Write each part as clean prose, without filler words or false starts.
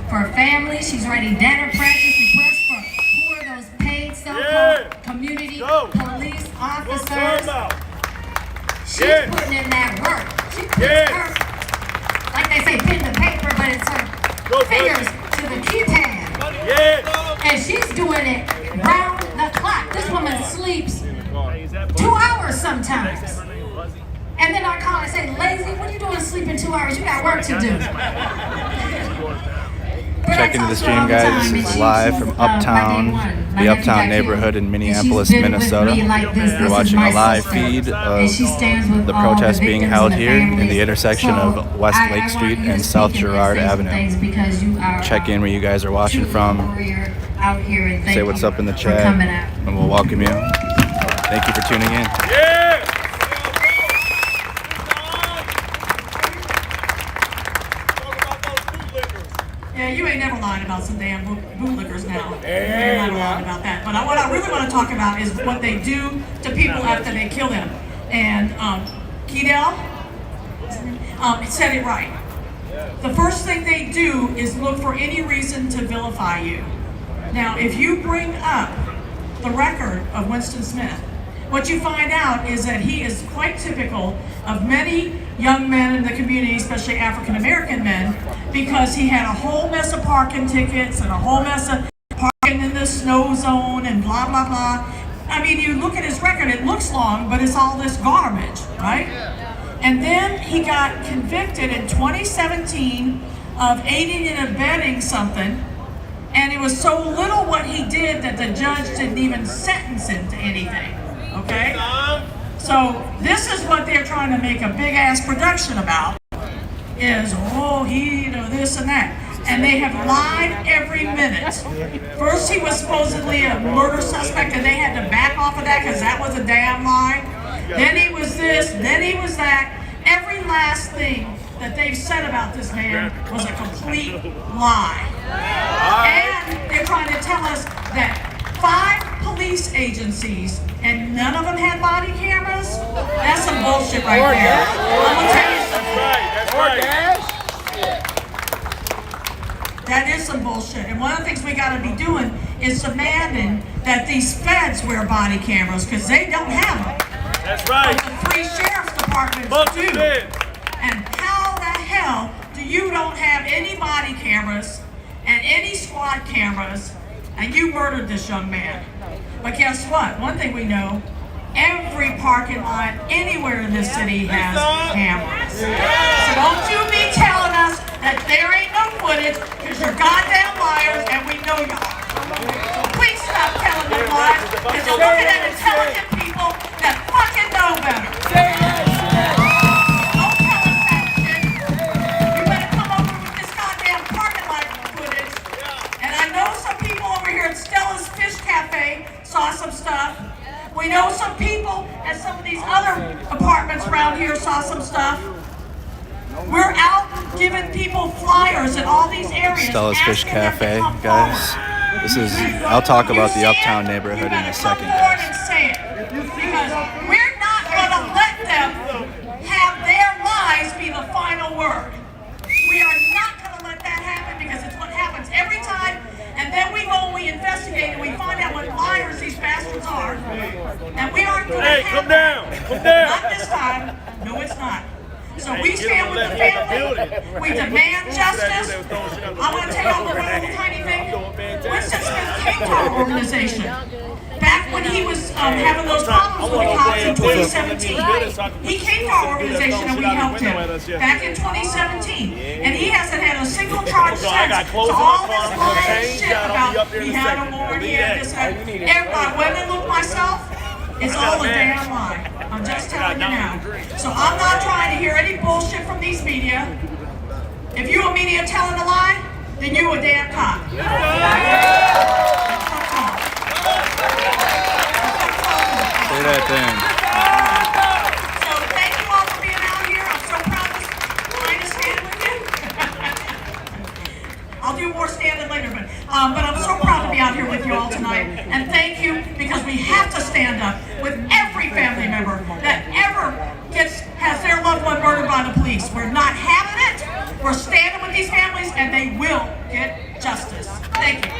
for families. She's writing data practice requests for who are those paid so-called community police officers. She's putting in that work. She puts her, like they say, pen to paper, but it's her fingers to the keypad. And she's doing it round the clock. This woman sleeps 2 hours sometimes. And then I call and say, lazy, what are you doing sleeping 2 hours? You got work to do. Check into the stream, guys. This is live from Uptown, the Uptown neighborhood in Minneapolis, Minnesota. You're watching a live feed of the protest being held here in the intersection of West Lake Street and South Girard Avenue. Check in where you guys are watching from. Say what's up in the chat, and we'll welcome you. Thank you for tuning in. Yeah, you ain't never lied about some damn bootlickers now. You're not lying about that. But what I really want to talk about is what they do to people after they kill them. And Keidel said it right. The first thing they do is look for any reason to vilify you. Now, if you bring up the record of Winston Smith, what you find out is that he is quite typical of many young men in the community, especially African-American men, because he had a whole mess of parking tickets and a whole mess of parking in the snow zone and blah, blah, blah. I mean, you look at his record, it looks long, but it's all this garbage, right? And then he got convicted in 2017 of aiding and abetting something, and it was so little what he did that the judge didn't even sentence him to anything, okay? So this is what they're trying to make a big-ass production about, is, oh, he, you know, this and that. And they have lied every minute. First he was supposedly a murder suspect and they had to back off of that because that was a damn lie. Then he was this, then he was that. Every last thing that they've said about this man was a complete lie. And they're trying to tell us that 5 police agencies and none of them had body cameras? That's some bullshit right there. I'm gonna tell you something. That is some bullshit. And one of the things we gotta be doing is demanding that these feds wear body cameras because they don't have them. That's right. But the 3 sheriff's departments do. And how the hell do you don't have any body cameras and any squad cameras and you murdered this young man? But guess what? One thing we know, every parking lot anywhere in this city has cameras. So don't you be telling us that there ain't no footage because you're goddamn liars and we know you are. So please stop telling them lies because you're looking at intelligent people that fucking know better. Don't tell us that shit. You better come over with this goddamn parking lot footage. And I know some people over here at Stella's Fish Cafe saw some stuff. We know some people at some of these other apartments around here saw some stuff. We're out giving people flyers in all these areas. Stella's Fish Cafe, guys. I'll talk about the Uptown neighborhood in a second, guys. Because we're not going to let them have their lies be the final word. We are not going to let that happen because it's what happens every time. And then we go and we investigate and we find out what liars these bastards are. And we aren't going to have that. Come down. Not this time. No, it's not. So we stand with the family. We demand justice. I want to tell you one little tiny thing. Winston Smith came to our organization back when he was having those problems with the cops in 2017. He came to our organization and we helped him back in 2017. And he hasn't had a single charge since. So all this lying shit about he had a warrant, he had this, that. Everybody, women look myself, it's all a damn lie. I'm just telling you now. So I'm not trying to hear any bullshit from these media. If you a media telling a lie, then you a damn cop. Say that thing. So thank you all for being out here. I'm so proud to stand with you. I'll do more standing later, but I'm so proud to be out here with you all tonight. And thank you, because we have to stand up with every family member that ever has their loved one murdered by the police. We're not having it. We're standing with these families, and they will get justice. Thank you.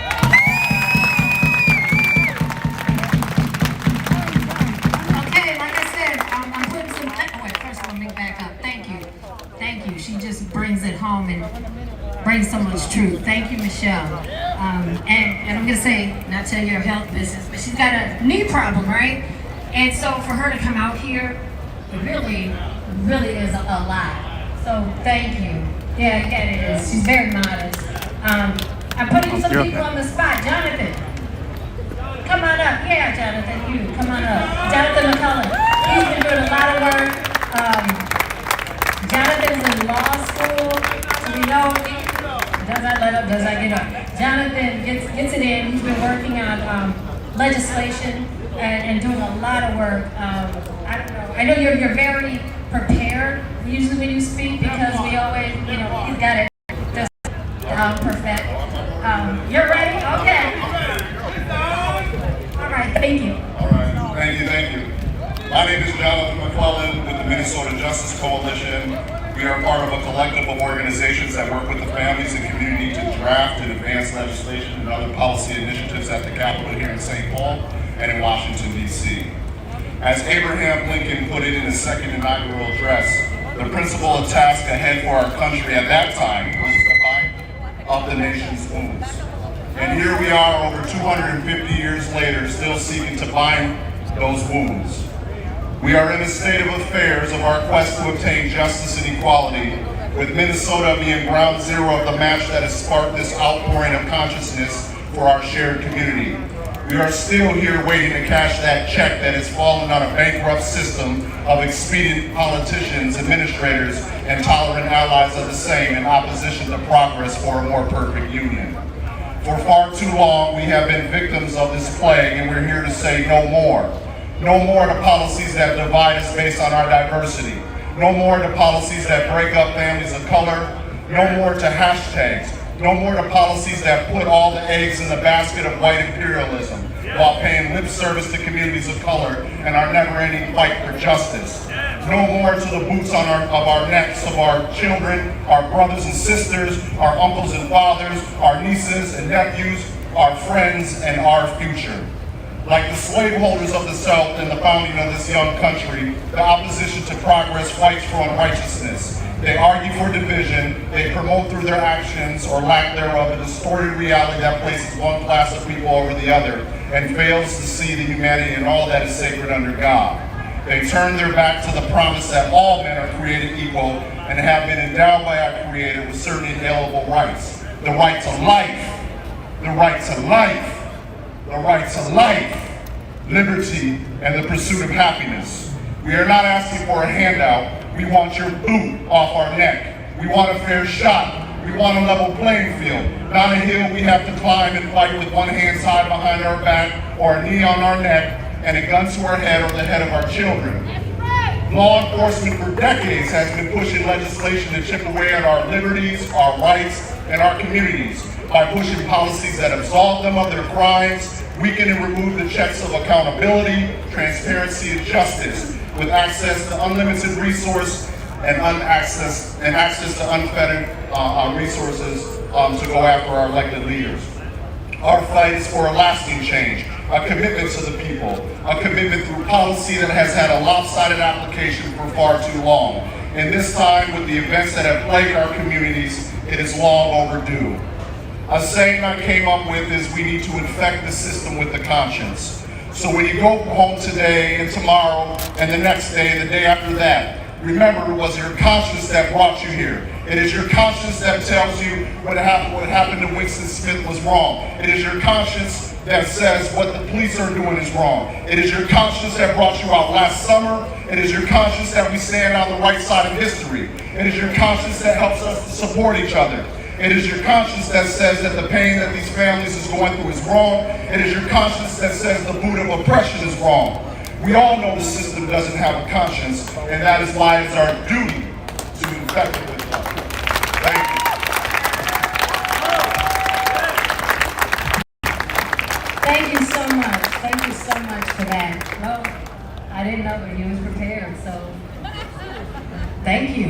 Okay, like I said, I'm putting some. Oh wait, first let me back up. Thank you. She just brings it home and brings so much truth. Thank you, Michelle. And I'm gonna say, not tell your health business, but she's got a knee problem, right? And so for her to come out here, it really is a lot. So thank you. Yeah, it is. She's very modest. I'm putting some people on the spot. Jonathan, come on up. Yeah, Jonathan, you come on up. Jonathan McCullough. He's been doing a lot of work. Jonathan's in law school, so we know. Does I let up? Does I get up? Jonathan gets it in. He's been working on legislation and doing a lot of work. I don't know. I know you're very prepared usually when you speak because we always, he's got it just perfect. You're ready? Okay. All right. Thank you. All right. Thank you. My name is Jonathan McClellan with the Minnesota Justice Coalition. We are part of a collective of organizations that work with the families and community to draft and advance legislation and other policy initiatives at the Capitol here in St. Paul and in Washington, D.C. As Abraham Lincoln put it in his second inaugural address, the principal task ahead for our country at that time was to bind up the nation's wounds. And here we are over 250 years later, still seeking to bind those wounds. We are in a state of affairs of our quest to obtain justice and equality, with Minnesota being ground zero of the match that has sparked this outpouring of consciousness for our shared community. We are still here waiting to cash that check that has fallen on a bankrupt system of expedient politicians, administrators, and tolerant allies of the same in opposition to progress for a more perfect union. For far too long, we have been victims of this plague, and we're here to say no more. No more to policies that divide us based on our diversity. No more to policies that break up families of color. No more to hashtags. No more to policies that put all the eggs in the basket of white imperialism while paying lip service to communities of color and our never-ending fight for justice. No more to the boots on our necks of our children, our brothers and sisters, our uncles and fathers, our nieces and nephews, our friends, and our future. Like the slaveholders of the South and the founding of this young country, the opposition to progress fights for unrighteousness. They argue for division, they promote through their actions or lack thereof a distorted reality that places one class of people over the other and fails to see the humanity and all that is sacred under God. They turn their back to the promise that all men are created equal and have been endowed by our Creator with certain inalienable rights. The right to life, the right to life, the right to life, liberty, and the pursuit of happiness. We are not asking for a handout. We want your boot off our neck. We want a fair shot. We want a level playing field, not a hill we have to climb and fight with one hand tied behind our back or a knee on our neck and a gun to our head or the head of our children. Law enforcement for decades has been pushing legislation to chip away at our liberties, our rights, and our communities by pushing policies that absolve them of their crimes, weaken and remove the checks of accountability, transparency, and justice, with access to unlimited resource and access to unfettered resources to go after our elected leaders. Our fight is for a lasting change, a commitment to the people, a commitment through policy that has had a lopsided application for far too long. And this time, with the events that have plagued our communities, it is long overdue. A saying I came up with is we need to infect the system with the conscience. So when you go home today and tomorrow and the next day and the day after that, remember, it was your conscience that brought you here. It is your conscience that tells you what happened to Winston Smith was wrong. It is your conscience that says what the police are doing is wrong. It is your conscience that brought you out last summer. It is your conscience that we stand on the right side of history. It is your conscience that helps us to support each other. It is your conscience that says that the pain that these families is going through is wrong. It is your conscience that says the boot of oppression is wrong. We all know the system doesn't have a conscience, and that is why it is our duty to infect it with love. Thank you. Thank you so much. Thank you so much for that. No, I didn't know, but you was prepared, so thank you.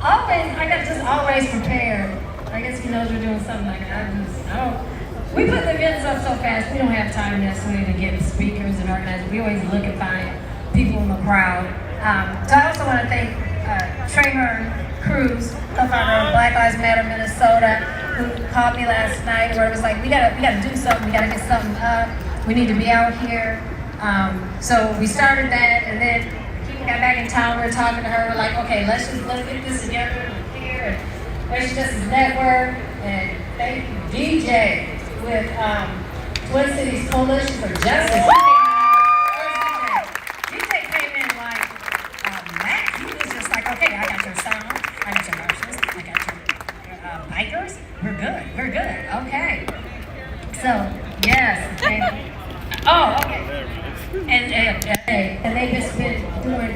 I got just always prepared. I guess he knows we're doing something like that. We put the events up so fast, we don't have time necessarily to get speakers and organize. We always look and find people in the crowd. So I also want to thank Tramer Cruz, co-founder of Black Lives Matter Minnesota, who called me last night where it was like, we gotta do something, we gotta get something up, we need to be out here. So we started that, and then people got back in town, we were talking to her, we're like, okay, let's get this together here, and Racial Justice Network, and thank you, DJ, with Twin Cities Coalition for Justice. DJ came in like, Matt, he was just like, okay, I got your sound, I got your marshals, I got your bikers, we're good, okay. So, yes, and they've just been doing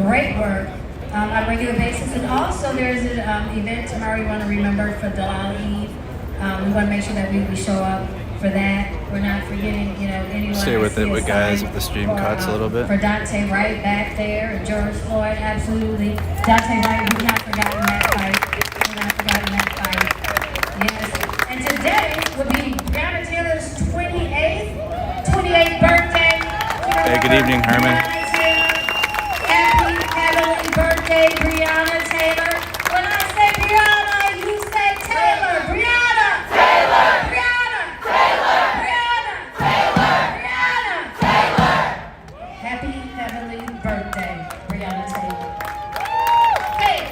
great work on a regular basis. And also there's an event tomorrow we want to remember for Brutality. We want to make sure that we show up for that. We're not forgetting, anyone. Stay with it with guys if the stream cuts a little bit. For Dante Wright back there, and George Floyd, absolutely. Dante Wright, we've not forgotten that fight. Yes. And today will be Breonna Taylor's 28th birthday. Hey, good evening, Herman. Happy heavenly birthday, Breonna Taylor. When I say Breonna, you say Taylor. Breonna! Taylor! Breonna! Taylor! Breonna! Taylor! Breonna! Taylor! Happy heavenly birthday, Breonna Taylor. Hey,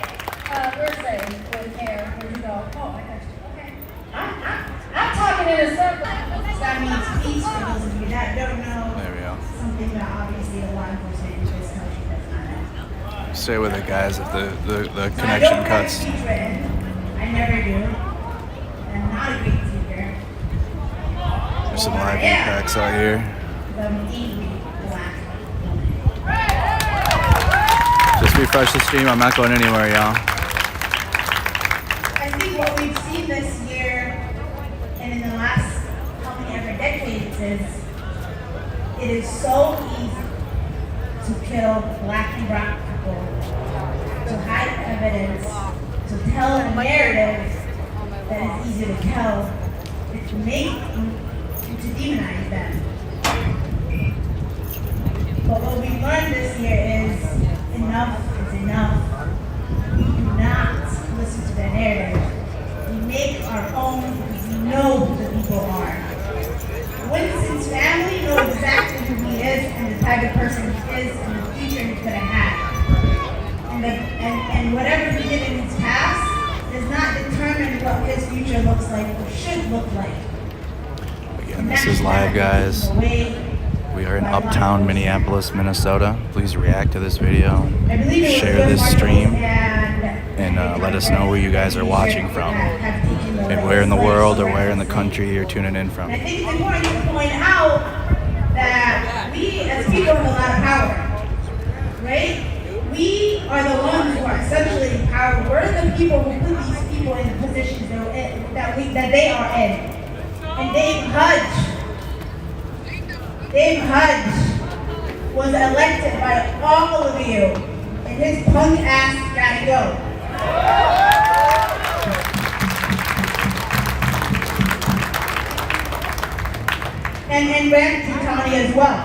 where's they? With hair. Where'd you go? Oh, I got you. Okay. I'm talking in a circle. That means peace for those of you that don't know. There we go. Something that obviously a lot of folks in this country does not know. Stay with it, guys, if the connection cuts. I never do. I'm not a great speaker. There's some live impacts out here. But I'm an angry black. Just refresh the stream. I'm not going anywhere, y'all. I think what we've seen this year and in the last how many ever decades is it is so easy to kill black and brown people, to hide evidence, to tell a narrative that is easy to tell, and to make and to demonize them. But what we've learned this year is enough is enough. We do not listen to the narrative. We make our own because we know who the people are. Winston's family know exactly who he is and the type of person he is and the future he could have had. And whatever he did in his past does not determine what his future looks like or should look like. Again, this is live, guys. We are in Uptown Minneapolis, Minnesota. Please react to this video, share this stream, and let us know where you guys are watching from, and where in the world or where in the country you're tuning in from. I think it's important to point out that we as people have a lot of power, right? We are the ones who are essentially in power. We're the people who put these people in the positions that they are in. And Dave Hudge was elected by all of you, and his punk ass gotta go. And Ramsey County as well.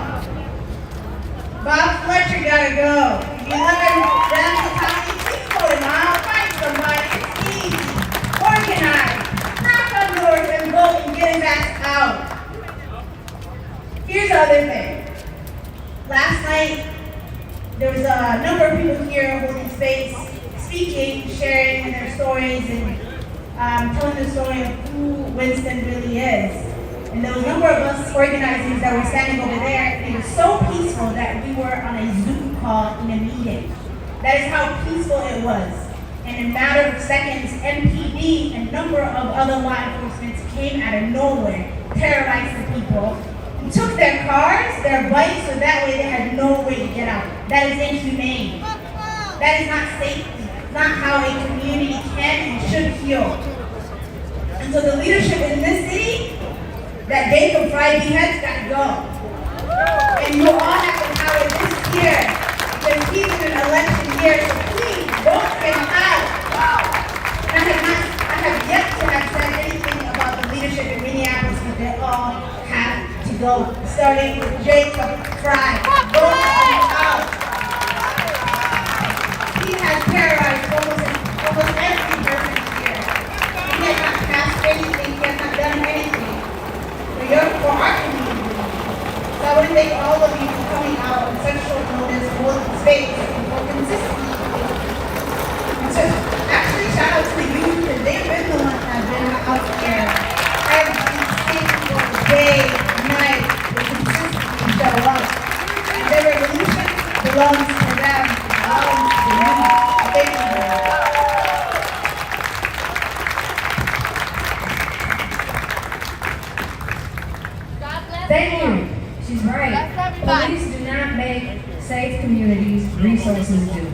Bob Fletcher gotta go. If you live in Ramsey County, please go to Mile, find somebody. It's easy. Organize. Knock on doors and vote and get his ass out. Here's the other thing. Last night, there was a number of people here holding space, speaking, sharing their stories, and telling the story of who Winston really is. And there was a number of us organizers that were standing over there, and it was so peaceful that we were on a Zoom call in a meeting. That is how peaceful it was. And in a matter of seconds, MPD and a number of other law enforcement came out of nowhere, terrorized the people, and took their cars, their bikes, so that way they had no way to get out. That is inhumane. That is not safe. It's not how a community can and should heal. And so the leadership in this city, that Jacob Friday has got to go. And you all have the power this year, because he's in an election year, so please vote him out. old, starting with Jacob Fry. Going out. He has terrorized almost every person here. He has not passed anything. He has not done anything for our community. So I want to thank all of you for coming out on such short notice, for space, and for consistency. Actually, shout out to the youth, because they've been the ones that have been out there every single day, night, with consistency show up. And the revolution belongs to them, belongs to you. Thank you. Thank you. She's right. Police do not make safe communities, resources do.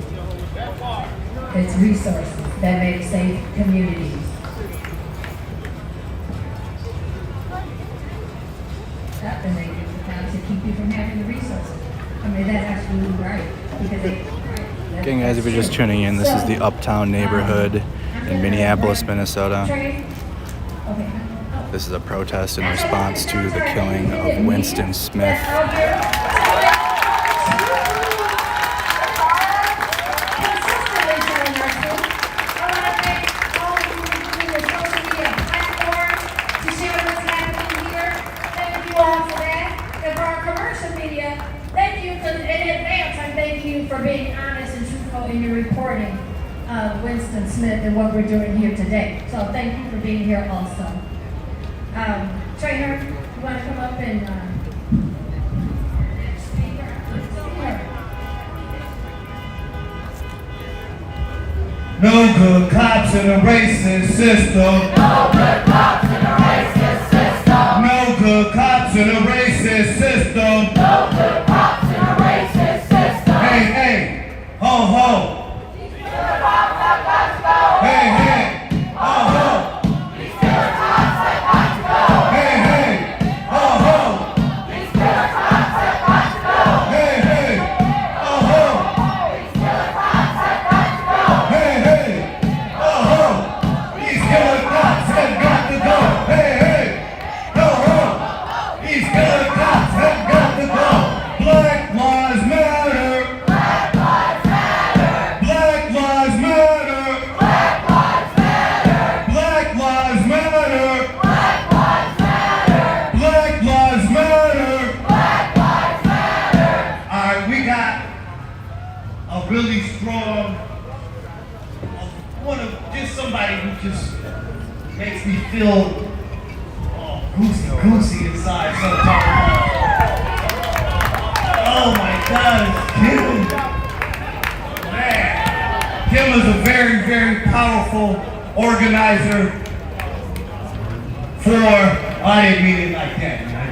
It's resources that make safe communities. And they use the cops to keep you from having the resources. I mean, that's absolutely right. Because Again, guys, if you're just tuning in, this is the Uptown neighborhood in Minneapolis, Minnesota. This is a protest in response to the killing of Winston Smith. For being honest and truthful in your reporting of Winston Smith and what we're doing here today. So thank you for being here also. Trainer, you want to come up and next speaker? No good cops in a racist system. No good cops in a racist system. No good cops in a racist system. No good cops in a racist system. Hey, hey, ho, ho. Hey, hey, ho, ho. These killer cops have got to go. Hey, hey, ho, ho. These killer cops have got to go. Hey, hey, ho, ho. These killer cops have got to go. Hey, hey, ho, ho. These killer cops have got to go. Hey, hey, ho, ho. These killer cops have got to go. Black lives matter. Black lives matter. Black lives matter. Black lives matter. Black lives matter. Black lives matter. Black lives matter. Black lives matter. All right, we got a really strong, just somebody who just makes me feel goosey inside sometimes. Oh my God, it's Kim. Man, Kim is a very, very powerful organizer for, I didn't mean it like that, man.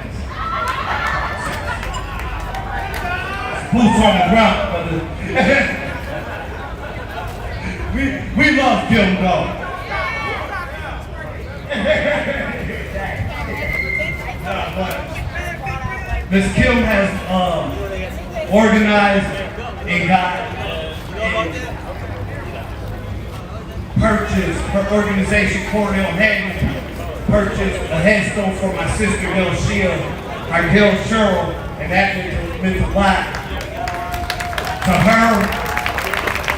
Boots on the ground, brother. we love Kim, though. Miss Kim has organized and got and purchased her organization, Cornell Hagen, purchased a headstone for my sister, Gil Cheryl, and that meant a lot to her,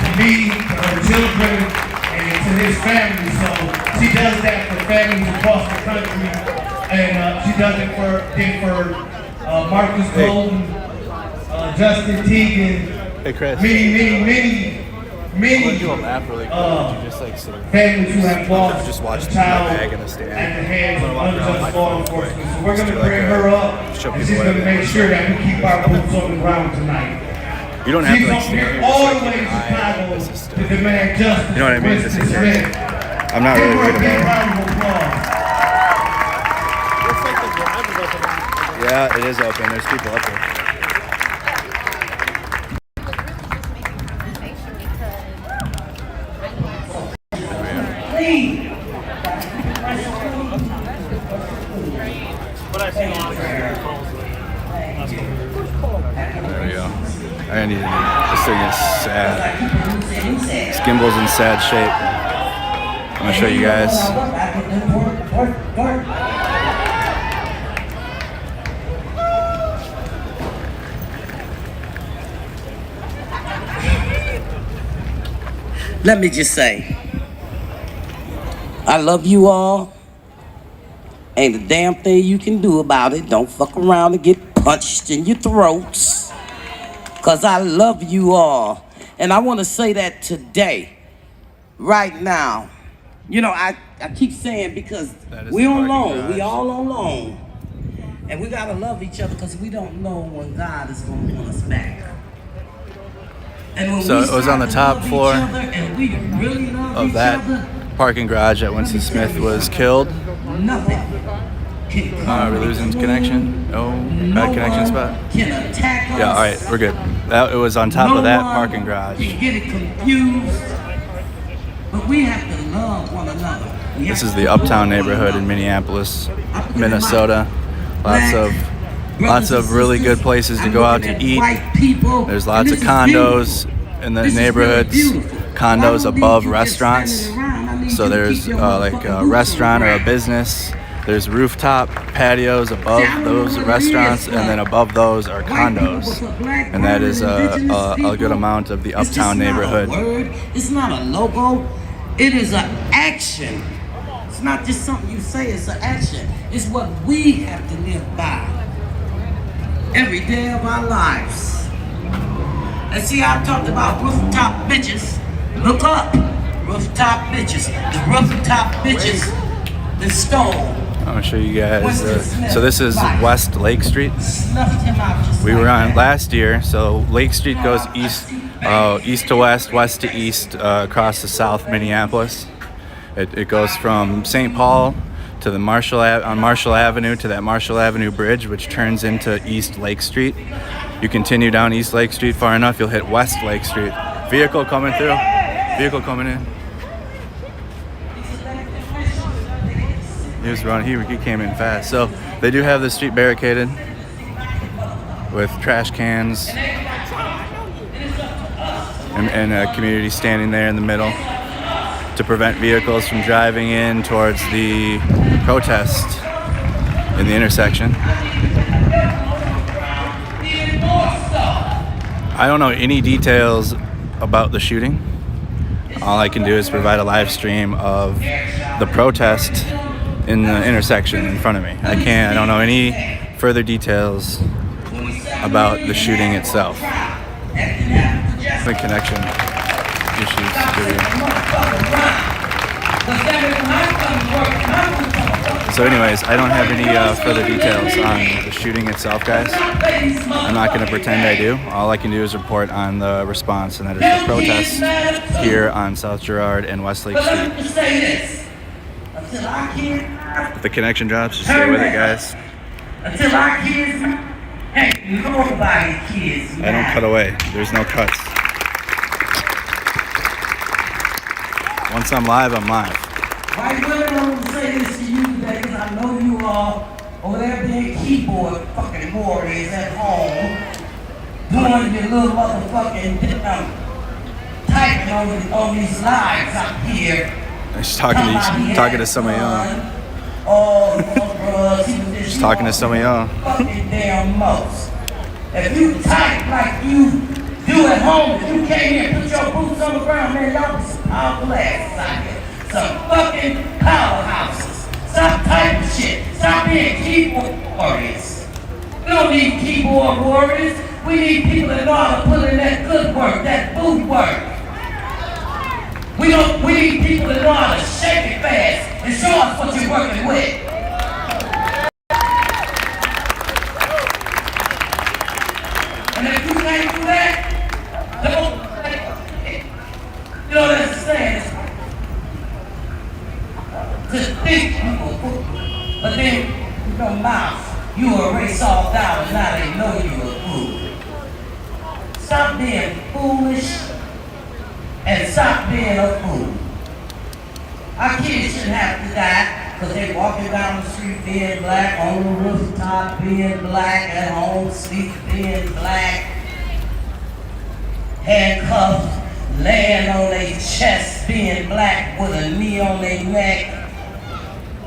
to me, to her children, and to his family. So she does that for families across the country, and she does it for Marcus Golden, Justin Teagan, Hey, Chris. many Do a lap really quick. You just like sort of families who have lost just a watch the child bag in the stand. at the hands of I'm gonna walk around unjust my law phone enforcement. quick. So we're going Just to do like bring a- her up, show and people she's what going to it make is. sure that we keep our boots on the ground tonight. You don't have She's to like on stand here here. all Just, the like, way to keep an eye on Chicago this is to stuff. demand justice. You know what I mean? This is Winston Smith. I'm not Give really her a worried big about round of applause. it. Yeah, it is open. There's people up there. Please. There we go. I need this thing is sad. This gimbal's in sad shape. I'm gonna show you guys. Let me just say, I love you all. Ain't a damn thing you can do about it. Don't fuck around and get punched in your throats. Cause I love you all. And I want to say that today, right now. You know, I keep saying because we on loan. We all on loan. And we gotta love each other because we don't know when God is gonna want us back. And when So it was on the top floor really of that parking garage that Winston Smith was killed. Nothing. Are we losing connection? Oh, bad connection spot? Yeah, alright, we're good. It was on top of that parking garage. Get it confused. But we have to love one another. This is the Uptown neighborhood in Minneapolis, Minnesota. Lots of really good places to go out to eat. There's lots of condos in the neighborhoods, condos above restaurants. So there's like a restaurant or a business. There's rooftop patios above those restaurants, and then above those are condos. And that is a good amount of the Uptown neighborhood. It's not a logo, it is an action. It's not just something you say, it's an action. It's what we have to live by every day of our lives. And see, I talked about rooftop bitches. Look up, rooftop bitches. The rooftop bitches that stole. I'm gonna show you guys. So this is West Lake Street. We were on last year. So Lake Street goes east to west, west to east, across the South Minneapolis. It goes from St. Paul to the Marshall Avenue to that Marshall Avenue bridge, which turns into East Lake Street. You continue down East Lake Street far enough, you'll hit West Lake Street. Vehicle coming through. Vehicle coming in. He was running. He came in fast. So they do have the street barricaded with trash cans and a community standing there in the middle to prevent vehicles from driving in towards the protest in the intersection. I don't know any details about the shooting. All I can do is provide a live stream of the protest in the intersection in front of me. I don't know any further details about the shooting itself. The connection issues. So anyways, I don't have any further details on the shooting itself, guys. I'm not going to pretend I do. All I can do is report on the response, and that is the protest here on South Girard and Westlake Street. If the connection drops, just stay with it, guys. Until our kids, ain't nobody kids. I don't cut away. There's no cuts. Once I'm live, I'm live. White women, I want to say this to you today because I know you all over there being keyboard fucking warriors at home, doing your little motherfucking typing on these lives out here. She's talking to some of y'all. She's talking to some of y'all. Fucking damn most. If you type like you do at home, if you came here and put your boots on the ground, man, y'all be some powerful asses out here. Some fucking powerhouses. Stop typing shit. Stop being keyboard warriors. We don't need keyboard warriors. We need people that know how to put in that good work, that boot work. We need people that know how to shake it fast and show us what you're working with. And if you can't do that, don't, you know what I'm saying? Just think you will put, but then with your mouth, you erase all doubt and now they know you a fool. Stop being foolish and stop being a fool. Our kids shouldn't have to die because they're walking down the street being black, on the rooftop being black, at home sleep being black, handcuffed, laying on their chest being black with a knee on their neck.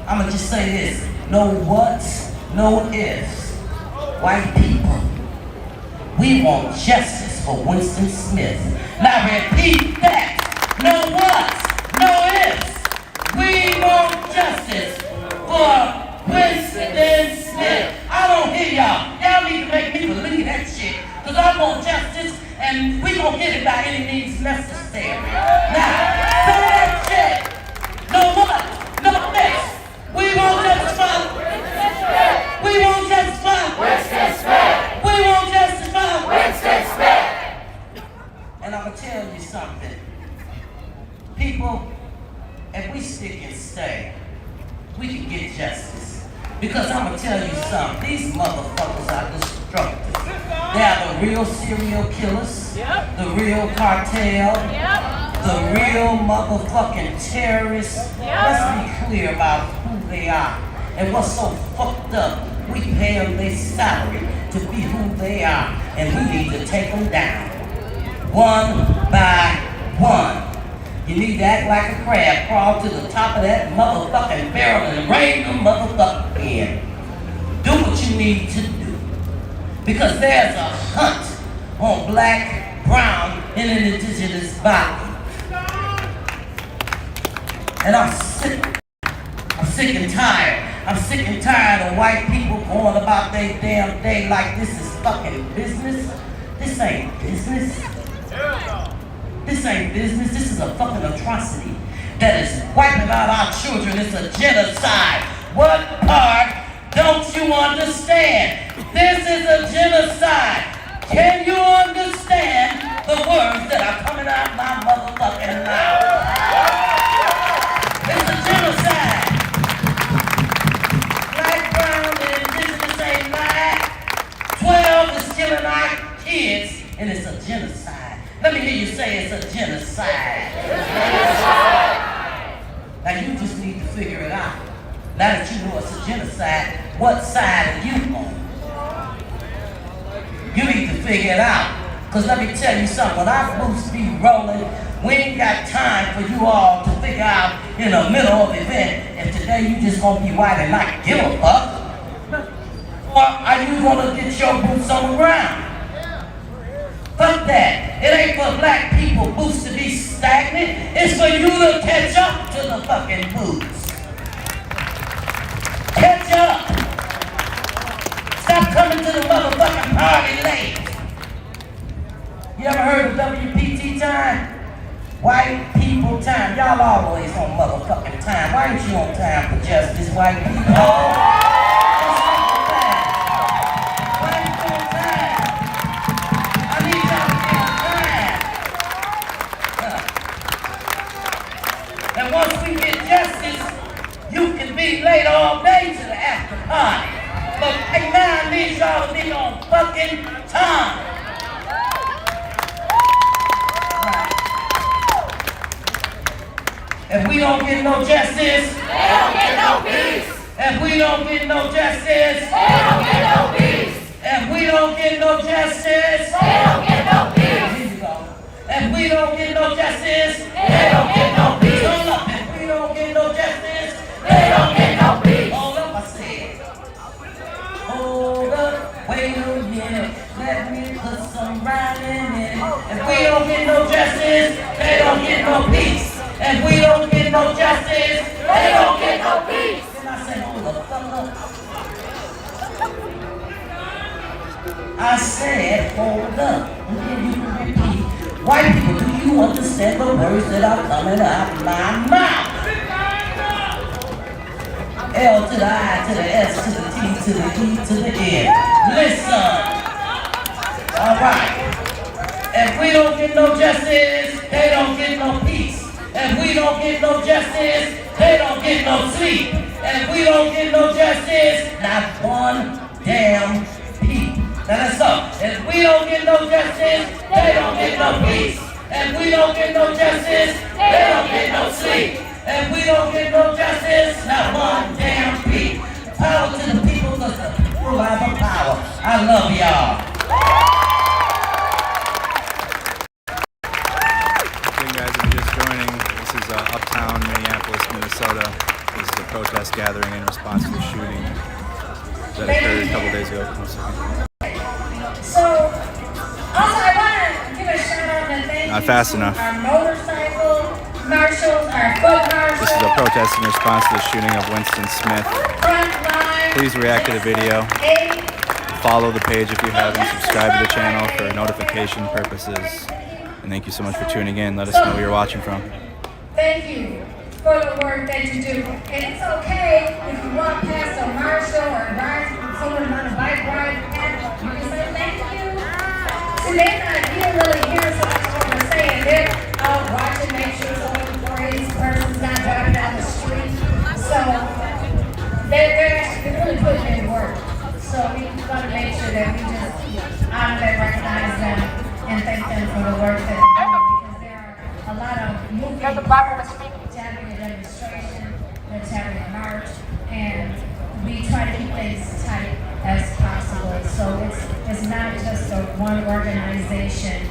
I'ma just say this, no whats, no ifs. White people, we want justice for Winston Smith. Now repeat that. no whats, no ifs. We want justice for Winston Smith. I don't hear y'all. Y'all need to make me believe that shit. Because I want justice and we gonna get it by any means necessary. Now, say that shit. No what? No ifs. We want justice for We want justice for Winston Smith. We want justice for Winston Smith. And I'm gonna tell you something. People, if we stick and stay, we can get justice. Because I'm gonna tell you something. These motherfuckers are destructive. They are the real serial killers, the real cartel, the real motherfucking terrorists. Let's be clear about who they are. And what's so fucked up, we pay them their salary to be who they are. And we need to take them down. One by one. You need to act like a crab, crawl to the top of that motherfucking barrel and rein them motherfucker in. Do what you need to do. Because there's a hunt on black, brown, and an indigenous body. And I'm sick and tired. I'm sick and tired of white people going about their damn day like this is fucking business. This ain't business. This ain't business. This is a fucking atrocity that is wiping out our children. It's a genocide. What part don't you understand? This is a genocide. Can you understand the words that are coming out my motherfucking mouth? It's a genocide. Black, brown, and indigenous ain't mad. 12 is killing our kids, and it's a genocide. Let me hear you say it's a genocide. Now you just need to figure it out. Now that you know it's a genocide, what side are you on? You need to figure it out. Because let me tell you something, when our boots be rolling, we ain't got time for you all to figure out in the middle of the event if today you just gonna be white and not give a fuck. Or are you gonna get your boots on the ground? Fuck that. It ain't for black people boots to be stagnant. It's for you to catch up to the fucking boots. Catch up. Stop coming to the motherfucking party late. You ever heard of WPT time? White people time. Y'all always on motherfucking time. Why ain't you on time for justice, white people? Once we get justice, you can be late all day to the after party. But hey, now I need y'all to be on fucking time. Right. If we don't get no justice, They don't get no peace. if we don't get no justice, They don't get no peace. if we don't get no justice, They don't get no peace. here you go. If we don't get no justice, They don't get no peace. hold up. If we don't get no justice, They don't get no peace. hold up, I said. Hold up, wait a minute, let me put some rhyming in. If we don't get no justice, they don't get no peace. If we don't get no justice, They don't get no peace. then I said, hold the fuck up. I said, hold up, and then you can repeat. White people, do you understand the words that are coming out my mouth? L to the I to the S to the T to the E to the N. Listen. All right. If we don't get no justice, they don't get no peace. If we don't get no justice, they don't get no sleep. If we don't get no justice, not one damn peep. Now let's go. If we don't get no justice, they don't get no peace. If we don't get no justice, they don't get no sleep. If we don't get no justice, not one damn peep. Power to the people, because the people have the power. I love y'all. Again, guys, if you're just joining, this is Uptown Minneapolis, Minnesota. This is a protest gathering in response to the shooting that occurred a couple days ago. So, also I want to give a shout out and thank Not you fast to enough. our motorcycle marshals, our foot marshals. This is a protest in response to the shooting of Winston Smith. Please react to the video. Follow the page if you haven't. Subscribe to the channel for notification purposes. And thank you so much for tuning in. Let us know where you're watching from. Thank you for the work that you do. And it's okay if you walk past a marshal or ride someone on a bike ride, you can say thank you. See, they're not here really hearing so much what we're saying. They're out watching, make sure someone this person's not driving down the street. So they're actually really putting in work. So we want to make sure that we just honor and recognize them and thank them for the work that they do, because there are a lot of moving parts to having a demonstration, to having a march, and we try to keep things tight as possible. So it's not just a one organization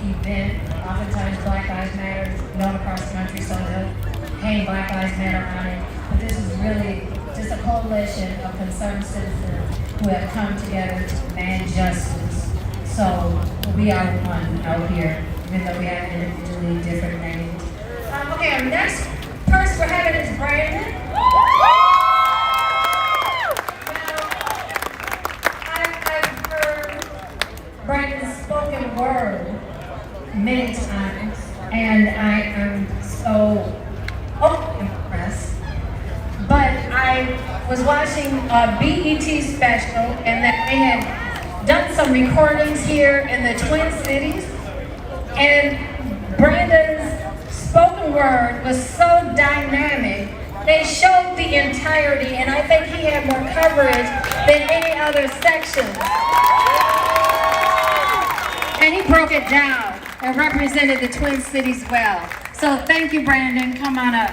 event. Oftentimes Black Lives Matter is known across the country, so they'll hang Black Lives Matter on it. But this is really just a coalition of concerned citizens who have come together to demand justice. So we are one out here, even though we have individually different names. Okay, our next person we're having is Brandon. I've heard Brandon's spoken word many times, and I am so impressed. But I was watching a BET special, and that they had done some recordings here in the Twin Cities, and Brandon's spoken word was so dynamic. They showed the entirety, and I think he had more coverage than any other section. And he broke it down and represented the Twin Cities well. So thank you, Brandon. Come on up.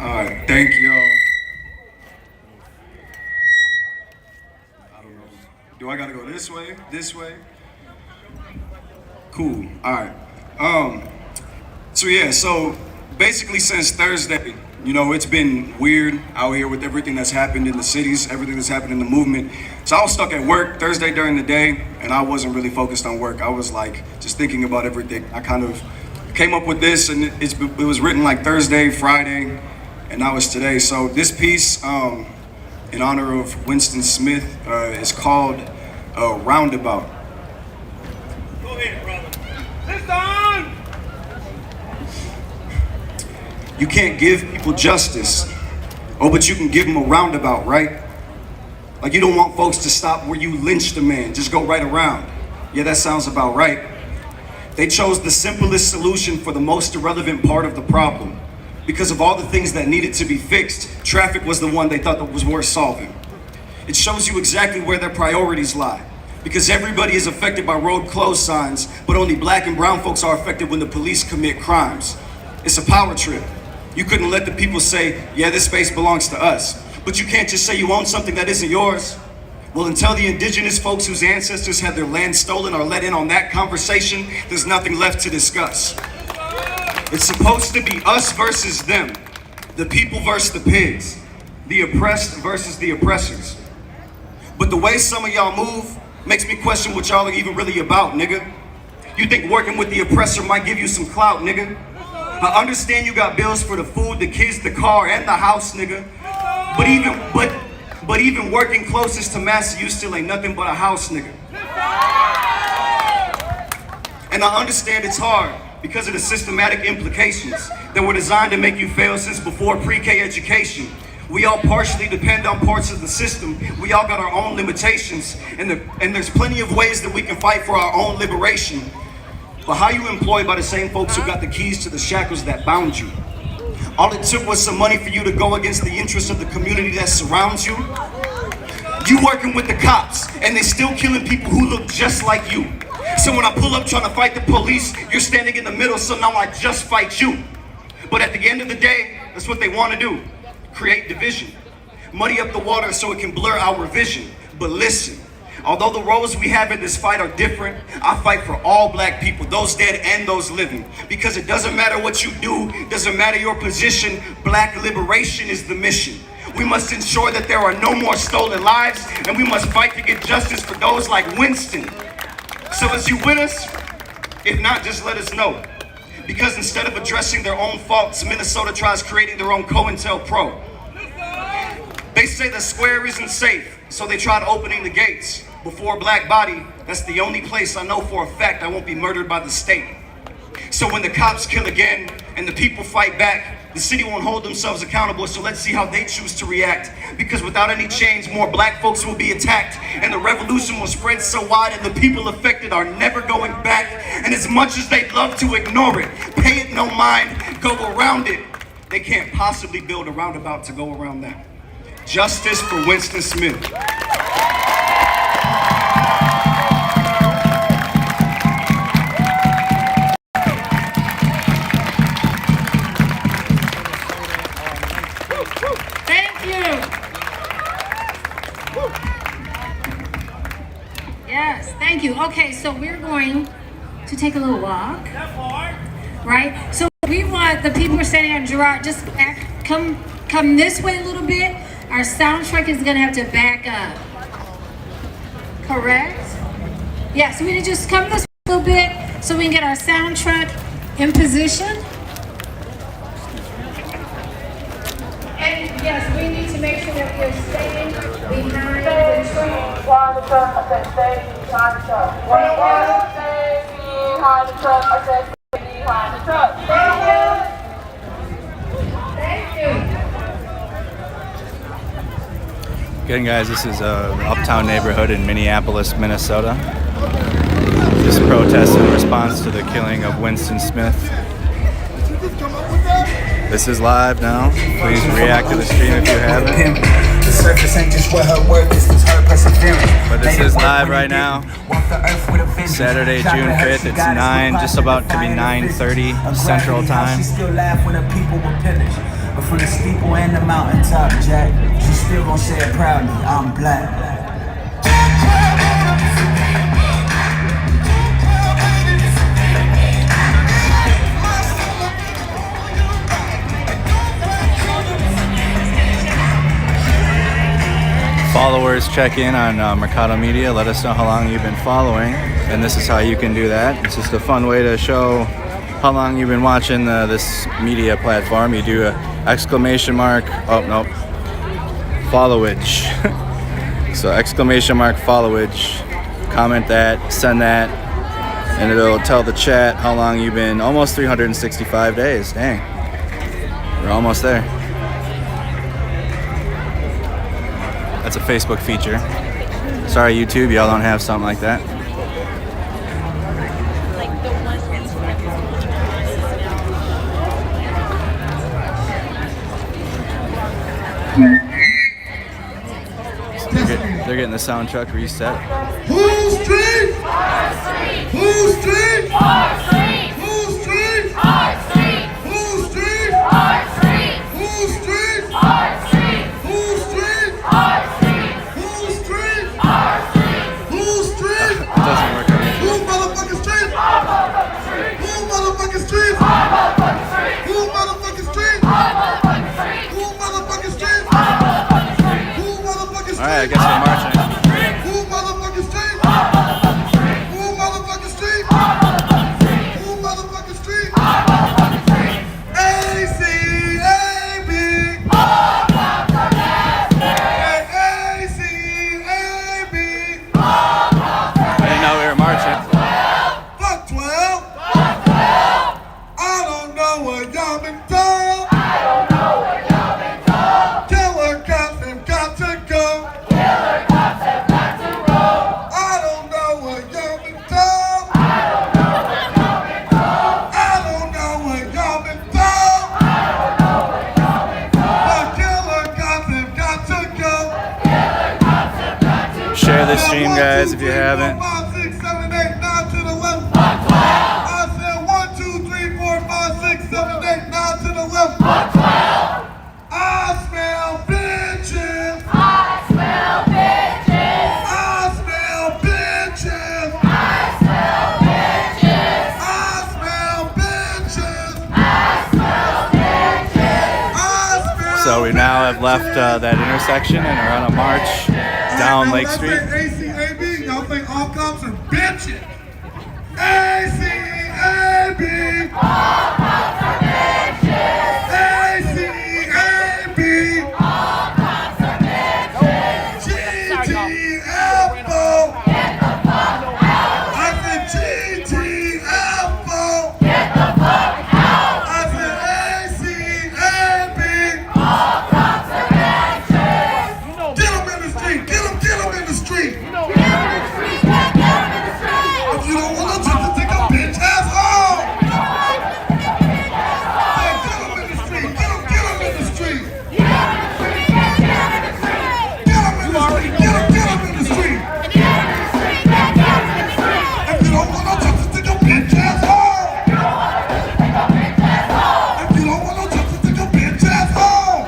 All right, thank y'all. I don't know. Do I gotta go this way? This way? Cool. All right. So basically since Thursday, you know, it's been weird out here with everything that's happened in the cities, everything that's happened in the movement. So I was stuck at work Thursday during the day, and I wasn't really focused on work. I was like just thinking about everything. I kind of came up with this, and it was written like Thursday, Friday, and now it's today. So this piece, in honor of Winston Smith, is called Roundabout. Go ahead, brother. Listen! You can't give people justice. Oh, but you can give them a roundabout, right? Like you don't want folks to stop where you lynched a man, just go right around. Yeah, that sounds about right. They chose the simplest solution for the most irrelevant part of the problem. Because of all the things that needed to be fixed, traffic was the one they thought that was worth solving. It shows you exactly where their priorities lie. Because everybody is affected by road closed signs, but only black and brown folks are affected when the police commit crimes. It's a power trip. You couldn't let the people say, yeah, this space belongs to us. But you can't just say you own something that isn't yours. Well, until the indigenous folks whose ancestors had their land stolen are let in on that conversation, there's nothing left to discuss. It's supposed to be us versus them, the people versus the pigs, the oppressed versus the oppressors. But the way some of y'all move makes me question what y'all are even really about, nigga. You think working with the oppressor might give you some clout, nigga? I understand you got bills for the food, the kids, the car, and the house, nigga. But even working closest to massa, you still ain't nothing but a house, nigga. And I understand it's hard because of the systematic implications that were designed to make you fail since before pre-K education. We all partially depend on parts of the system. We all got our own limitations, and there's plenty of ways that we can fight for our own liberation. But how you employed by the same folks who got the keys to the shackles that bound you? All it took was some money for you to go against the interests of the community that surrounds you. You working with the cops, and they still killing people who look just like you. So when I pull up trying to fight the police, you're standing in the middle, so now I just fight you. But at the end of the day, that's what they want to do. Create division. Muddy up the water so it can blur our vision. But listen, although the roles we have in this fight are different, I fight for all black people, those dead and those living. Because it doesn't matter what you do, doesn't matter your position, black liberation is the mission. We must ensure that there are no more stolen lives, and we must fight to get justice for those like Winston. So is you with us? If not, just let us know. Because instead of addressing their own faults, Minnesota tries creating their own COINTELPRO. They say the square isn't safe, so they tried opening the gates. Before a black body, that's the only place I know for a fact I won't be murdered by the state. So when the cops kill again and the people fight back, the city won't hold themselves accountable, so let's see how they choose to react. Because without any change, more black folks will be attacked, and the revolution will spread so wide, and the people affected are never going back. And as much as they'd love to ignore it, pay it no mind, go around it, they can't possibly build a roundabout to go around that. Justice for Winston Smith. Thank you. Yes, thank you. Okay, so we're going to take a little walk, right? So we want the people who are standing on Gerard, just come this way a little bit. Our sound truck is gonna have to back up. Correct? Yeah, so we need to just come this way a little bit so we can get our sound truck in position. And yes, we need to make sure that we're staying behind the truck. Behind the truck, I said stay behind the truck. Stay behind the truck, I said stay behind the truck. Thank you. Again, guys, this is Uptown neighborhood in Minneapolis, Minnesota. This protest in response to the killing of Winston Smith. This is live now. Please react to the stream if you haven't. The surface ain't just where her work is, it's her perseverance. But this is live right now. Saturday, June 5th. It's 9, just about to be 9:30 Central Time. She still laugh when the people were pillaged. But from the steeple and the mountaintop, Jack, she still gon' say it proudly, I'm black. Followers check in on Mercado Media. Let us know how long you've been following, and this is how you can do that. It's just a fun way to show how long you've been watching this media platform. You do a exclamation mark, oh no, followage. So exclamation mark followage, comment that, send that, and it'll tell the chat how long you've been. Almost 365 days, dang. We're almost there. That's a Facebook feature. Sorry, YouTube, y'all don't have something like that. They're getting the sound truck reset. Who's street? Our street. Who's street? Our street. Who's street? Our street. Who's street? Our street. Who's street? Our street. Who's street? Our street. Who's street? Our street. Who's street? It doesn't work out. Who motherfucking street? Our motherfucking street. Who motherfucking street? Our motherfucking street. Who motherfucking street? Our motherfucking street. Who motherfucking street? Our motherfucking street. Who motherfucking street? All right, I guess we're marching. Who motherfucking street? Our motherfucking street. Who motherfucking street? Our motherfucking street. Who motherfucking street? Our motherfucking street. ACAB. ACAB. I didn't know we were marching. Fuck 12. Fuck 12. I don't know what y'all been told. I don't know what y'all been told. Killer cops have got to go. Killer cops have got to go. I don't know what y'all been told. I don't know what y'all been told. I don't know what y'all been told. I don't know what y'all been told. The killer cops have got to go. Killer cops have got to go. Share this stream, guys, if you haven't. 5, 6, 7, 8, 9 to the left. I said 1, 2, 3, 4, 5, 6, 7, 8, 9 to the left. I smell bitches. I smell bitches. I smell bitches. I smell bitches. I smell bitches. I smell bitches. I smell So we now have left that intersection and are on a march down Lake Street. ACAB, y'all think all cops are bitches? ACAB! All cops are bitches! ACAB! All cops are bitches! GTFO! Get the fuck out! I said GTFO! Get the fuck out! I said ACAB! All cops are bitches! Get them in the street! Get them in the street! Get them in the street! Get them in the street! If you don't want to take a bitch ass home! Hey, get them in the street! Get them in the street! Get them in the street! Get them in the street! Get them in the street! Get them in the street! If you don't want to take a bitch ass home! If you don't want to take a bitch ass home!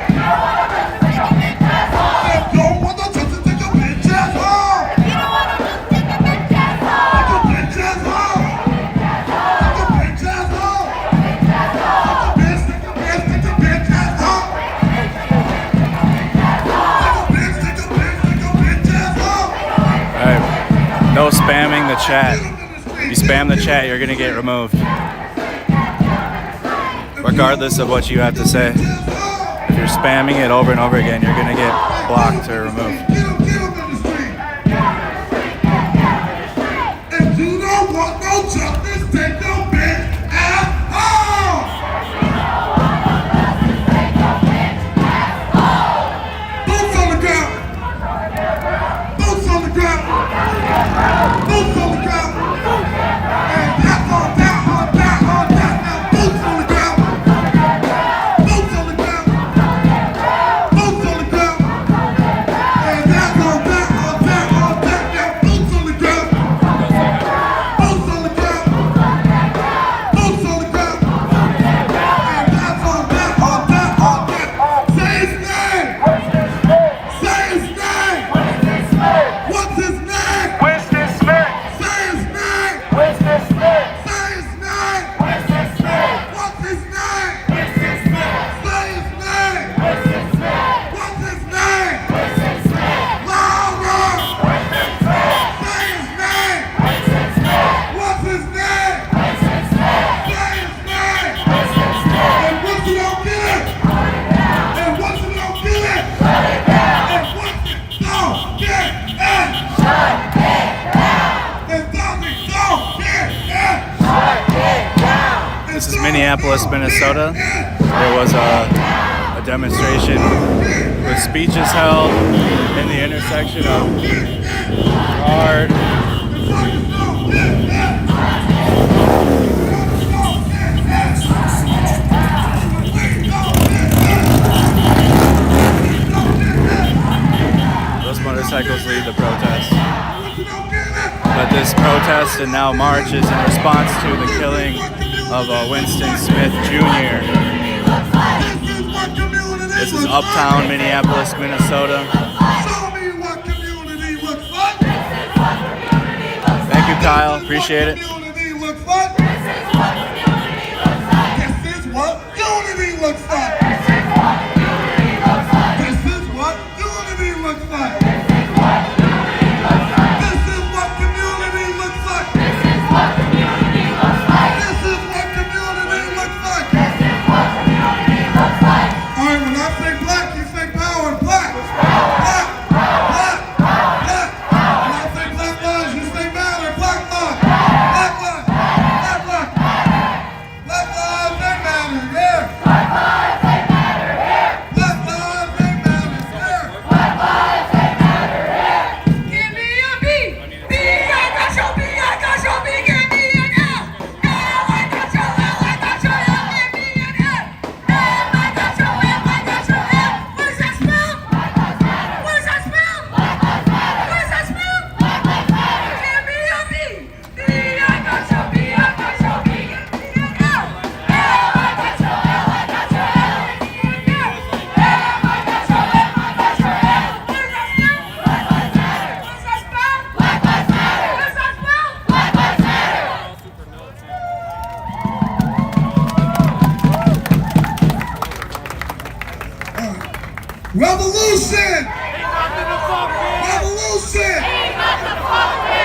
If you don't want to take a bitch ass home! Take a bitch ass home! Take a bitch ass home! Take a bitch ass home! Take a bitch ass home! Alright, no spamming the chat. If you spam the chat, you're gonna get removed. Regardless of what you have to say. If you're spamming it over and over again, you're gonna get blocked or removed. If you don't want no justice, take your bitch ass home! Boots on the ground! Boots on the ground! Boots on the ground! And that's on down, on down, on down, now boots on the ground! Boots on the ground! Boots on the ground! And that's on down, on down, on down, now boots on the ground! Boots on the ground! Boots on the ground! And that's on down, on down, on down! Say his name! Say his name! What's his name? Winston Smith. Say his name! Winston Smith. Say his name! Winston Smith. What's his name? Winston Smith. Say his name! Winston Smith. What's his name? Winston Smith. Louder! Winston Smith. Say his name! Winston Smith. What's his name? Winston Smith. Say his name! Winston Smith. And once you don't get it, and once you don't get it, Shut it down. and once you don't get it, Shut it down. and once you don't get it, Shut it down. This is Minneapolis, Minnesota. There was a demonstration with speeches held in the intersection of Guard Those motorcycles lead the protest. But this protest and now march is in response to the killing of Winston Smith Jr. This is Uptown Minneapolis, Minnesota. Thank you, Kyle. Appreciate it. This is what unity looks like. This is what unity looks like. This is what community looks like. This is what community looks like. This is what community looks like. This is what community looks like. All right, when I say black, you say power. Black, black, black, black. When I say black lives, you say matter. Black lives, black Revolution! Revolution!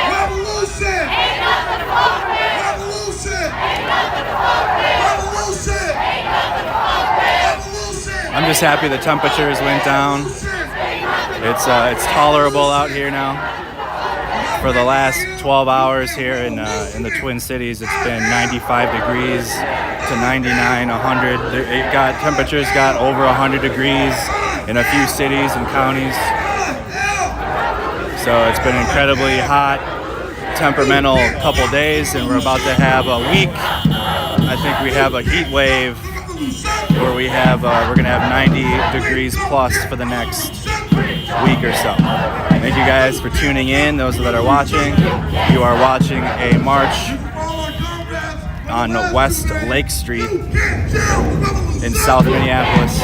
Revolution! Revolution! Revolution! I'm just happy the temperatures went down. It's tolerable out here now. For the last 12 hours here in the Twin Cities, it's been 95 degrees to 99, 100. Temperatures got over 100 degrees in a few cities and counties. So it's been incredibly hot, temperamental couple days, and we're about to have a week. I think we have a heat wave where we're gonna have 90 degrees plus for the next week or so. Thank you guys for tuning in. Those that are watching, you are watching a march on West Lake Street in South Minneapolis.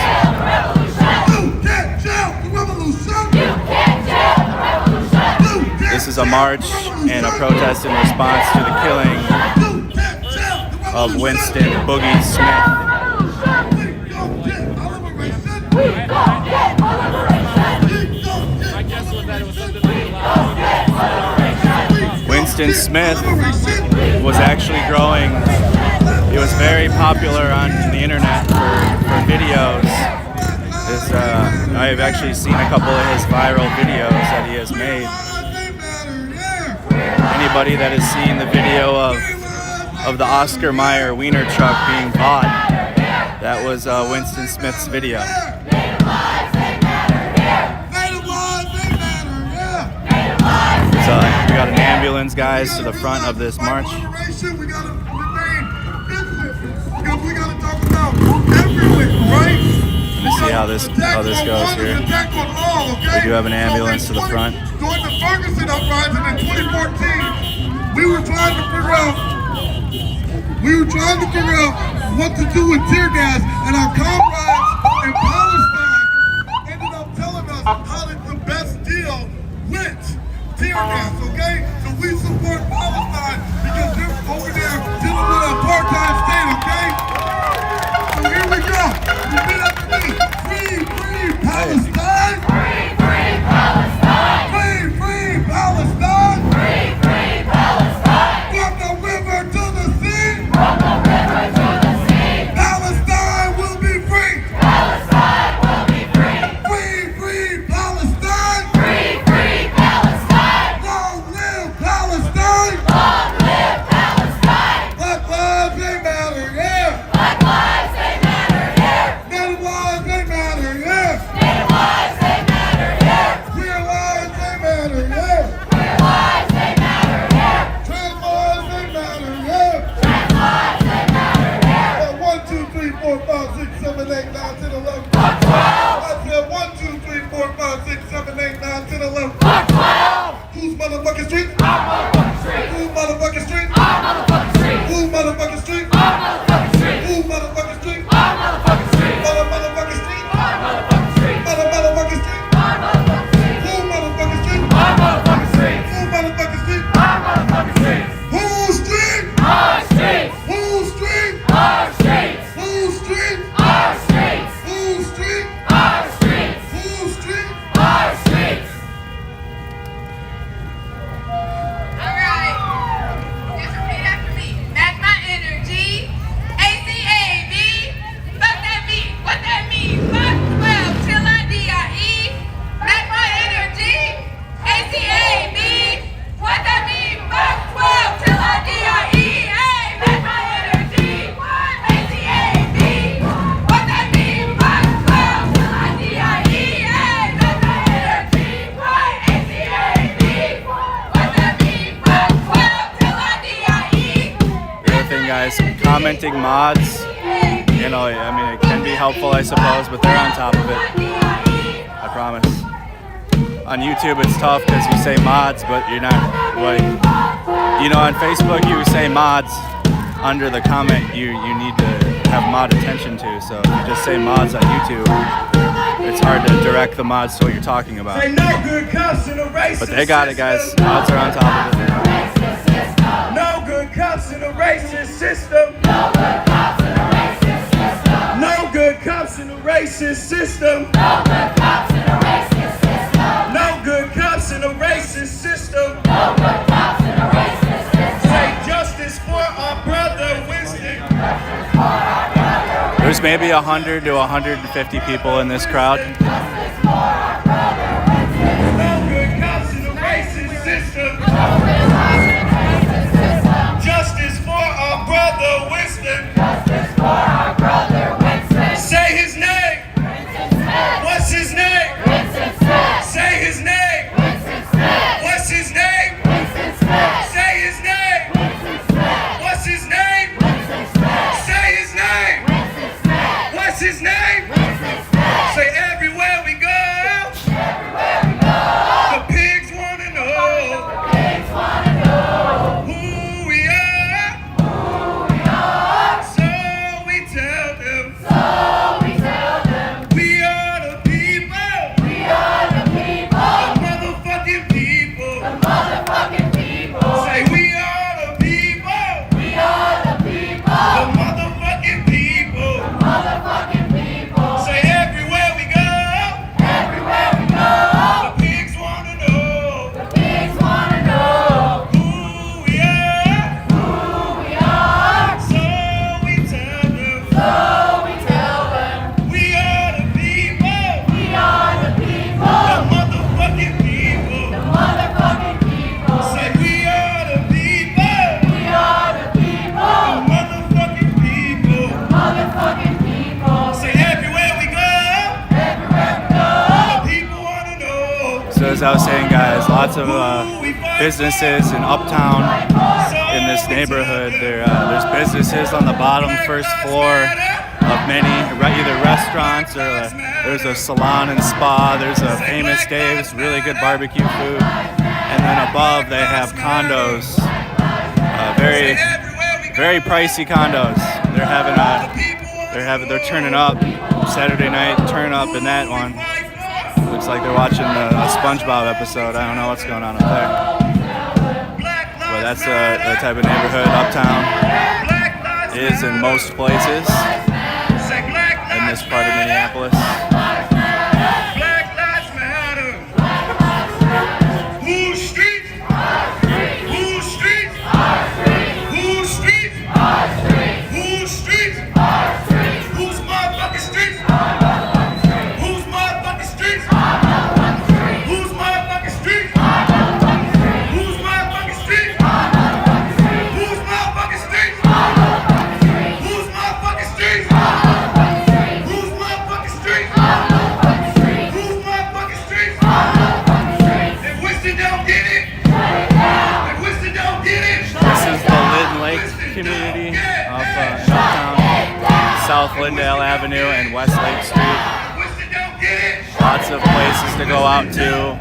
This is a march and a protest in response to the killing of Winston Boogie Smith. Winston Smith was actually growing. He was very popular on the internet for videos. I've actually seen a couple of his viral videos that he has made. Anybody that has seen the video of the Oscar Mayer wiener truck being bought, that was Winston Smith's video. So we got an ambulance, guys, to the front of this march. We gotta remain because we gotta talk about everything, right? Let me see how this goes here. We do have an ambulance to the front. During the Ferguson uprising in 2014, we were trying to figure out what to do with tear gas, and our comrades in Palestine ended up telling us how the best deal went. Tear gas, okay? So we support Palestine because they're over there dealing with an apartheid state, okay? So here we go. Repeat after me. Free, free Palestine. Free, free Palestine. Free, free Palestine. Free, free Palestine. From the river to the sea. From the river to the sea. Palestine will be free. Palestine will be free. Free, free Palestine. Free, free Palestine. Long live Palestine. Long live Palestine. Black lives, they matter, yeah. Black lives, they matter, yeah. Native lives, they matter, yeah. Native lives, they matter, yeah. Queer lives, they matter, yeah. Queer lives, they matter, yeah. Trans lives, they matter, yeah. Trans lives, they matter, yeah. 1, 2, 3, 4, 5, 6, 7, 8, 9, 10, 11. Fuck 12. I said 1, 2, 3, 4, 5, 6, 7, 8, 9, 10, 11. Fuck 12. Who's motherfucking street? I'm motherfucking street. Who's motherfucking street? I'm motherfucking street. Who's motherfucking street? I'm motherfucking street. Who's motherfucking street? I'm motherfucking street. Motherfucking street. I'm motherfucking street. Motherfucking street. I'm motherfucking street. Who's motherfucking street? I'm motherfucking street. Who's motherfucking street? I'm motherfucking street. Whose street? Our street. Whose street? Our street. Whose street? Our street. Whose street? Our street. Whose street? Our street. All right. Just repeat after me. Match my energy. ACAB. Fuck that beat. What that mean? Fuck 12 till I DIE. Match my energy. ACAB. What that mean? Fuck 12 till I DIE. Hey, match my energy. What? ACAB. What that mean? Fuck 12 till I DIE. Hey, match my energy. What? ACAB. What that mean? Fuck 12 till I DIE. The other thing, guys, commenting mods, you know, I mean, it can be helpful, I suppose, but they're on top of it. I promise. On YouTube, it's tough because you say mods, but you're not, like, you know, on Facebook, you say mods under the comment you need to have mod attention to. So if you just say mods on YouTube, it's hard to direct the mods to what you're talking about. Say no good cops in a racist But they got it, guys. system. Mods are on top of it. No good cops in a racist system. No good cops in a racist system. No good cops in a racist system. No good cops There's maybe 100 to 150 people in this crowd. No good cops in the racist system. Justice for our brother Winston. Justice for our brother Winston. Say his name. What's his name? Winston Smith. Say his name. Winston Smith. What's his name? Winston Smith. Say his name. Winston Smith. What's his name? Winston Smith. Say his name. Winston Smith. What's his name? Winston Smith. Say everywhere we go. Everywhere we go. The pigs wanna know Pigs wanna know who we are. who we are. So we tell them So we tell them we are the people. we are the people. The motherfucking people. The motherfucking people. Say we are the people. We are the people. The motherfucking people. Motherfucking people. Say everywhere we go. Everywhere we go. The pigs wanna know The pigs wanna know who we are. who we are. So we tell them So we tell them we are the people. we are the The people. motherfucking people. The motherfucking people. Say we are the people. We are the The people. motherfucking people. Motherfucking people. Say everywhere we go. Everywhere we go. The people wanna know So as I was saying, guys, lots of businesses in Uptown in this neighborhood. There's businesses on the bottom first floor of many, either restaurants or there's a salon and spa. There's a Famous Dave's, really good barbecue food. And then above they have condos, very, very pricey condos. They're turning up Saturday night, turn up in that one. Looks like they're watching a SpongeBob episode. I don't know what's going on up there. But that's the type of neighborhood Uptown is in most places in this part of Minneapolis. Black lives matter. Whose streets? Whose streets? Whose streets? Whose streets? Whose motherfucking streets? Whose motherfucking streets? Whose motherfucking streets? Whose motherfucking streets? Whose motherfucking streets? Whose motherfucking streets? Whose motherfucking streets? Whose motherfucking streets? If Winston don't get it, if Winston don't get it, This is the Lynn Lake community of Uptown, South Lindale Avenue and West Lake Street. Winston don't get it. Lots of places to go out to.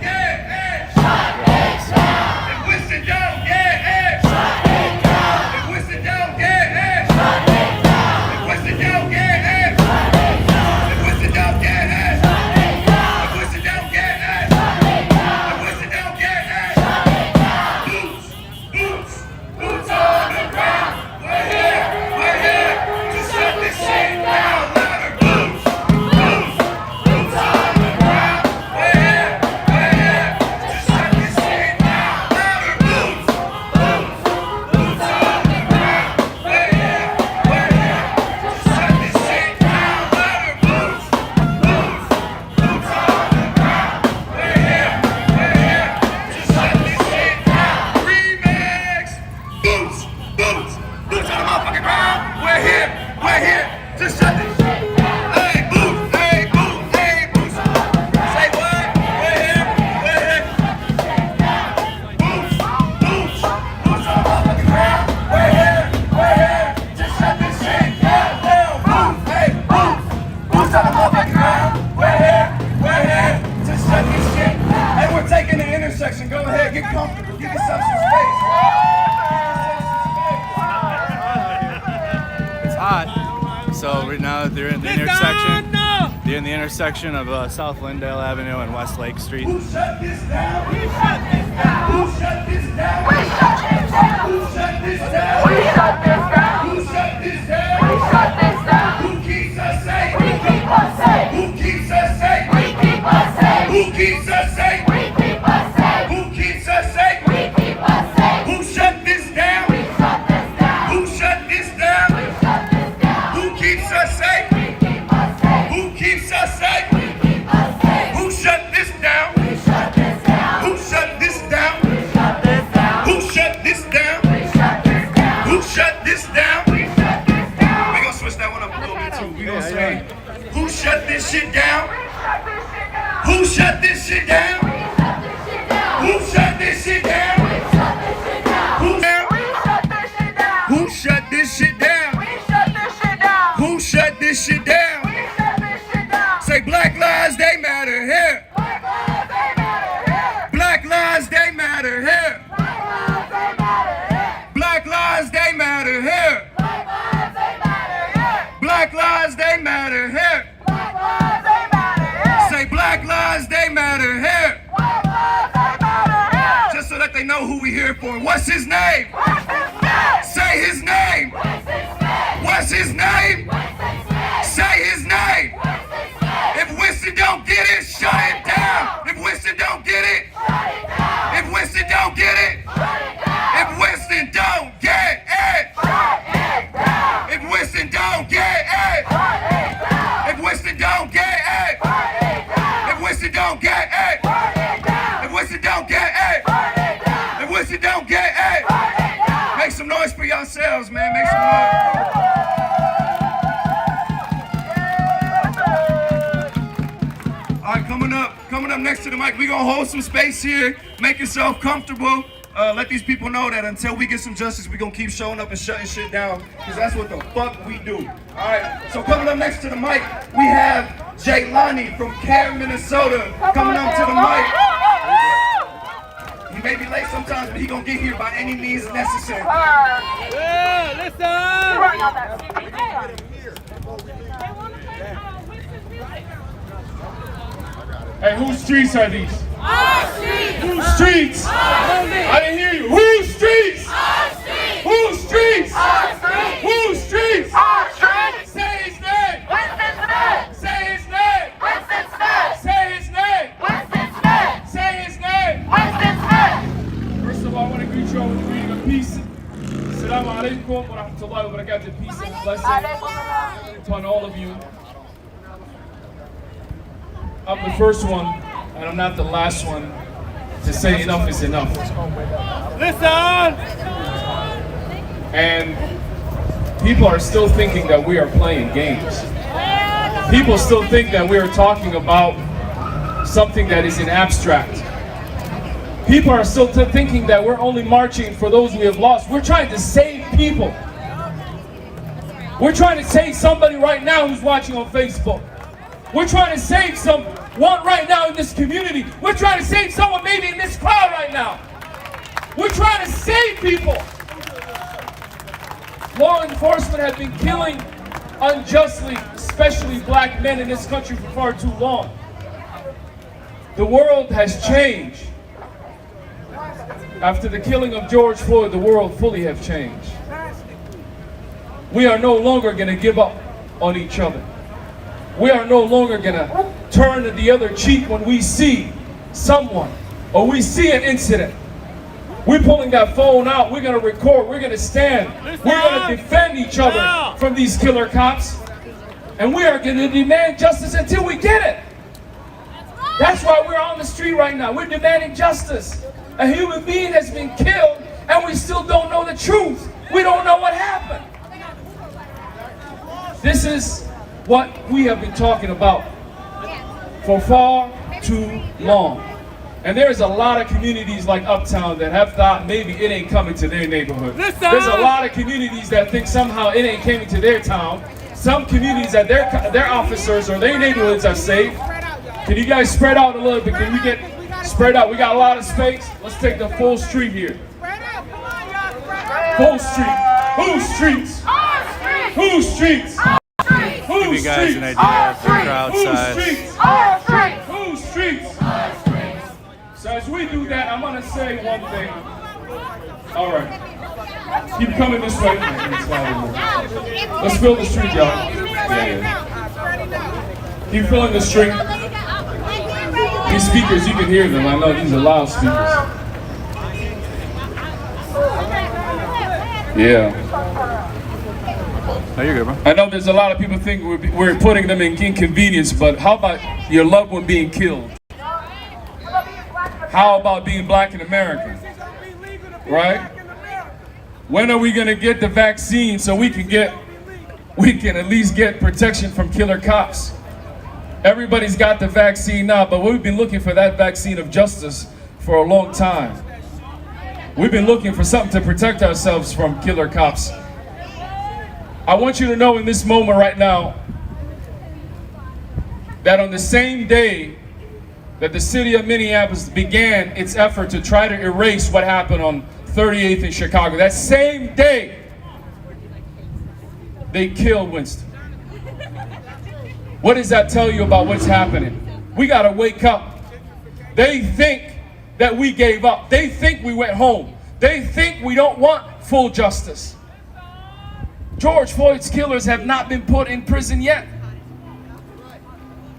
If Winston don't get it, if Winston don't get it, if Winston don't get it, if Winston don't get it, if Winston don't get it, if Winston don't get it, boots on the ground. We're here to shut this shit down. Louder, boots on the ground. We're here to shut this shit down. Louder, boots on the ground. We're here to shut this shit down. Louder, boots on the ground. We're here to shut this shit down. Remix. Boots on the motherfucking ground. We're here to shut this shit down. Hey, boots. Say what? We're here. Boots on the motherfucking ground. We're here to shut this shit down. Boots on the motherfucking ground. We're here to shut this shit down. Hey, we're taking the intersection. Go ahead, get comfortable. Give yourself some space. It's hot. So right now they're in the intersection. They're in the intersection of South Lindale Avenue and West Lake Street. Who shut this down? We shut this down. Who shut this down? We shut this down. Who shut this down? We shut this down. Who shut this down? We shut this down. Who keeps us safe? We keep us safe. Who keeps us safe? We keep us safe. Who keeps us safe? We keep us safe. Who keeps us safe? We keep us safe. Who shut this down? We shut this down. Who shut this down? We shut this down. Who keeps us safe? attitude. We gonna say, who shut this shit down? Who shut this shit down? Who shut this shit down? Who shut this shit down? Who shut this shit down? Say Black Lives, they matter here. Black Lives, they matter here. Black Lives, they matter here. Black Lives, they matter here. Say Black Lives, they matter here. Just so that they know who we here for. What's his name? Say his name. What's his name? Say his name. If Winston don't get it, shut it down. If Winston don't get it, if Winston don't get it, if Winston don't get it, if Winston don't get it, if Winston don't get it, if Winston don't get it, if Winston don't get it, if Winston don't get it, make some noise for yourselves, man. Make some noise. All right, coming up next to the mic, we're gonna hold some space here, make yourself comfortable. Let these people know that until we get some justice, we're gonna keep showing up and shutting shit down, because that's what the fuck we do. All right, so coming up next to the mic, we have Jaylani from CAIR, Minnesota, coming up to the mic. He may be late sometimes, but he gonna get here by any means necessary. Yeah, listen! Hey, whose streets are these? Our streets! Whose streets? Our streets! I didn't hear you. Whose streets? Our streets! Whose streets? Our streets! Whose streets? Our streets! Say his name! Winston's name! Say his name! Winston's name! Say his name! Winston's name! Say his name! Winston's name! First of all, I want to greet you all with the reading of peace. Assalamu alaikum wa rahmatullahi wa barakatuh. Peace and blessing upon all of you. I'm the first one, and I'm not the last one, to say enough is enough. Listen! And people are still thinking that we are playing games. People still think that we are talking about something that is in abstract. People are still thinking that we're only marching for those we have lost. We're trying to save people. We're trying to save somebody right now who's watching on Facebook. We're trying to save someone right now in this community. We're trying to save someone maybe in this crowd right now. We're trying to save people. Law enforcement have been killing unjustly, especially black men in this country for far too long. The world has changed. After the killing of George Floyd, the world fully have changed. We are no longer going to give up on each other. We are no longer going to turn the other cheek when we see someone or we see an incident. We're pulling that phone out. We're going to record. We're going to stand. We're going to defend each other from these killer cops. And we are going to demand justice until we get it. That's why we're on the street right now. We're demanding justice. A human being has been killed and we still don't know the truth. We don't know what happened. This is what we have been talking about for far too long. And there's a lot of communities like Uptown that have thought maybe it ain't coming to their neighborhood. There's a lot of communities that think somehow it ain't coming to their town. Some communities that their officers or their neighborhoods are safe. Can you guys spread out a little bit? Can we get spread out? We got a lot of space. Let's take the full street here. Full street. Whose streets? Whose streets? Give you guys an idea of the crowd size. Whose streets? So as we do that, I'm gonna say one thing. All right, keep coming this way. Let's fill the street, y'all. Yeah. Keep filling the street. These speakers, you can hear them. I know these are loud speakers. Yeah. Oh, you're good, bro. I know there's a lot of people think we're putting them in inconvenience, but how about your loved one being killed? How about being black in America? Right? When are we going to get the vaccine so we can get we can at least get protection from killer cops. Everybody's got the vaccine now, but we've been looking for that vaccine of justice for a long time. We've been looking for something to protect ourselves from killer cops. I want you to know in this moment right now that on the same day that the city of Minneapolis began its effort to try to erase what happened on 38th in Chicago, that same day, they killed Winston. What does that tell you about what's happening? We gotta wake up. They think that we gave up. They think we went home. They think we don't want full justice. George Floyd's killers have not been put in prison yet.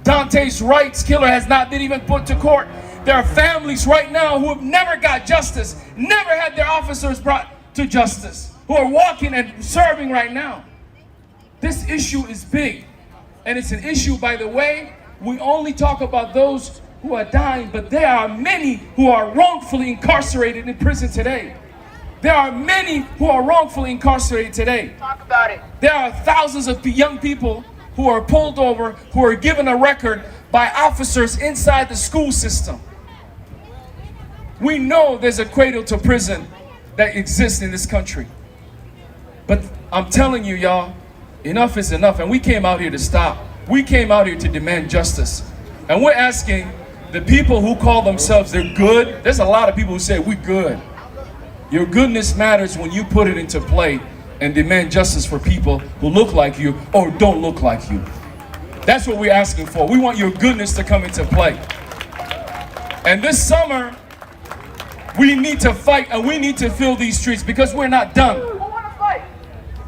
Dante's Wright's killer has not been even put to court. There are families right now who have never got justice, never had their officers brought to justice, who are walking and serving right now. This issue is big, and it's an issue, by the way, we only talk about those who are dying, but there are many who are wrongfully incarcerated in prison today. There are many who are wrongfully incarcerated today. Talk about it. There are thousands of young people who are pulled over, who are given a record by officers inside the school system. We know there's a cradle to prison that exists in this country. But I'm telling you, y'all, enough is enough, and we came out here to stop. We came out here to demand justice. And we're asking the people who call themselves they're good. There's a lot of people who say we're good. Your goodness matters when you put it into play and demand justice for people who look like you or don't look like you. That's what we're asking for. We want your goodness to come into play. And this summer, we need to fight and we need to fill these streets because we're not done.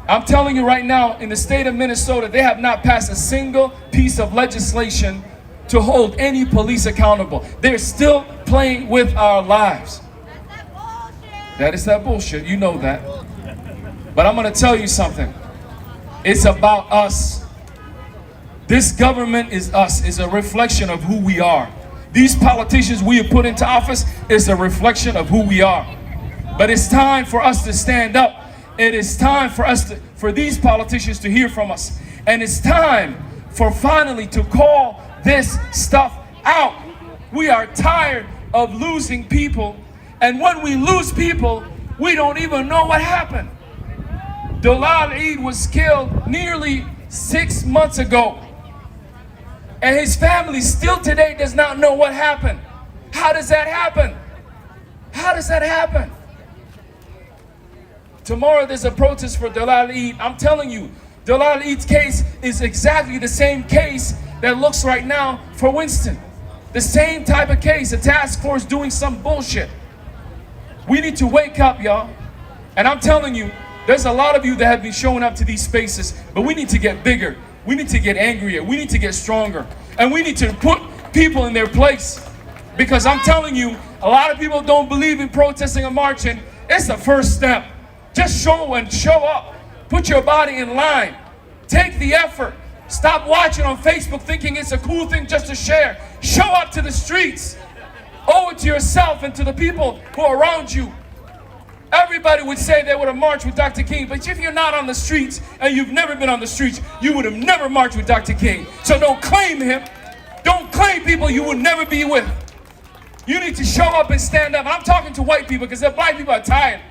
I'm telling you right now, in the state of Minnesota, they have not passed a single piece of legislation to hold any police accountable. They're still playing with our lives. That is that bullshit. You know that. But I'm going to tell you something. It's about us. This government is us. It's a reflection of who we are. These politicians we have put into office is a reflection of who we are. But it's time for us to stand up. It is time for these politicians to hear from us. And it's time for finally to call this stuff out. We are tired of losing people. And when we lose people, we don't even know what happened. Dalal Eid was killed nearly 6 months ago. And his family still today does not know what happened. How does that happen? How does that happen? Tomorrow there's a protest for Dalal Eid. I'm telling you, Dalal Eid's case is exactly the same case that looks right now for Winston. The same type of case, a task force doing some bullshit. We need to wake up, y'all. And I'm telling you, there's a lot of you that have been showing up to these spaces, but we need to get bigger. We need to get angrier. We need to get stronger. And we need to put people in their place. Because I'm telling you, a lot of people don't believe in protesting or marching. It's the first step. Just show up. Put your body in line. Take the effort. Stop watching on Facebook thinking it's a cool thing just to share. Show up to the streets. Owe it to yourself and to the people who are around you. Everybody would say they would have marched with Dr. King, but if you're not on the streets and you've never been on the streets, you would have never marched with Dr. King. So don't claim him. Don't claim people you would never be with. You need to show up and stand up. And I'm talking to white people because black people are tired.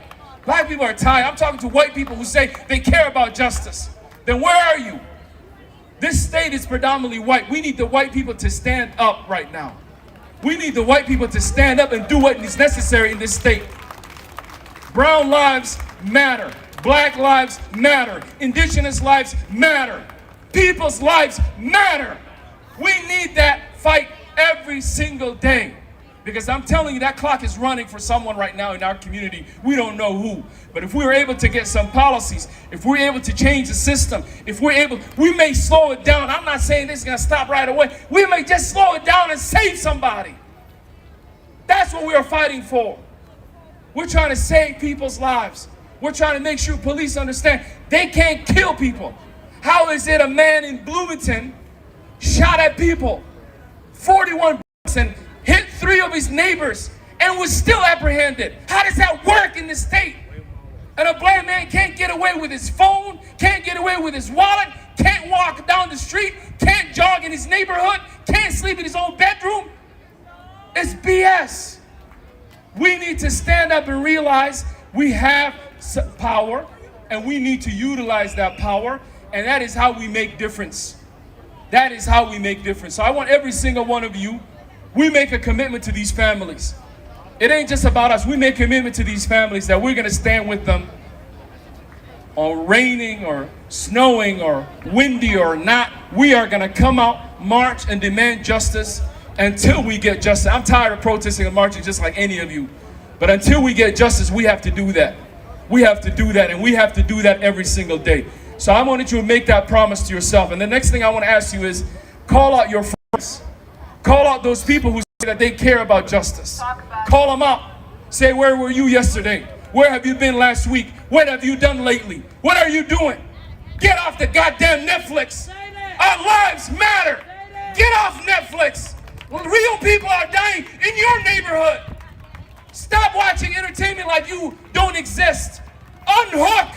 Black people are tired. I'm talking to white people who say they care about justice. Then where are you? This state is predominantly white. We need the white people to stand up right now. We need the white people to stand up and do what is necessary in this state. Brown lives matter. Black lives matter. Indigenous lives matter. People's lives matter. We need that fight every single day. Because I'm telling you, that clock is running for someone right now in our community. We don't know who. But if we're able to get some policies, if we're able to change the system, we may slow it down. I'm not saying this is going to stop right away. We may just slow it down and save somebody. That's what we are fighting for. We're trying to save people's lives. We're trying to make sure police understand they can't kill people. How is it a man in Bloomington shot at people, 41 bullets, and hit 3 of his neighbors and was still apprehended? How does that work in this state? And a black man can't get away with his phone, can't get away with his wallet, can't walk down the street, can't jog in his neighborhood, can't sleep in his own bedroom. It's BS. We need to stand up and realize we have power, and we need to utilize that power, and that is how we make difference. That is how we make difference. So I want every single one of you, we make a commitment to these families. It ain't just about us. We make a commitment to these families that we're going to stand with them on raining or snowing or windy or not. We are going to come out, march, and demand justice until we get justice. I'm tired of protesting and marching just like any of you. But until we get justice, we have to do that. We have to do that, and we have to do that every single day. So I wanted you to make that promise to yourself. And the next thing I want to ask you is, call out your friends. Call out those people who say that they care about justice. Call them out. Say, where were you yesterday? Where have you been last week? What have you done lately? What are you doing? Get off the goddamn Netflix. Our lives matter. Get off Netflix. Real people are dying in your neighborhood. Stop watching entertainment like you don't exist. Unhook.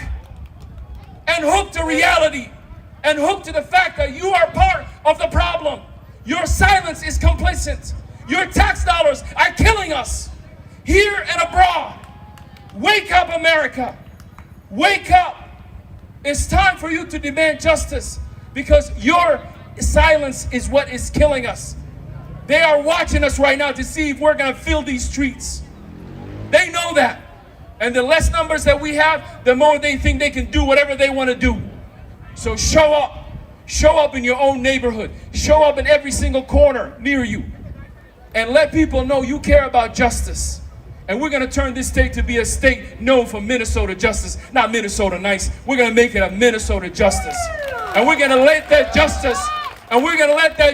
And hook to reality. And hook to the fact that you are part of the problem. Your silence is complicit. Your tax dollars are killing us here and abroad. Wake up, America. Wake up. It's time for you to demand justice, because your silence is what is killing us. They are watching us right now to see if we're going to fill these streets. They know that. And the less numbers that we have, the more they think they can do whatever they want to do. So show up. Show up in your own neighborhood. Show up in every single corner near you. And let people know you care about justice. And we're going to turn this state to be a state known for Minnesota justice. Not Minnesota nice. We're going to make it a Minnesota justice. And we're going to let that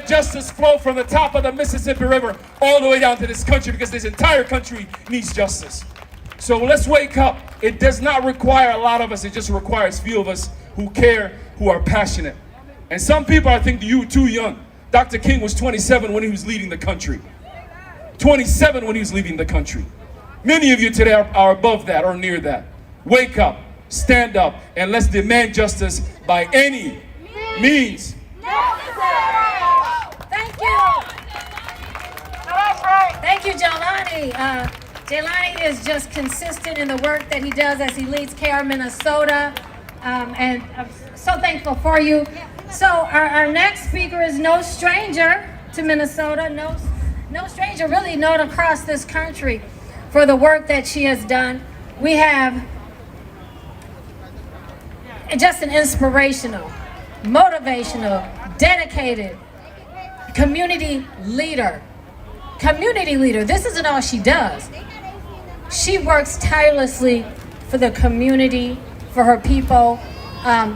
justice flow from the top of the Mississippi River all the way down to this country, because this entire country needs justice. So let's wake up. It does not require a lot of us. It just requires few of us who care, who are passionate. And some people, I think you too young. Dr. King was 27 when he was leading the country. 27 when he was leading the country. Many of you today are above that or near that. Wake up, stand up, and let's demand justice by any means. Thank you. Thank you, Jelani. Jelani is just consistent in the work that he does as he leads CAIR Minnesota. And I'm so thankful for you. So our next speaker is no stranger to Minnesota, no stranger really known across this country for the work that she has done. We have just an inspirational, motivational, dedicated community leader. Community leader. This isn't all she does. She works tirelessly for the community, for her people,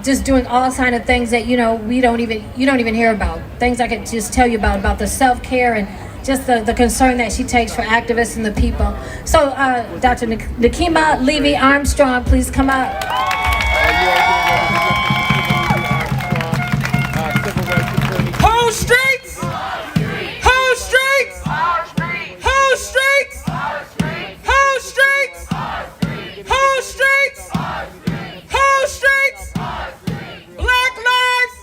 just doing all kinds of things that you don't even hear about. Things I could just tell you about the self-care and just the concern that she takes for activists and the people. So, Dr. Nakima Levy-Armstrong, please come up. Whole streets! Whole streets! Whole streets! Whole streets! Whole streets! Whole streets! Black lives!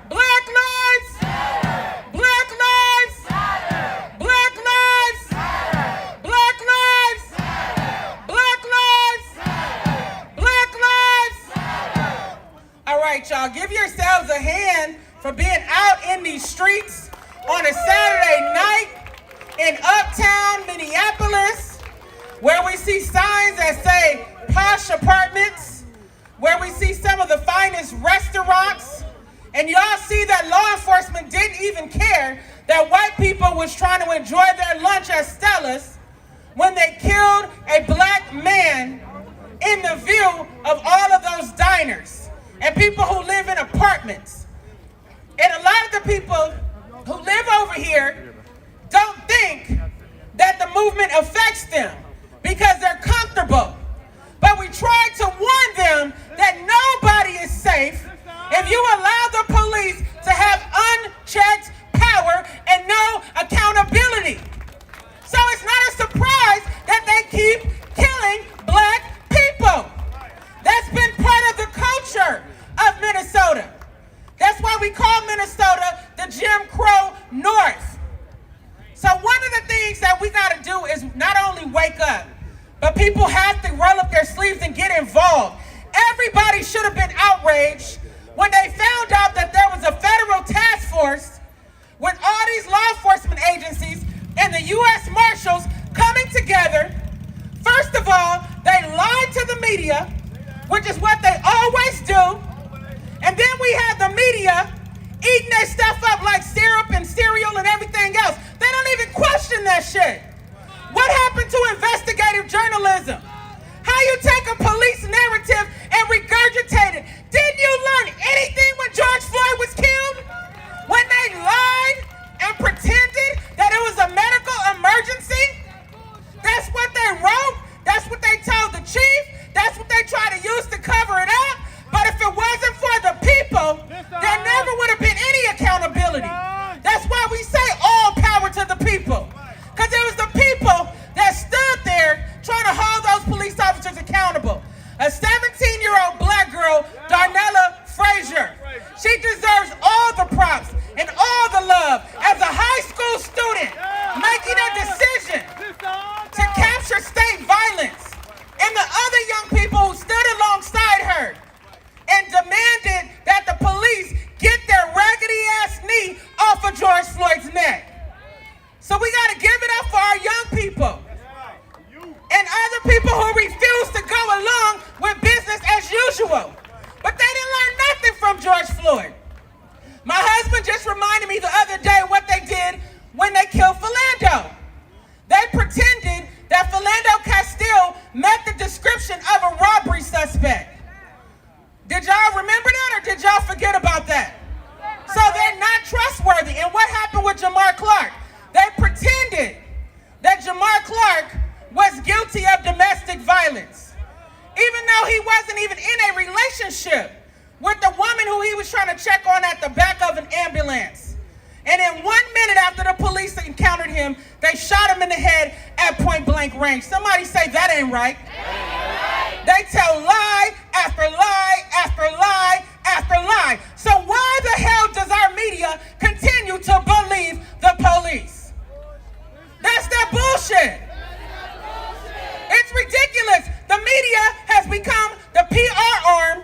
Black lives! Black lives! Black lives! Black lives! Black lives! Black lives! All right, y'all, give yourselves a hand for being out in these streets on a Saturday night in Uptown Minneapolis, where we see signs that say posh apartments, where we see some of the finest restaurants, and y'all see that law enforcement didn't even care that white people was trying to enjoy their lunch at Stella's when they killed a black man in the view of all of those diners and people who live in apartments. And a lot of the people who live over here don't think that the movement affects them because they're comfortable. But we try to warn them that nobody is safe if you allow the police to have unchecked power and no accountability. So it's not a surprise that they keep killing black people. we call Minnesota the Jim Crow North. So one of the things that we gotta do is not only wake up, but people have to roll up their sleeves and get involved. Everybody should have been outraged when they found out that there was a federal task force with all these law enforcement agencies and the U.S. Marshals coming together. First of all, they lied to the media, which is what they always do. And then we have the media eating their stuff up like syrup and cereal and everything else. They don't even question that shit. What happened to investigative journalism? How you take a police narrative and regurgitate it? Didn't you learn anything when George Floyd was killed? When they lied and pretended that it was a medical emergency? That's what they wrote. That's what they told the chief. That's what they tried to use to cover it up. But if it wasn't for the people, there never would have been any accountability. That's why we say all power to the people. Because it was the people that stood there trying to hold those police officers accountable. A 17-year-old black girl, Darnella Frazier. She deserves all the props and all the love as a high school student making a decision to capture state violence, and the other young people who stood alongside her and demanded that the police get their raggedy ass knee off of George Floyd's neck. So we gotta give it up for our young people and other people who refuse to go along with business as usual. But they didn't learn nothing from George Floyd. My husband just reminded me the other day what they did when they killed Philando. They pretended that Philando Castile met the description of a robbery suspect. Did y'all remember that, or did y'all forget about that? So they're not trustworthy. And what happened with Jamar Clark? They pretended that Jamar Clark was guilty of domestic violence, even though he wasn't even in a relationship with the woman who he was trying to check on at the back of an ambulance. And in 1 minute after the police encountered him, they shot him in the head at point blank range. Somebody say that ain't right. They tell lie after lie after lie after lie. So why the hell does our media continue to believe the police? That's that bullshit. It's ridiculous. The media has become the PR arm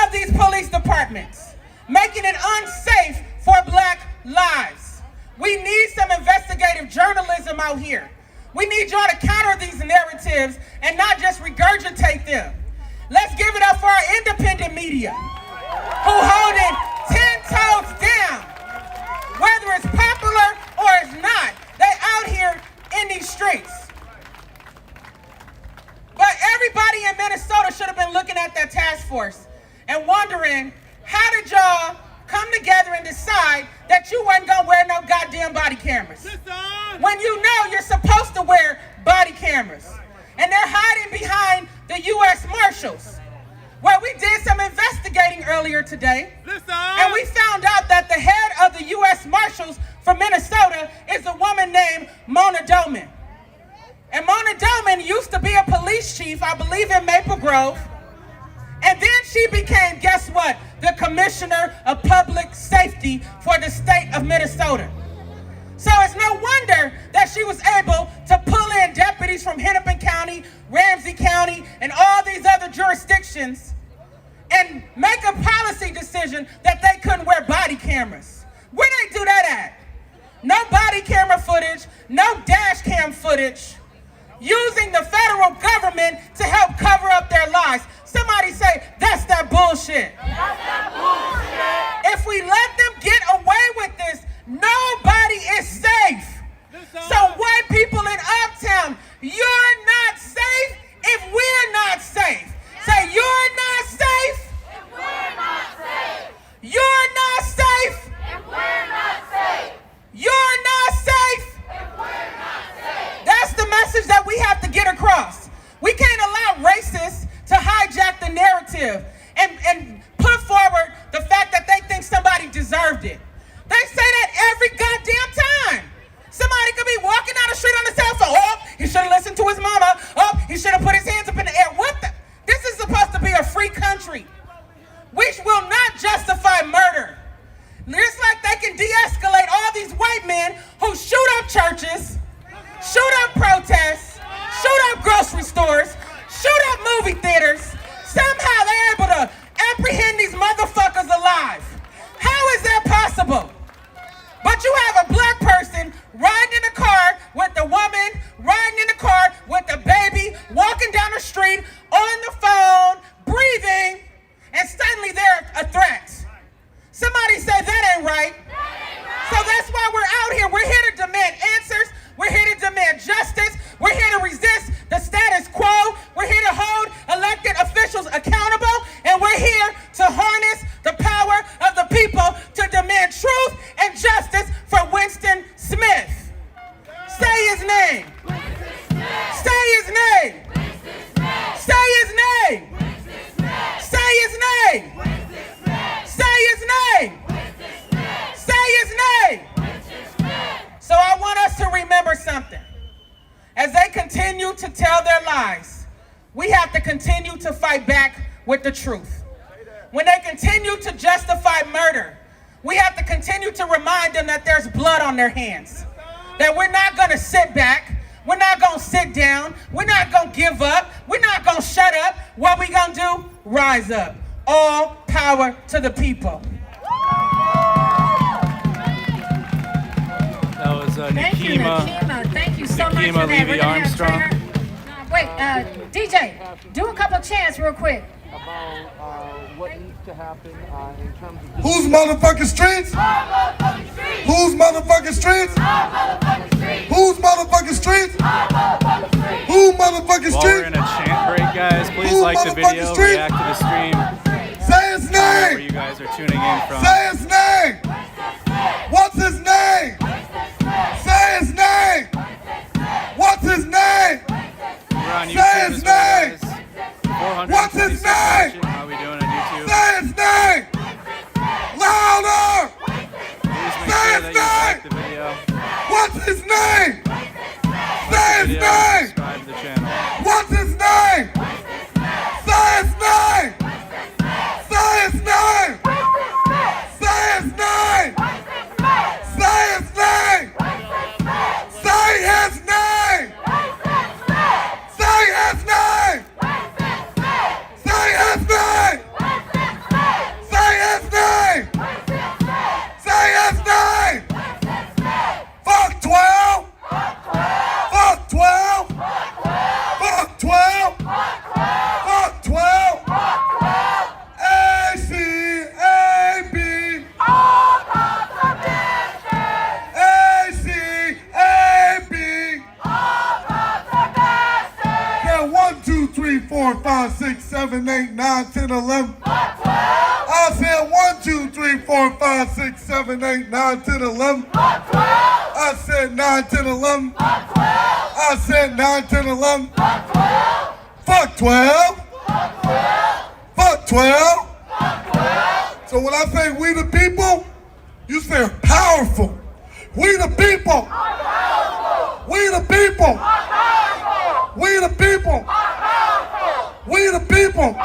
of these police departments, making it unsafe for black lives. We need some investigative journalism out here. We need y'all to counter these narratives and not just regurgitate them. Let's give it up for our independent media, who hold it 10 toes down. Whether it's popular or it's not, they out here in these streets. But everybody in Minnesota should have been looking at that task force and wondering, how did y'all come together and decide that you wasn't gonna wear no goddamn body cameras? When you know you're supposed to wear body cameras. And they're hiding behind the U.S. Marshals. Well, we did some investigating earlier today. And we found out that the head of the U.S. Marshals for Minnesota is a woman named Mona Doman. And Mona Doman used to be a police chief, I believe, in Maple Grove. And then she became, guess what? The Commissioner of Public Safety for the state of Minnesota. So it's no wonder that she was able to pull in deputies from Hennepin County, Ramsey County, and all these other jurisdictions and make a policy decision that they couldn't wear body cameras. Where they do that at? No body camera footage, no dash cam footage, using the federal government to help cover up their lies. Somebody say, that's that bullshit. That's that bullshit. If we let them get away with this, nobody is safe. So white people in Uptown, you're not safe if we're not safe. Say, you're not safe if we're not safe. You're not safe if we're not safe. You're not safe if we're not safe. That's the message that we have to get across. We can't allow racists to hijack the narrative and put forward the fact that they think somebody deserved it. They say that every goddamn time. Somebody could be walking down the street on the cell phone. Oh, he should have listened to his mom. accountable. But you have a black person riding in a car with a woman, riding in a car with a baby, walking down the street, on the phone, breathing, and suddenly they're a threat. Somebody say that ain't right. So that's why we're out here. We're here to demand answers. We're here to demand justice. We're here to resist the status quo. We're here to hold elected officials accountable. And we're here to harness the power of the people to demand truth and justice for Winston Smith. Say his name. Say his name. Say his name. Say his name. Say his name. Say his name. So I want us to remember something. As they continue to tell their lies, we have to continue to fight back with the truth. When they continue to justify murder, we have to continue to remind them that there's blood on their hands. That we're not going to sit back. We're not going to sit down. We're not going to give up. We're not going to shut up. What we going to do? Rise up. All power to the people. That was Thank you, Nakima. Thank you so much for that. Levy We're gonna have Armstrong. Trainer. Wait, DJ, do a couple chants real quick. About what needs to happen in terms of... Whose motherfucking streets? Whose motherfucking streets? Whose motherfucking streets? Who motherfucking While we're streets? in a chant break, guys, please Who like the video, motherfucking streets? react to the stream. Say his Where name. you guys are tuning in from. Say his name. What's his name? Say his name. What's his name? We're on YouTube Say his as well, name. guys. 426 What's his name? watching. How are we doing on YouTube? Say his name. Louder. Please make Say sure his that you like name. the video. What's his name? Like Say the his video, name. subscribe to the channel. What's his name? Say his name. Say his name. Say his name. Say his name. Say his name. Say his name. Say his name. Say his name. Say his name. Fuck 12. Fuck 12. Fuck 12. Fuck 12. ACAB. ACAB. Yeah, 1, 2, 3, 4, 5, 6, 7, 8, 9, 10, 11. I said 1, 2, 3, 4, 5, 6, 7, 8, 9, 10, 11. I said 9, 10, 11. I said 9, 10, 11. Fuck 12. Fuck 12. So when I say we the people, you say powerful. We the people. We the people. We the people. We the people.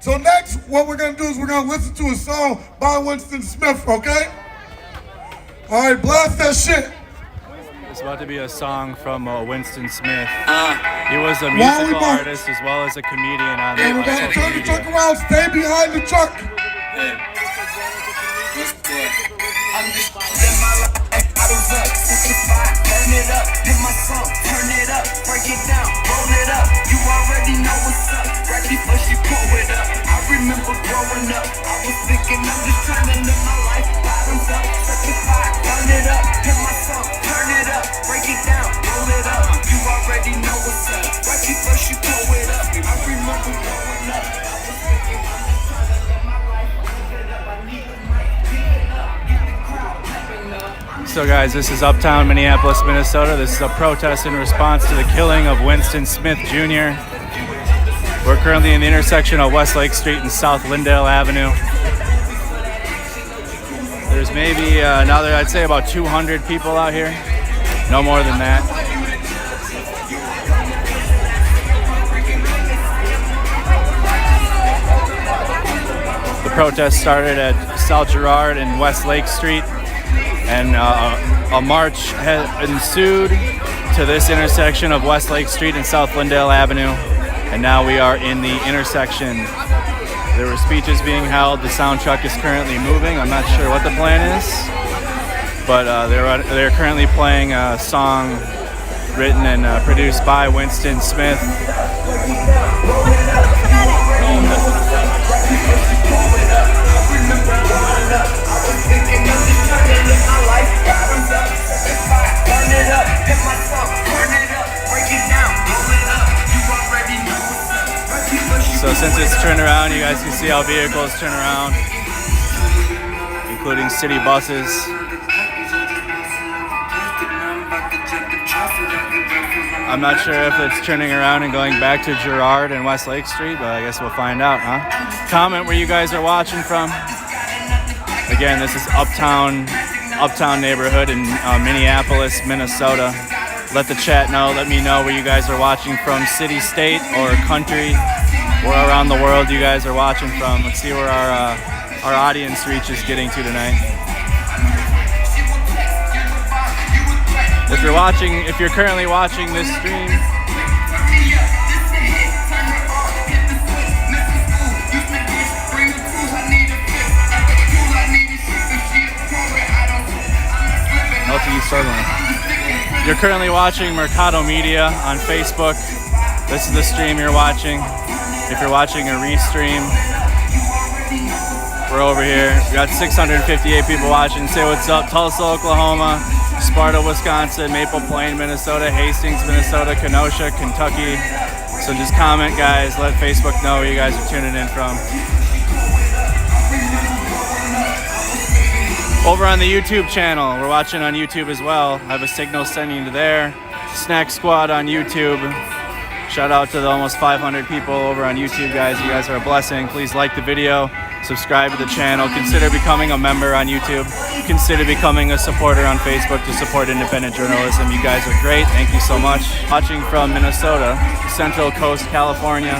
So next, what we're gonna do is we're gonna listen to a song by Winston Smith, okay? All right, blast that shit. It's about to be a song from Winston Smith. He was a musical artist as well as a comedian on And we're gonna social turn the media. truck around, stay behind the truck. Turn it up, hit my song, turn it up, break it down, roll it up. You already know what's up, right before she pull it up. I remember growing up, I was thinking I'm just trying to live my life. Bottoms up, certified, turn it up, hit my song, turn it up, break it down, roll it up. You already know what's up, right before she pull it up. I remember growing up, I was thinking I'm just trying to live my life. Live it up, I need the mic, pick it up, get the crowd pepping up. So guys, this is Uptown Minneapolis, Minnesota. This is a protest in response to the killing of Winston Smith Jr. We're currently in the intersection of Westlake Street and South Lindale Avenue. There's maybe another, I'd say about 200 people out here. No more than that. The protest started at South Girard and West Lake Street. And a march has ensued to this intersection of West Lake Street and South Lindale Avenue. And now we are in the intersection There were speeches being held. The sound truck is currently moving. I'm not sure what the plan is, but they're currently playing a song written and produced by Winston Smith. So since it's turned around, you guys can see how vehicles turn around, including city buses. I'm not sure if it's turning around and going back to Girard and Westlake Street, but I guess we'll find out, huh? Comment where you guys are watching from. Again, this is Uptown neighborhood in Minneapolis, Minnesota. Let the chat know. Let me know where you guys are watching from, city, state, or country, where around the world you guys are watching from. Let's see where our audience reach is getting to tonight. If you're currently watching this stream, you're currently watching Mercado Media on Facebook. This is the stream you're watching. If you're watching a restream, we're over here. We got 658 people watching. Say what's up, Tulsa, Oklahoma, Sparta, Wisconsin, Maple Plain, Minnesota, Hastings, Minnesota, Kenosha, Kentucky. So just comment, guys. Let Facebook know where you guys are tuning in from. Over on the YouTube channel, we're watching on YouTube as well. I have a signal sending to there. Snack Squad on YouTube. Shout out to the almost 500 people over on YouTube, guys. You guys are a blessing. Please like the video, subscribe to the channel, consider becoming a member on YouTube, consider becoming a supporter on Facebook to support independent journalism. You guys are great. Thank you so much. Watching from Minnesota, Central Coast, California.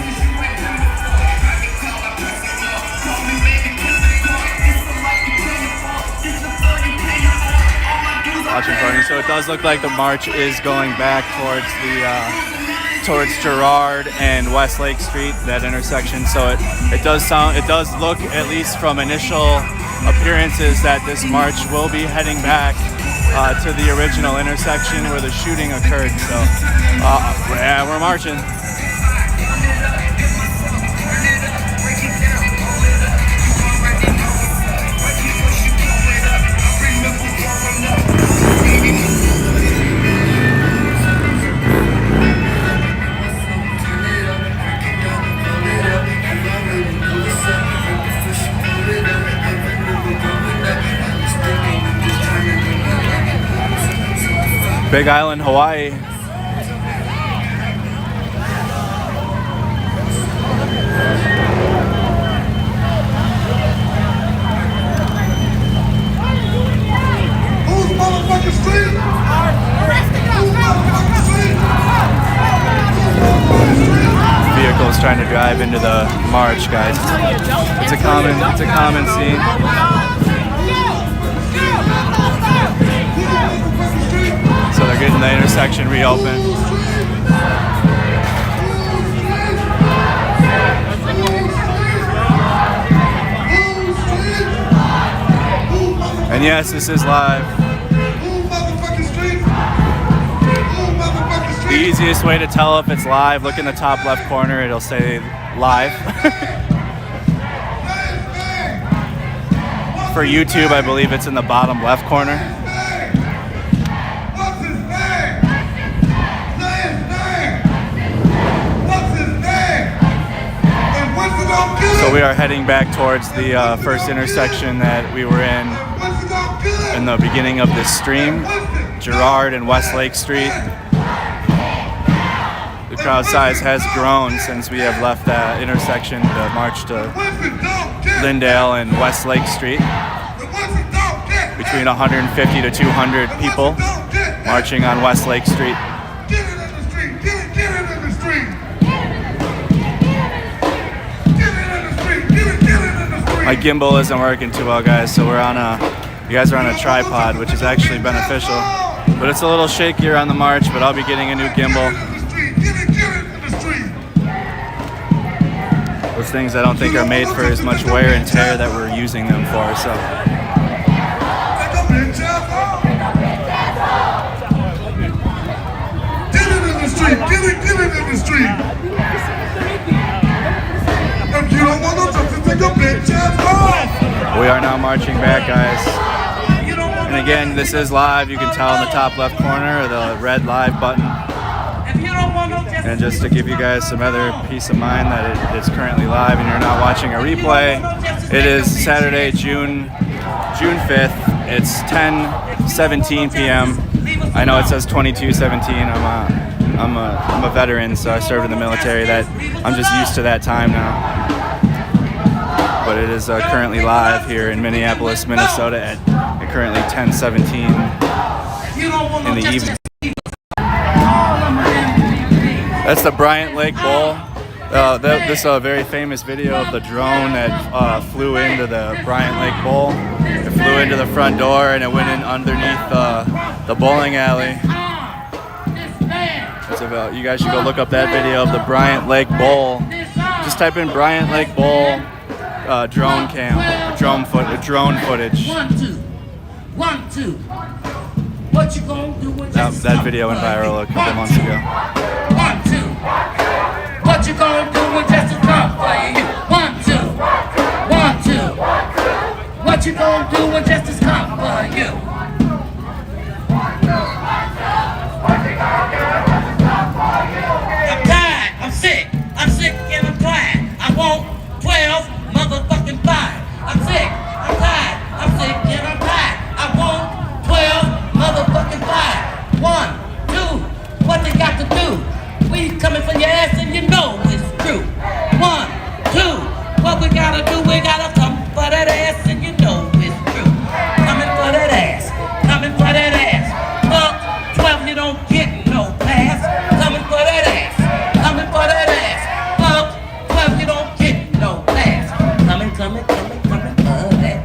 Watching from you. So it does look like the march is going back towards Girard and Westlake Street, that intersection. So it does look, at least from initial appearances, that this march will be heading back to the original intersection where the shooting occurred. So yeah, we're marching. Big Island, Hawaii. Who's motherfucking street? Vehicles trying to drive into the march, guys. It's a common scene. So they're getting the intersection reopened. And yes, this is live. The easiest way to tell if it's live, look in the top left corner, it'll say live. For YouTube, I believe it's in the bottom left corner. So we are heading back towards the first intersection that we were in the beginning of this stream, Girard and Westlake Street. The crowd size has grown since we have left that intersection to march to Lyndale and Westlake Street. Between 150 to 200 people marching on Westlake Street. My gimbal isn't working too well, guys, so you guys are on a tripod, which is actually beneficial. But it's a little shakier on the march, but I'll be getting a new gimbal. those things I don't think are made for as much wear and tear that we're using them for. So. Get it in the street, get it in the street. If you don't want no justice, take your bitch ass off. We are now marching back, guys. And again, this is live. You can tell in the top left corner the red live button. And just to give you guys some other peace of mind that it's currently live and you're not watching a replay, it is Saturday, June 5th. It's 10:17 p.m. I know it says 22:17. I'm a veteran, so I served in the military. That I'm just used to that time now. But it is currently live here in Minneapolis, Minnesota at currently 10:17 in the evening. That's the Bryant Lake Bowl. This is a very famous video of the drone that flew into the Bryant Lake Bowl. It flew into the front door and it went in underneath the bowling alley. You guys should go look up that video of the Bryant Lake Bowl. Just type in Bryant Lake Bowl drone cam, drone footage. 1, 2. What you gonna do when that video went viral a couple months ago. 1, 2. What you gonna do when justice comes for you? 1, 2. 1, 2. What you gonna do when justice comes for you? I'm tired. I'm sick and I'm tired. I want 12 motherfucking 5. I'm sick. I'm tired. I'm sick and I'm tired. I want 12 motherfucking 5. 1, 2. What they got to do? We coming for your ass and you know it's true. 1, 2. What we gotta do? We gotta come for that ass and you know it's true. Coming for that ass. Coming for that ass. Fuck 12, you don't get no pass. Coming for that ass. Coming for that ass. Fuck 12, you don't get no pass. Coming for that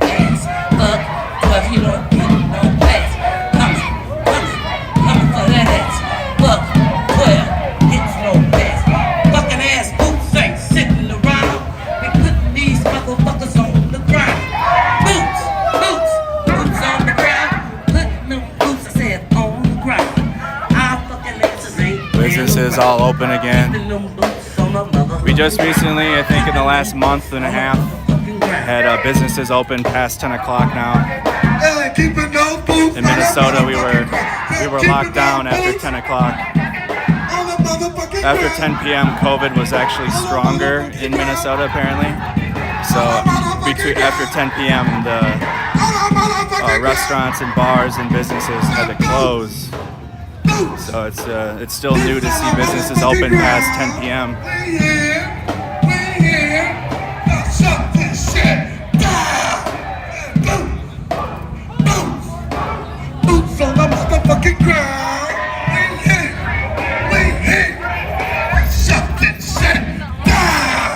ass. Fuck 12, you don't get no pass. Coming for that ass. Fuck 12, gets no pass. Fucking ass boots ain't sitting around. We putting these motherfuckers on the ground. Boots on the ground. Putting them boots, I said, on the ground. Our fucking asses ain't. Business is all open again. We just recently, I think in the last month and a half, had businesses open past 10 o'clock now. In Minnesota, we were locked down after 10 o'clock. After 10 p.m., COVID was actually stronger in Minnesota, apparently. So after 10 p.m., the restaurants and bars and businesses had to close. So it's still new to see businesses open past 10 p.m. Boots on the motherfucking ground. We hit. Shut this shit down.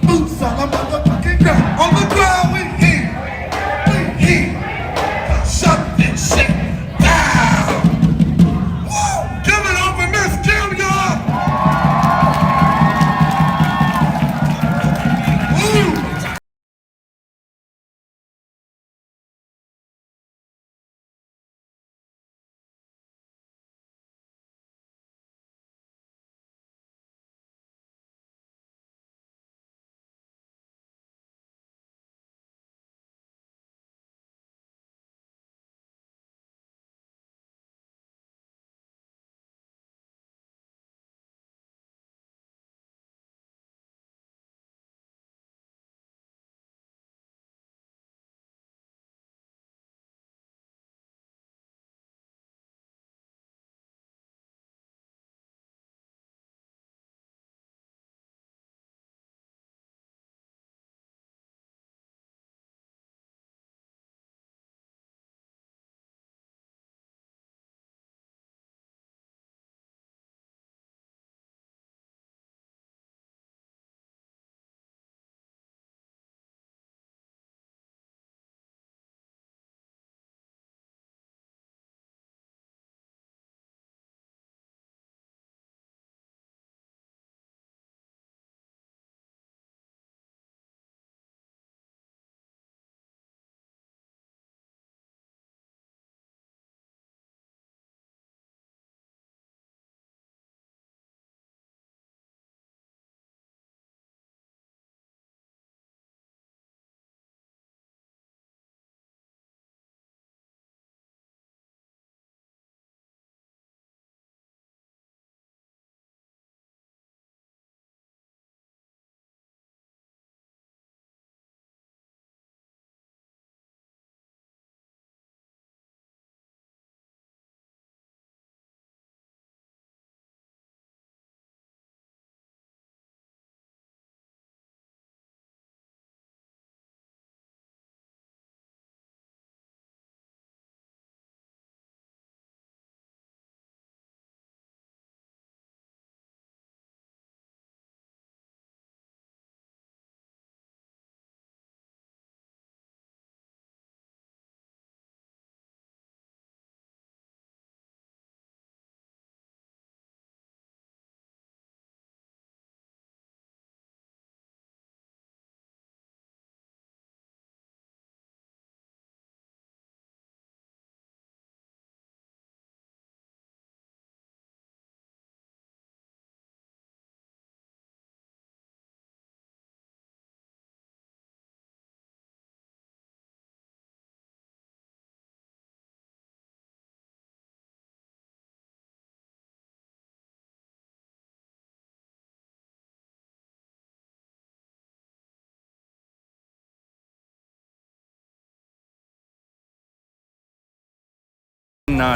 Boots on the motherfucking ground. On the ground, we hit. Shut this shit down. Woo! Give it up in this kill.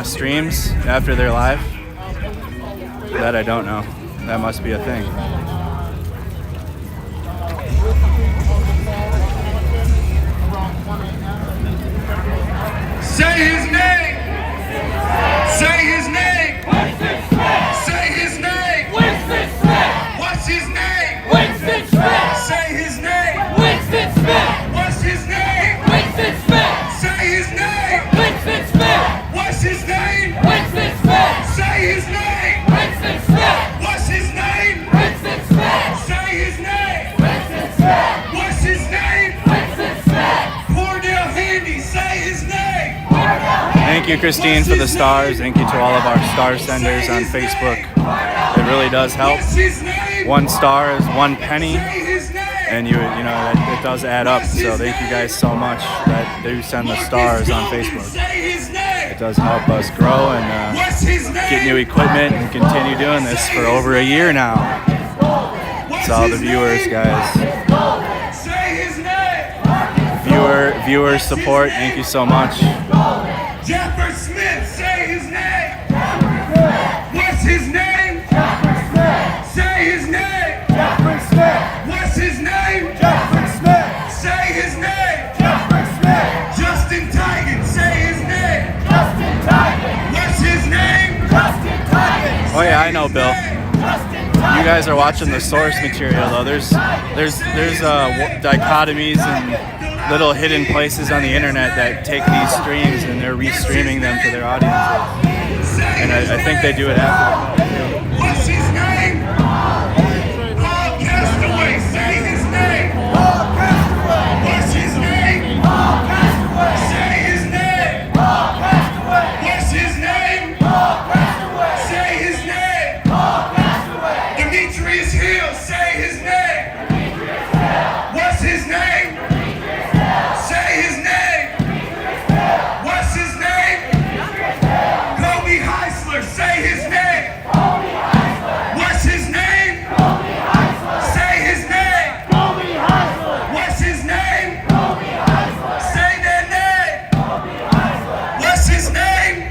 streams after they're live? That I don't know. That must be a thing. Say his name. Say his name. Say his name. What's his name? Say his name. What's his name? Say his name. What's his name? Say his name. What's his name? Say his name. What's his name? Cordell Handy, say his name. Thank you, Christine, for the stars. Thank you to all of our star senders on Facebook. It really does help. 1 star is 1 penny, and you know it does add up. So thank you guys so much that do send the stars on Facebook. It does help us grow and get new equipment and continue doing this for over a year now. It's all the viewers, guys. Viewer support. Thank you so much. Jeffrey Smith, say his name. What's his name? Say his name. What's his name? Say his name. Justin Tigan, say his name. What's his name? Oh yeah, I know, Bill. You guys are watching the source material though. There's dichotomies and little hidden places on the internet that take these streams and they're restreaming them to their audiences. And I think they do it after the fact. What's his name? Paul Castaway, say his name. What's his name? Say his name. What's his name? Say his name. Demetrius Hill, say his name. What's his name? Say his name. What's his name? Kobe Heisler, say his name. What's his name? Say his name. What's his name? Say their name. What's his name?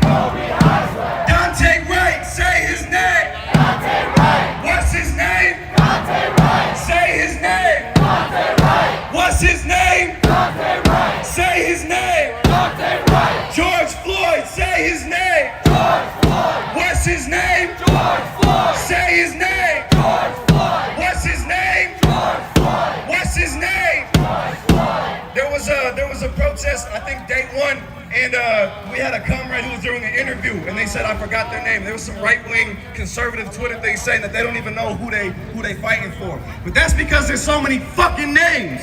Dante Wright, say his name. What's his name? Say his name. What's his name? Say his name. George Floyd, say his name. What's his name? Say his name. What's his name? What's his name? There was a protest, I think day 1, and we had a comrade who was doing an interview, and they said I forgot their name. There was some right-wing conservative Twitter things saying that they don't even know who they fighting for. But that's because there's so many fucking names.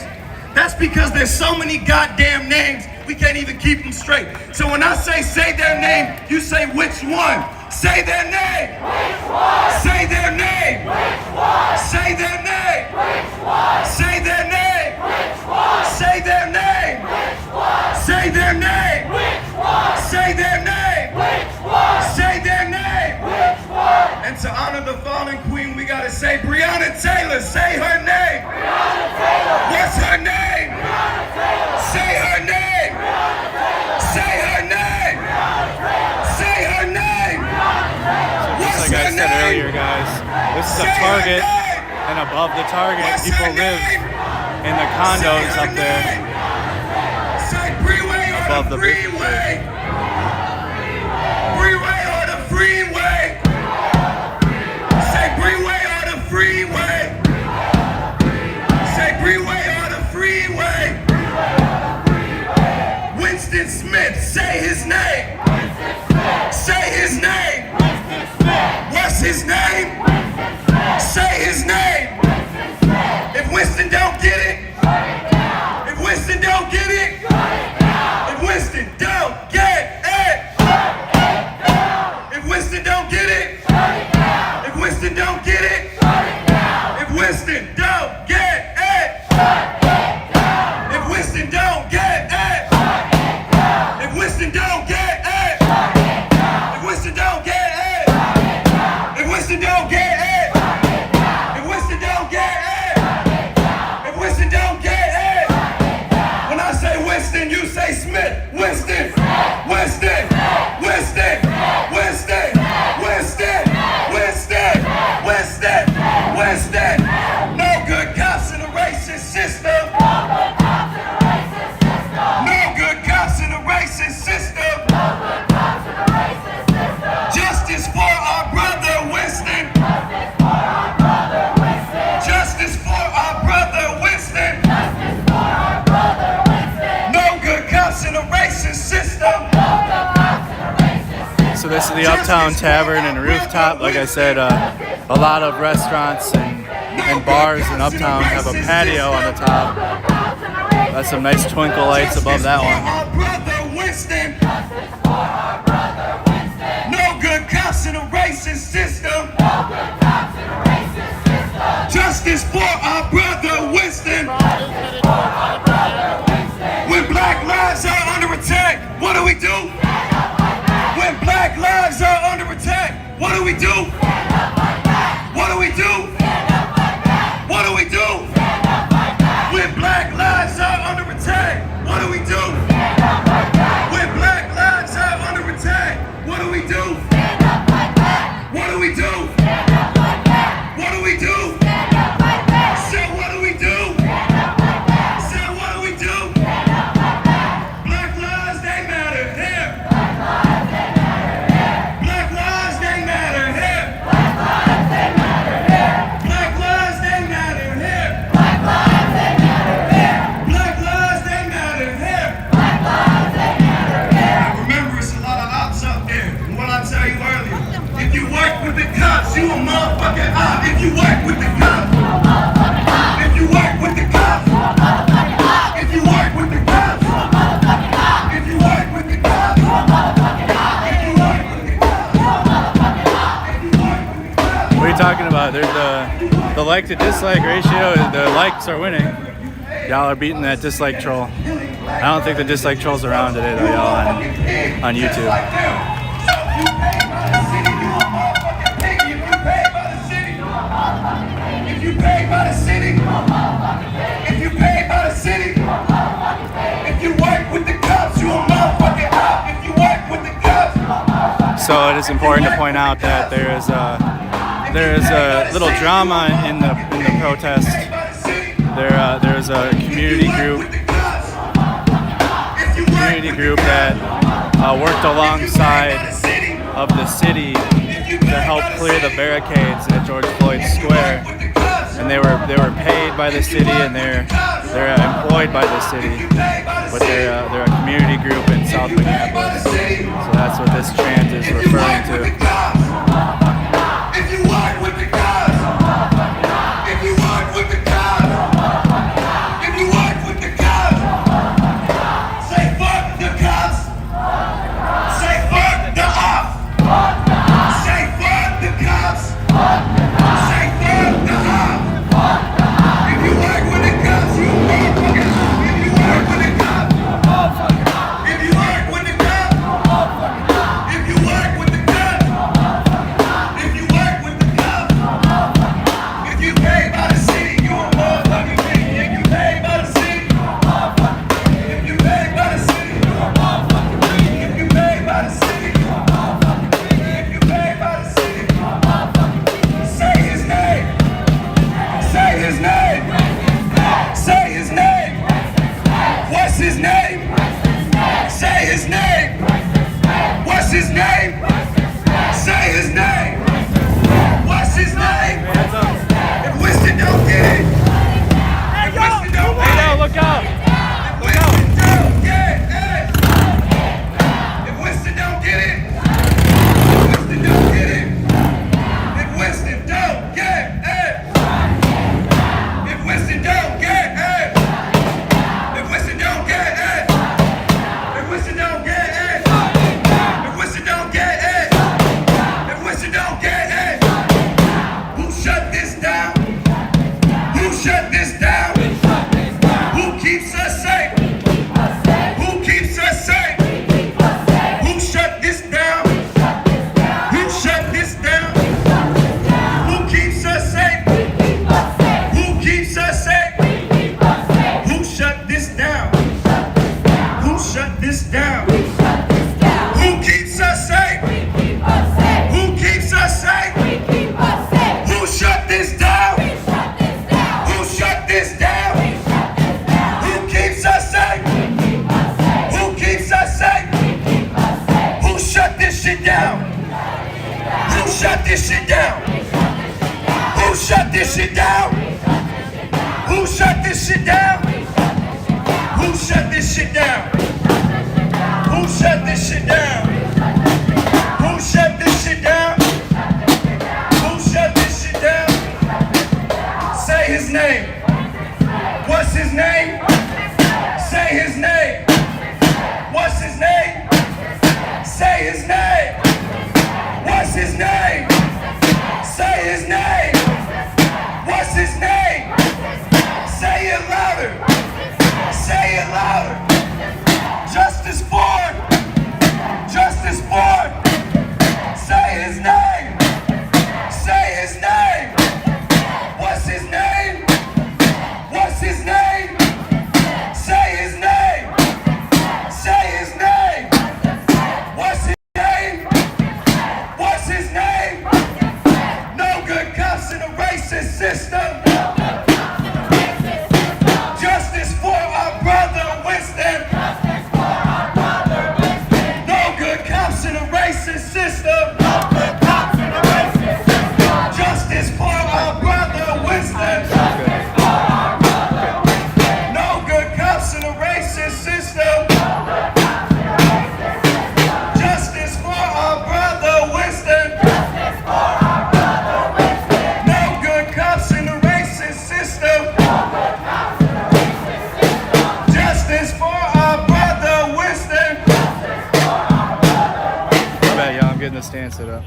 That's because there's so many goddamn names, we can't even keep them straight. So when I say their name, you say which one? Say their name. Which one? Say their name. Which one? Say their name. Which one? Say their name. Which one? Say their name. Which one? Say their name. Which one? Say their name. Which one? Say their name. Which one? And to honor the fallen queen, we gotta say Breonna Taylor. Say her name. Breonna Taylor. What's her name? Breonna Taylor. Say her name. Breonna Taylor. Say her name. Breonna Taylor. Say her name. Just like I said earlier, guys, this is a Target, and above the Target, people live in the condos up there above the freeway. Freeway or the freeway. Say freeway or the freeway. Say freeway or the freeway. Winston Smith, say his name. Say his name. What's his name? Say his name. If Winston don't get it, if Winston don't get it, if Winston don't get it, if Winston don't get it, if Winston don't get it, if Winston don't get it, if Winston don't get it, if Winston don't get it, if Winston don't get it, if Winston don't get it, if Winston so this is the Uptown Tavern and Rooftop. Like I said, a lot of restaurants and bars in Uptown have a patio on the top. That's some nice twinkle lights above that one. Our brother Winston. No good cops in a racist system. Justice for our brother Winston. When black lives are under attack, what do we do? When black lives are under attack, what do we do? What do we do? What do we do? When black lives are under attack, what do we do? When black lives are under attack, what do we do? What do we do? What do we do? Say what do we do? Say what do we do? Black lives, they matter here. Black lives, they matter here. Black lives, they matter here. Black lives, they matter here. Black lives, they matter here. Black lives, they matter here. Remember, it's a lot of ops out there. And what I tell you earlier, if you work with the cops, you a motherfucking op. If you work with the cops, if you work with the cops, if you work with the cops, if you work with the cops, if you work with the cops. What are you talking about? There's the like to dislike ratio. The likes are winning. Y'all are beating that dislike troll. I don't think the dislike troll's around today though, y'all, on YouTube. If you paid by the city, if you paid by the city, if you work with the cops, you a motherfucking op. If you work with the cops. So it is important to point out that there is a little drama in the protest. There's a community group that worked alongside of the city to help clear the barricades at George Floyd Square, and they were paid by the city and they're employed by the city, but they're a community group in South Minneapolis. So that's what this chant is referring to. If you work with the cops, if you work with the cops, if you work with the cops, say fuck the cops, say fuck the ops, say fuck the cops, say fuck the ops. If you work with the cops, you a motherfucking op. If you work with the cops, if you work with the cops, if you work with the cops, if you work with the cops, if you pay by the city, you a motherfucking king. If you pay by the city, if you pay by the city, you a motherfucking king. If you pay by the city, you a motherfucking king. If you pay by the city, you a motherfucking king. Say his name. Say his name. Say his name. What's his name? Say his name. What's his name? Say his name. What's his name? If Winston don't get it, if Winston don't get it, Look out! if Winston don't get it, if Winston don't get it, if Winston don't get it, if Winston don't get it, if Winston don't get it, if Winston don't get it, if Winston don't get it, if Winston don't get it, if Winston don't get it, who shut this down? Who shut this down? Who keeps us safe? Who keeps us safe? Who shut this down? Who shut this down? Who keeps us safe? Who keeps us safe? Who shut this down? Who shut this down? Who keeps us safe? Who keeps us safe? Who shut this down? Who shut this down? Who keeps us safe? Who keeps us safe? Who shut this shit down? Who shut this shit down? Who shut this shit down? Who shut this shit down? Who shut this shit down? Who shut this shit down? Who to stand sit up.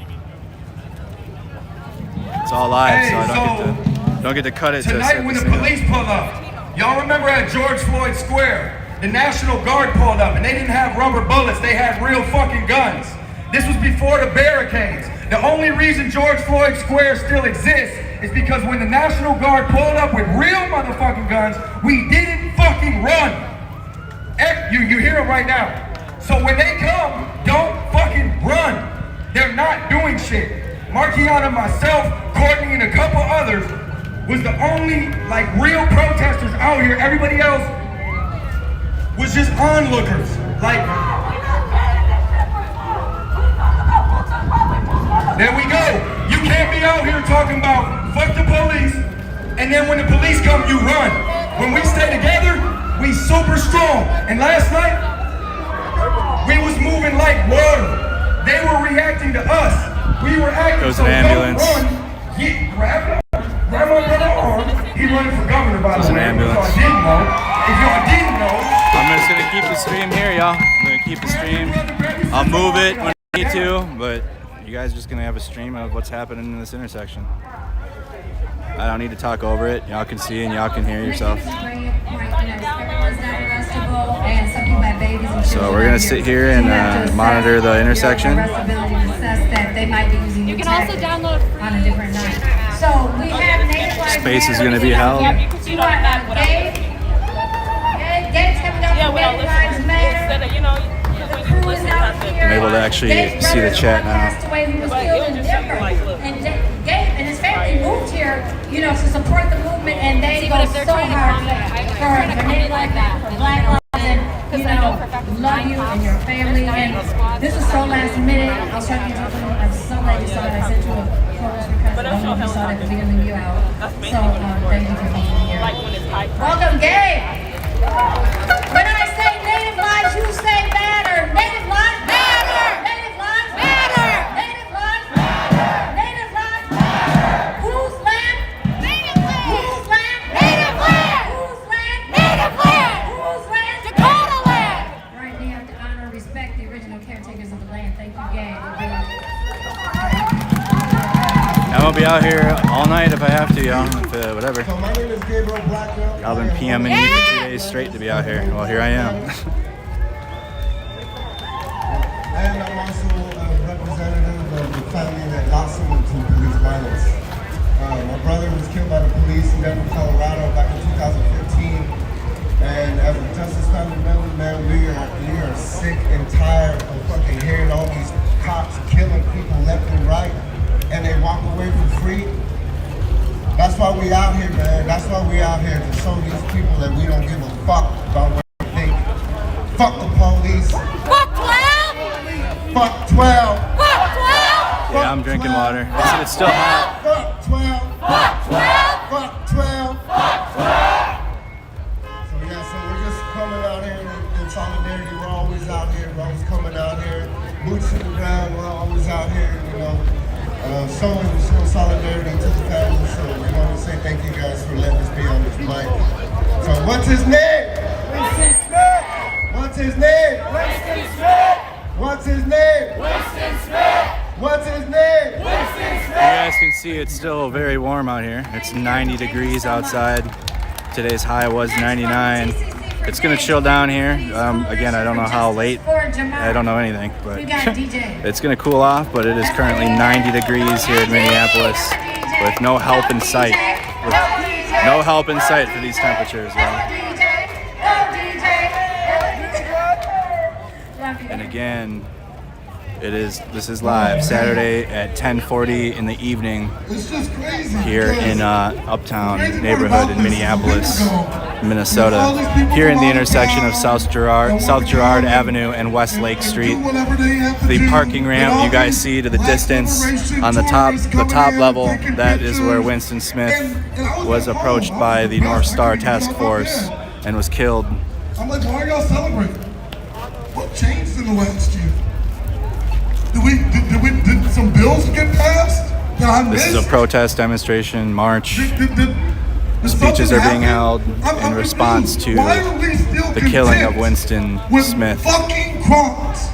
It's all live, so I don't get to cut it. Tonight when the police pull up, y'all remember at George Floyd Square, the National Guard pulled up and they didn't have rubber bullets, they had real fucking guns. This was before the barricades. The only reason George Floyd Square still exists is because when the National Guard pulled up with real motherfucking guns, we didn't fucking run. You hear them right now. So when they come, don't fucking run. They're not doing shit. Markiana, myself, Courtney, and a couple others was the only like real protesters out here. Everybody else was just onlookers. Like, there we go. You can't be out here talking about fuck the police, and then when the police come, you run. When we stay together, we super strong. And last night, we was moving like water. They were reacting to us. We were acting. Goes an ambulance. Grab my brother arm. He running for governor, by the way. Ambulance. If y'all didn't know. I'm just gonna keep the stream here, y'all. I'm gonna keep the stream. I'll move it when I need to, but you guys are just gonna have a stream of what's happening in this intersection. I don't need to talk over it. Y'all can see and y'all can hear yourself. So we're gonna sit here and monitor the intersection. You can also download on a different night. So we have Native Lives Space is Matter. gonna be held. You want Gabe's coming up with Native Lives Matter. I'm able to actually see the chat now. He was killed in Denver. And Gabe and his family moved here, to support the movement, and they go so hard for Native Lives Matter, for Black lives, and love you and your family. And this is so last minute. I was trying to get you. I'm so glad you saw it. I sent you a photos request. I don't know if you saw that because we didn't leave you out. So thank you for being here. Welcome, Gabe. When I say Native lives, you say matter. Native lives matter. Native lives matter. Native lives matter. Native lives matter. Whose land? Native land. Whose land? Native land. Whose land? Native land. Whose land? Dakota land. Right, we have to honor and respect the original caretakers of the land. Thank you, Gabe. I'm gonna be out here all night if I have to, y'all. Whatever. So my name is Gabriel Blackwell. Y'all been PMing me for 2 days straight to be out here. Well, here I am. And I'm also a representative of the family that lost someone to police violence. My brother was killed by the police in Denver, Colorado back in 2015. And as a Justice Family member, man, we are sick and tired of fucking hearing all these cops killing people left and right. And they walk away for free. That's why we out here, man. That's why we out here to show these people that we don't give a fuck about what they think. Fuck the police. Fuck 12. Fuck 12. Fuck 12. Yeah, I'm drinking water. It's still hot. Fuck 12. Fuck 12. Fuck 12. Fuck 12. So yeah, so we're just coming out here in solidarity. We're always out here. We're always coming out here. Boots to the ground. We're always out here, showing solidarity to the family. So we want to say thank you guys for letting us be on this mic. So what's his name? Winston Smith. What's his name? Winston Smith. What's his name? Winston Smith. What's his name? Winston Smith. You guys can see it's still very warm out here. It's 90 degrees outside. Today's high was 99. It's gonna chill down here. Again, I don't know how late. I don't know anything, but it's gonna cool off. But it is currently 90 degrees here in Minneapolis, with no help in sight. With no help in sight for these temperatures, And again, this is live Saturday at 10:40 in the evening here in Uptown neighborhood in Minneapolis, Minnesota. Here in the intersection of South Girard Avenue and West Lake Street. The parking ramp you guys see to the distance on the top level, that is where Winston Smith was approached by the North Star Task Force and was killed. I'm like, why are y'all celebrating? What changed in the last year? Did some bills get passed that I missed? This is a protest demonstration, march. Speeches are being held in response to the killing of Winston Smith. Fucking crimes.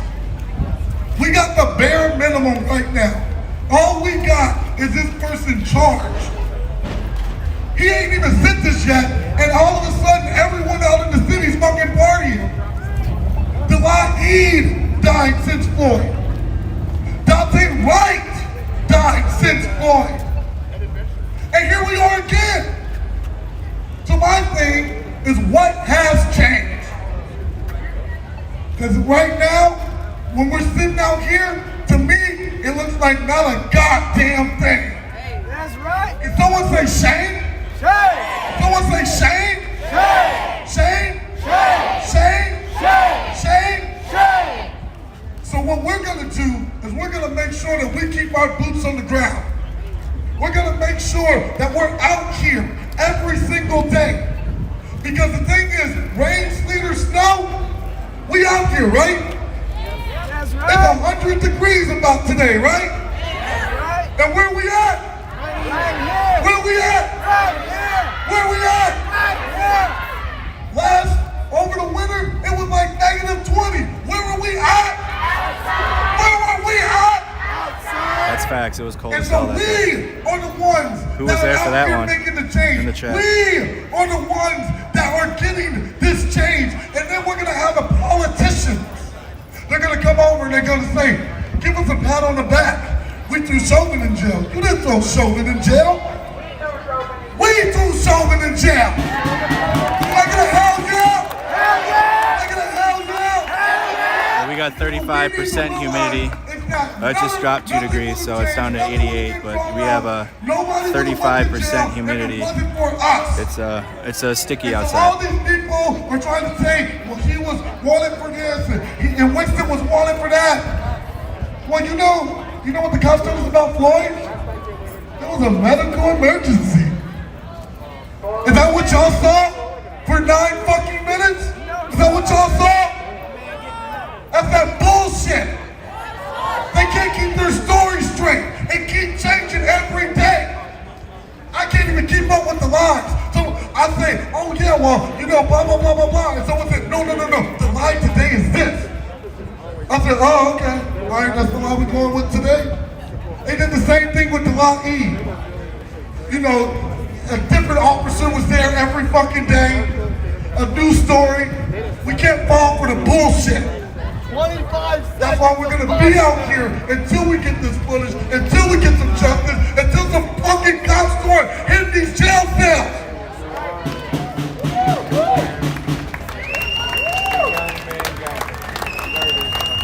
We got the bare minimum right now. All we got is this person charged. He ain't even sentenced yet, and all of a sudden, everyone out in the city's fucking partying. Eid died since Floyd. Dante Wright died since Floyd. And here we are again. So my thing is, what has changed? Because right now, when we're sitting out here, to me, it looks like not a goddamn thing. That's right. Can someone say shame? Shame. Someone say shame? Shame. Shame? Shame. Shame? Shame. Shame? Shame. So what we're gonna do is we're gonna make sure that we keep our boots on the ground. We're gonna make sure that we're out here every single day. Because the thing is, rain, sleet, or snow, we out here, right? That's right. It's 100 degrees about today, right? That's right. And where we at? Right here. Where we at? Right here. Where we at? Right here. Over the winter, it was like -20. Where were we at? Where were we at? That's facts. It was cold And as hell so that day. we are the ones Who was that there are for out that here one? making the change. In the chat. We are the ones that are getting this change. And then we're going to have the politicians. They're going to come over and they're going to say, give us a pat on the back. We threw Chauvin in jail. You didn't throw Chauvin in jail. We threw Chauvin in jail. Like a hell yeah. Hell yeah. Like a hell yeah. We got 35% humidity. It just dropped 2 degrees, so it's down to 88. But we have a 35% humidity. It's a sticky All outside. these people are trying to say, well, he was wanted for this, and Winston was wanted for that. Well, you know what the cops told us about Floyd? It was a medical emergency. Is that what y'all saw for 9 fucking minutes? Is that what y'all saw? That's that bullshit. They can't keep their story straight. They keep changing every day. I can't even keep up with the lies. So I say, oh yeah, well, blah, blah, blah, blah, blah. And someone said, no. The lie today is this. I said, oh, okay. All right, that's the lie we're going with today. They did the same thing with the law E. A different officer was there every fucking day. A new story. We can't fall for the bullshit. 25 seconds. That's why we're gonna be out here until we get this footage, until we get some justice, until some fucking cops start hitting these jail cells.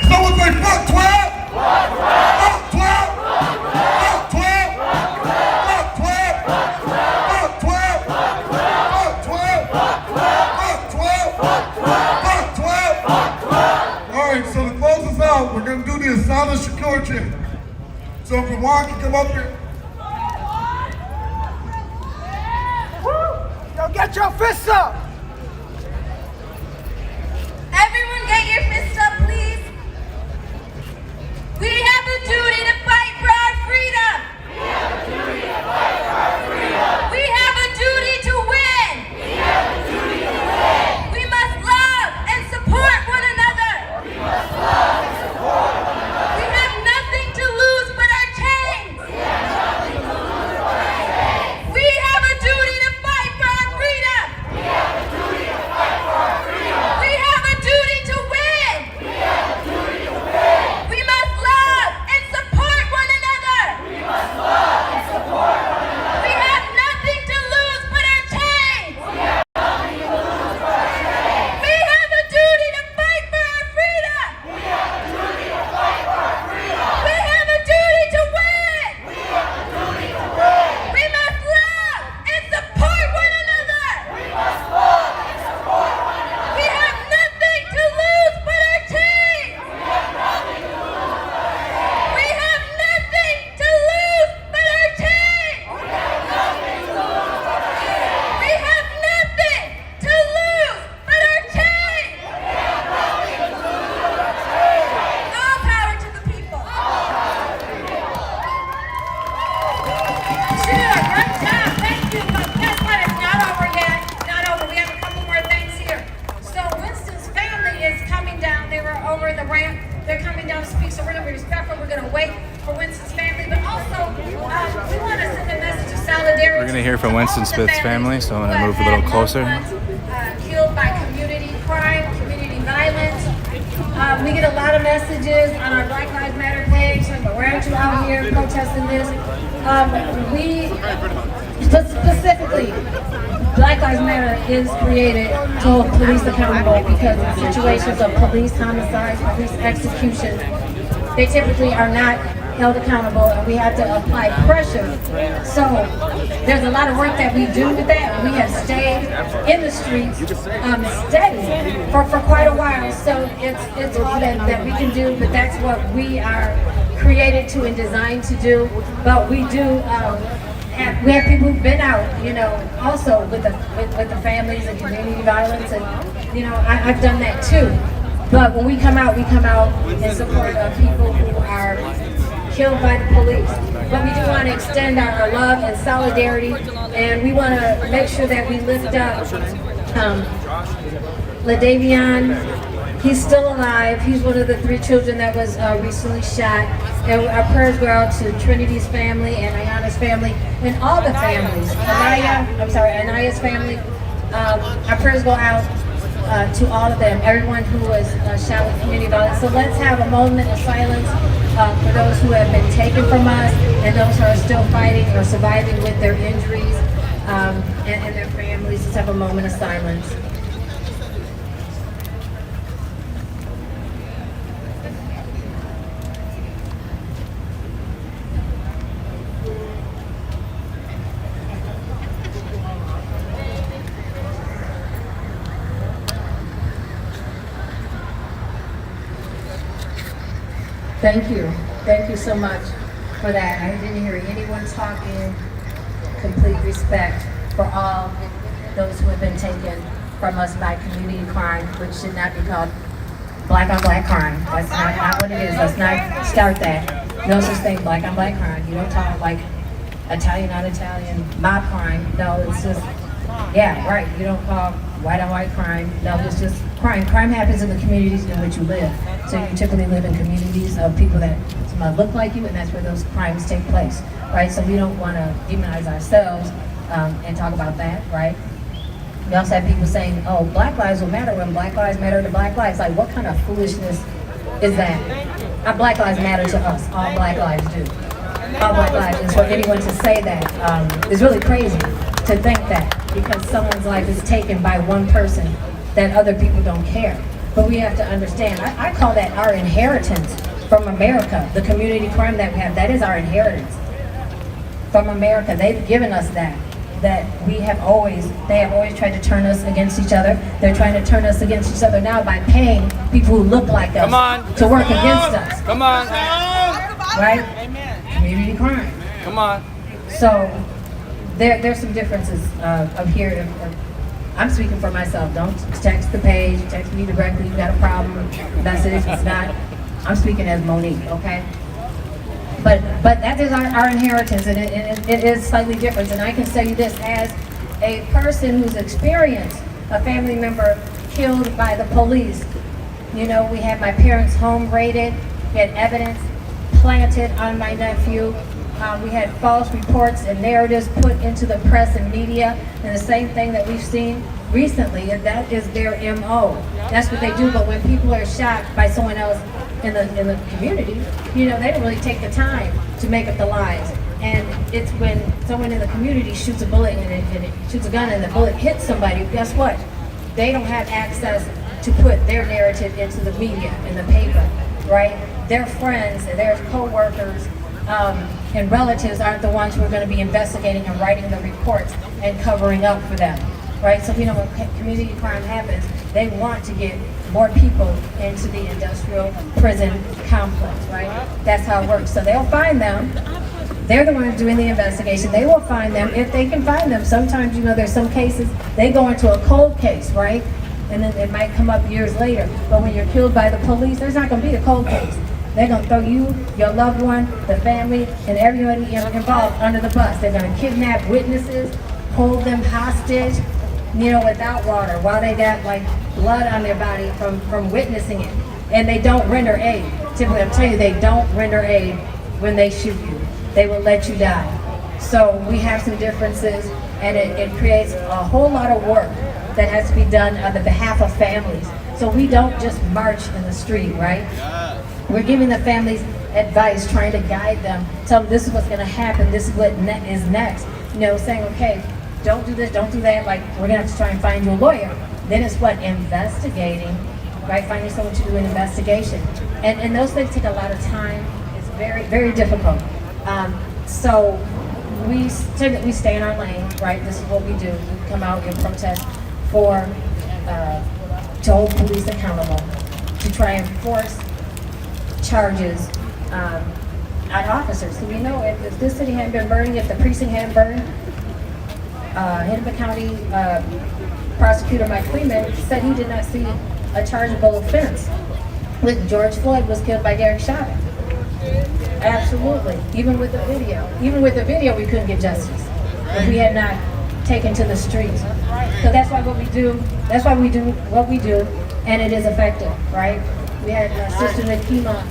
Someone say fuck 12. Fuck 12. Fuck 12. Fuck 12. Fuck 12. Fuck 12. Fuck 12. Fuck 12. Fuck 12. All right, so to close us out, we're gonna do the Asada Shakur chant. So if Juan can come up here. Yo, get your fists up. Everyone get your fists up, please. We have a duty to fight for our freedom. We have a duty to fight for our freedom. We have a duty to win. We have a duty to win. We must love and support one another. We must love and support one another. We have nothing to lose but our chains. We have nothing to lose but our chains. We have a duty to fight for our freedom. We have a duty to fight for our freedom. We have a duty to win. We have a duty to win. We must love and support one another. We must love and support one another. We have nothing to lose but our chains. We have nothing to lose but our chains. We have a duty to fight for our freedom. We have a duty to fight for our freedom. We have a duty to win. We have a duty to win. We must love and support one another. We must love and support one another. We have nothing to lose but our chains. We have nothing to lose but our chains. We have nothing to lose but our chains. We have nothing to lose but our chains. We have nothing to lose but our chains. We have nothing to lose but our chains. All power to the people. All power to the people. Sure, great job. Thank you. But guess what? It's not over yet. Not over. We have a couple more things here. So Winston's family is coming down. They were over the ramp. They're coming down. don't speak, so we're going to be respectful. We're going to wait for Winston's family, but also we want to send a message of solidarity. We're going to hear from Winston Smith's family, so I'm going to move a little closer. Killed by community crime, community violence. We get a lot of messages on our Black Lives Matter page, but why aren't you out here protesting this? We specifically, Black Lives Matter is created to hold police accountable because in situations of police homicides, police executions, they typically are not held accountable, and we have to apply pressure. So there's a lot of work that we do with that. We have stayed in the streets steady for quite a while. So it's all that we can do, but that's what we are created to and designed to do. But we do we have people who've been out, you know, also with the families and community violence, and you know, I've done that too. But when we come out in support of people who are killed by the police. But we do want to extend our love and solidarity, and we want to make sure that we lift up LaDavion. He's still alive. He's one of the 3 children that was recently shot. And our prayers go out to Trinity's family and Ayana's family and all the families. Anaya's family. Our prayers go out to all of them, everyone who was shot with community violence. So let's have a moment of silence for those who have been taken from us and those who are still fighting or surviving with their injuries and their families. Let's have a moment of silence. Thank you so much for that. I didn't hear anyone talking. Complete respect for all those who have been taken from us by community crime, which should not be called black on black crime. That's not what it is. Let's not start that. No such thing, black on black crime. You don't talk like Italian on Italian mob crime. No, it's just, yeah, right. You don't call white on white crime. No, it's just crime. Crime happens in the communities in which you live. So you typically live in communities of people that look like you, and that's where those crimes take place, right? So we don't want to demonize ourselves and talk about that, right? We also have people saying, oh, black lives will matter when black lives matter to black lives. Like, what kind of foolishness is that? Our black lives matter to us. All black lives do. All black lives. And for anyone to say that is really crazy to think that, because someone's life is taken by one person that other people don't care. But we have to understand, I call that our inheritance from America. The community crime that we have, that is our inheritance from America. They've given us that they have always tried to turn us against each other. They're trying to turn us against each other now by paying people who look like us to work against us. Come on. Right? Amen. Community crime. Come on. So there's some differences of here. I'm speaking for myself. Don't text the page, text me directly, you got a problem, message, it's not. I'm speaking as Monique, okay? But that is our inheritance, and it is slightly different. And I can tell you this, as a person who's experienced a family member killed by the police. You know, we had my parents' home raided, we had evidence planted on my nephew. We had false reports and narratives put into the press and media, and the same thing that we've seen recently, and that is their MO. That's what they do. But when people are shot by someone else in the community, you know, they don't really take the time to make up the lies. And it's when someone in the community shoots a bullet and it shoots a gun and the bullet hits somebody, guess what? They don't have access to put their narrative into the media, in the paper, right? Their friends and their co-workers and relatives aren't the ones who are going to be investigating and writing the reports and covering up for them, right? So, you know, when community crime happens, they want to get more people into the industrial prison complex, right? That's how it works. So they'll find them. They're the ones doing the investigation. They will find them if they can find them. Sometimes, you know, there's some cases, they go into a cold case, right? And then it might come up years later. But when you're killed by the police, there's not going to be a cold case. They're going to throw you, your loved one, the family, and everybody involved under the bus. They're going to kidnap witnesses, hold them hostage, you know, without water, while they got like blood on their body from witnessing it. and they don't render aid. Typically, I'm telling you, they don't render aid when they shoot you. They will let you die. So we have some differences, and it creates a whole lot of work that has to be done on the behalf of families. So we don't just march in the street, right? We're giving the families advice, trying to guide them, tell them this is what's gonna happen, this is what is next. You know, saying, okay, don't do this, don't do that, like we're gonna have to try and find you a lawyer. Then it's what, investigating, right? Finding someone to do an investigation. And those things take a lot of time. It's very, very difficult. So we stay in our lane, right? This is what we do. We come out and protest for, to hold police accountable, to try and force charges on officers. So we know if this city hadn't been burning, if the precinct hadn't burned, Hennepin County prosecutor Mike Freeman said he did not see a chargeable offense when George Floyd was killed by Derek Chauvin. Absolutely. Even with the video, we couldn't get justice if we had not taken to the streets. So that's why what we do. That's why we do what we do, and it is effective, right? We had Sister Nakima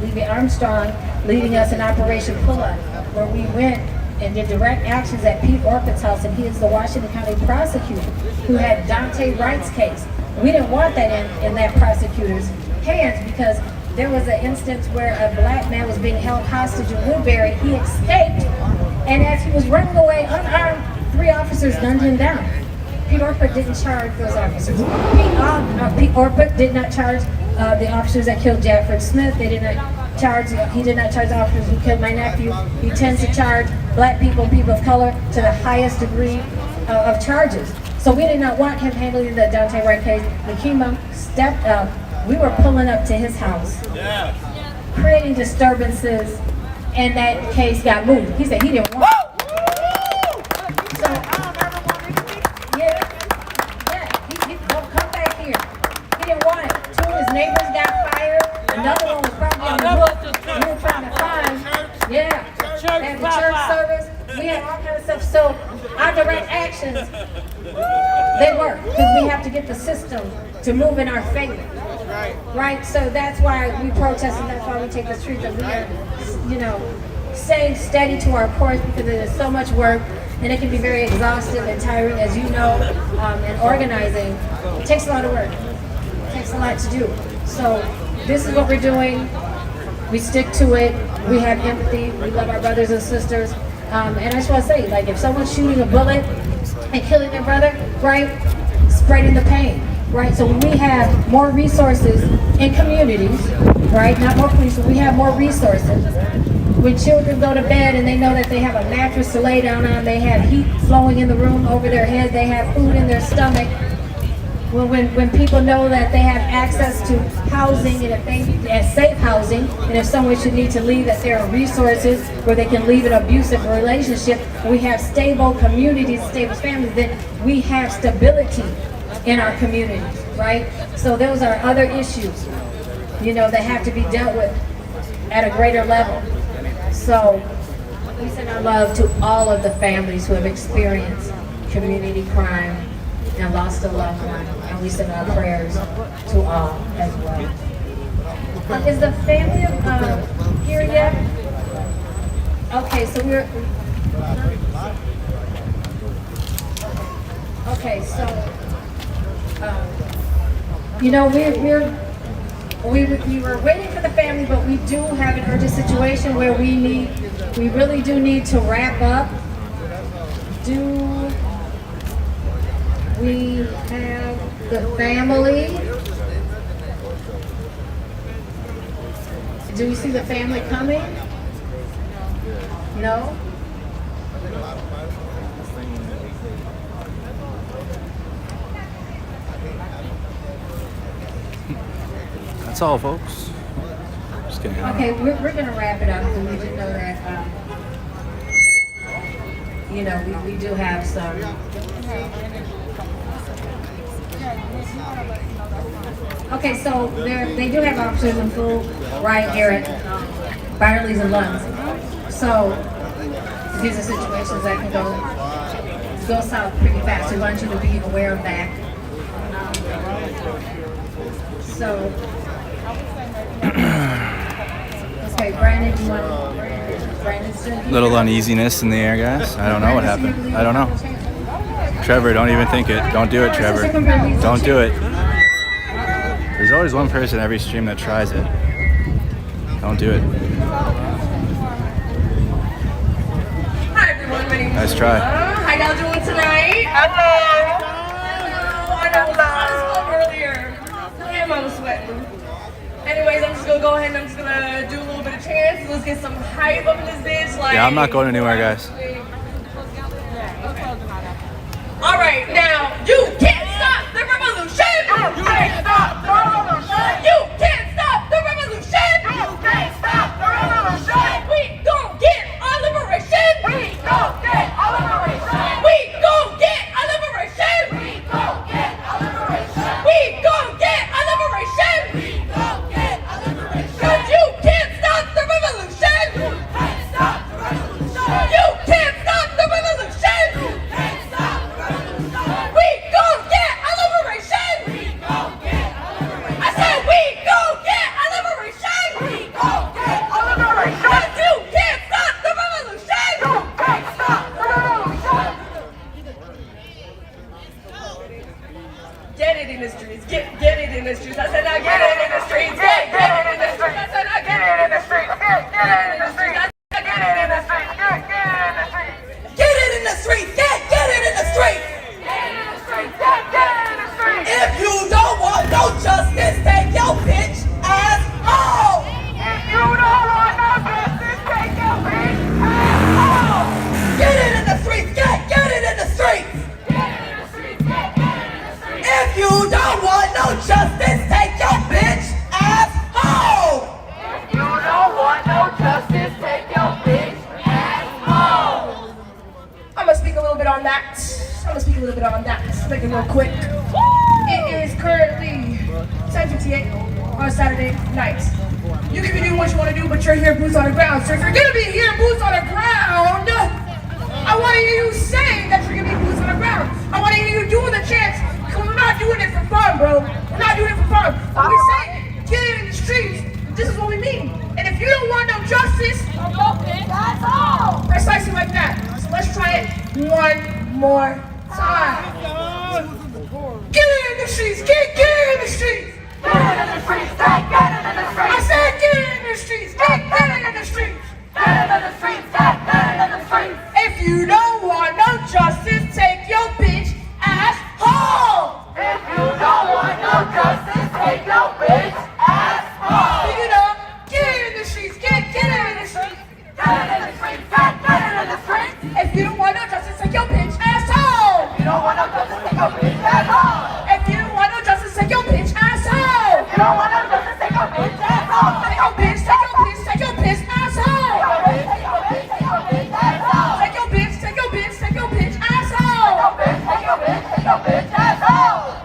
Levy-Armstrong leading us in Operation Pull-Up, where we went and did direct actions at Pete Orpet's house, and he is the Washington County prosecutor who had Dante Wright's case. We didn't want that in that prosecutor's hands because there was an instance where a black man was being held hostage in Woodbury. He escaped, and as he was running away unarmed, 3 officers gunned him down. Pete Orpet didn't charge those officers. Pete Orpet did not charge the officers that killed Jafford Smith. He did not charge the officers who killed my nephew. He tends to charge black people and people of color to the highest degree of charges. So we did not want him handling the Dante Wright case. Nakima stepped up. We were pulling up to his house, creating disturbances, and that case got moved. He said he didn't want it. So, he don't come back here. He didn't want it. 2 of his neighbors got fired. Another one was probably on the hook. We were trying to find, at the church service. We had all kinds of stuff. So our direct actions, they work because we have to get the system to move in our favor. Right? So that's why we protest, and that's why we take the streets, and we are, staying steady to our course because it is so much work, and it can be very exhausting and tiring, as you know, and organizing. It takes a lot of work. It takes a lot to do. So this is what we're doing. We stick to it. We have empathy. We love our brothers and sisters. And I just want to say, like, if someone's shooting a bullet and killing their brother, right, spreading the pain. Right, so when we have more resources in communities, right, not more police, but we have more resources. When children go to bed and they know that they have a mattress to lay down on, they have heat flowing in the room over their head, they have food in their stomach. When people know that they have access to housing, and if they safe housing, and if someone should need to leave, that there are resources where they can leave an abusive relationship. We have stable communities, stable families, then we have stability in our communities, right? So those are other issues, that have to be dealt with at a greater level. So we send our love to all of the families who have experienced community crime and lost a loved one, and we send our prayers to all as well. Is the family here yet? Okay, so we were waiting for the family, but we do have an urgent situation where we really do need to wrap up. Do we have the family? Do we see the family coming? No? That's all, folks. Just kidding. Okay, we're going to wrap it up because we do know that, we do have some. Okay, so they do have officers in full right here at Byerly's and Lund's. So these are situations that can go south pretty fast. We want you to be aware of that. So, okay, Brandon, you want Brandon's to Little uneasiness in the air, guys. I don't know what happened. I don't know. Trevor, don't even think it. Don't do it, Trevor. Don't do it. There's always one person every stream that tries it. Don't do it. Hi everyone, my name is Nice try. How y'all doing tonight? Hello. I know I was earlier. Damn, I was sweating. Anyways, I'm just gonna go ahead and I'm just gonna do a little bit of chants. Let's get some hype up in this bitch. Like, Yeah, I'm not going anywhere, guys. All right, now you can't stop the revolution. You can't stop the revolution. You can't stop the revolution. You can't stop the revolution. We gon' get our liberation. We gon' get our liberation. We gon' get our liberation. We gon' get our liberation. We gon' get our liberation. We gon' get our liberation. 'Cause you can't stop the revolution. You can't stop the revolution. You can't stop the revolution. You can't stop the revolution. We gon' get our liberation. We gon' get our liberation. I said we gon' get our liberation. We gon' get our liberation. 'Cause you can't stop the revolution. You can't stop the revolution. Get it in the streets. Get it in the streets. I said I get it in the streets. Get it in the streets. I said I get it in the streets. Get it in the streets. I said get it in the streets. Get it in the streets. Get it in the streets. Get it in the streets. Get it in the streets. Get it in the streets. If you don't want no justice, take your bitch ass home. If you don't want no justice, take your bitch ass home. Get it in the streets. Get it in the streets. Get it in the streets. Get it in the streets. If you don't want no justice, take your bitch ass home. If you don't want no justice, take your bitch ass home. I'm gonna speak a little bit on that. Make it real quick. It is currently 10:58 on Saturday night. You can be doing what you want to do, but you're here, boots on the ground. So if you're gonna be here, boots on the ground, I want to hear you say that you're gonna be boots on the ground. I want to hear you doing the chants. Because we're not doing it for fun, bro. We're not doing it for fun. When we say get in the streets, this is what we mean. And if you don't want no justice, that's all. Precisely like that. So let's try it one more time. Get it in the streets. Get it in the streets. Get it in the streets. Get it in the streets. I said get it in the streets. Get it in the streets. Get it in the streets. Get it in the streets. If you don't want no justice, take your bitch ass home. If you don't want no justice, take your bitch ass home. Pick it up. Get it in the streets. Get it in the streets. Get it in the streets. Get it in the streets. If you don't want no justice, take your bitch ass home. If you don't want no justice, take your bitch ass home. If you don't want no justice, take your bitch ass home. If you don't want no justice, take your bitch ass home. Take your bitch ass home. Take your bitch ass home. Take your bitch ass home. Take your bitch ass home. Take your bitch ass home.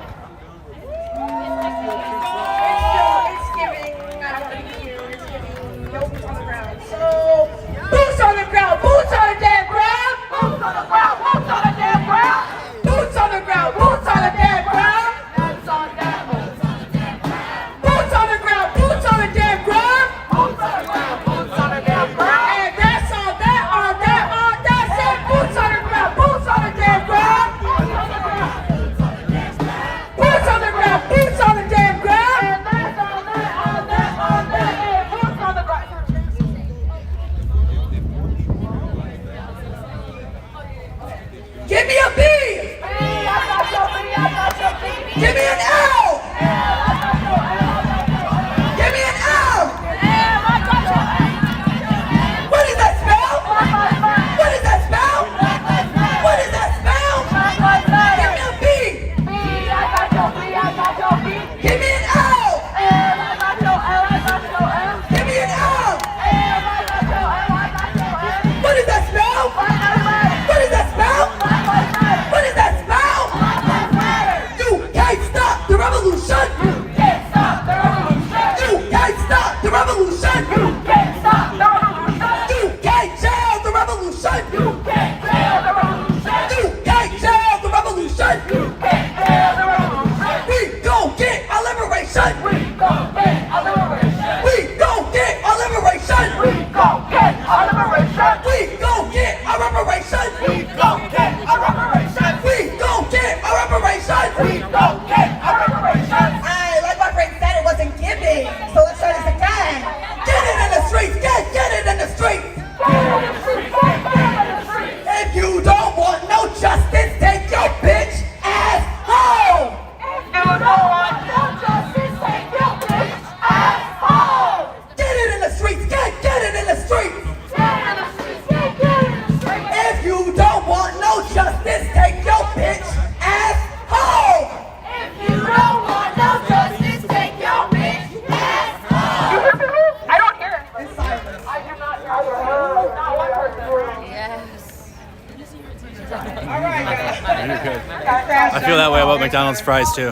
feel that way about McDonald's fries too.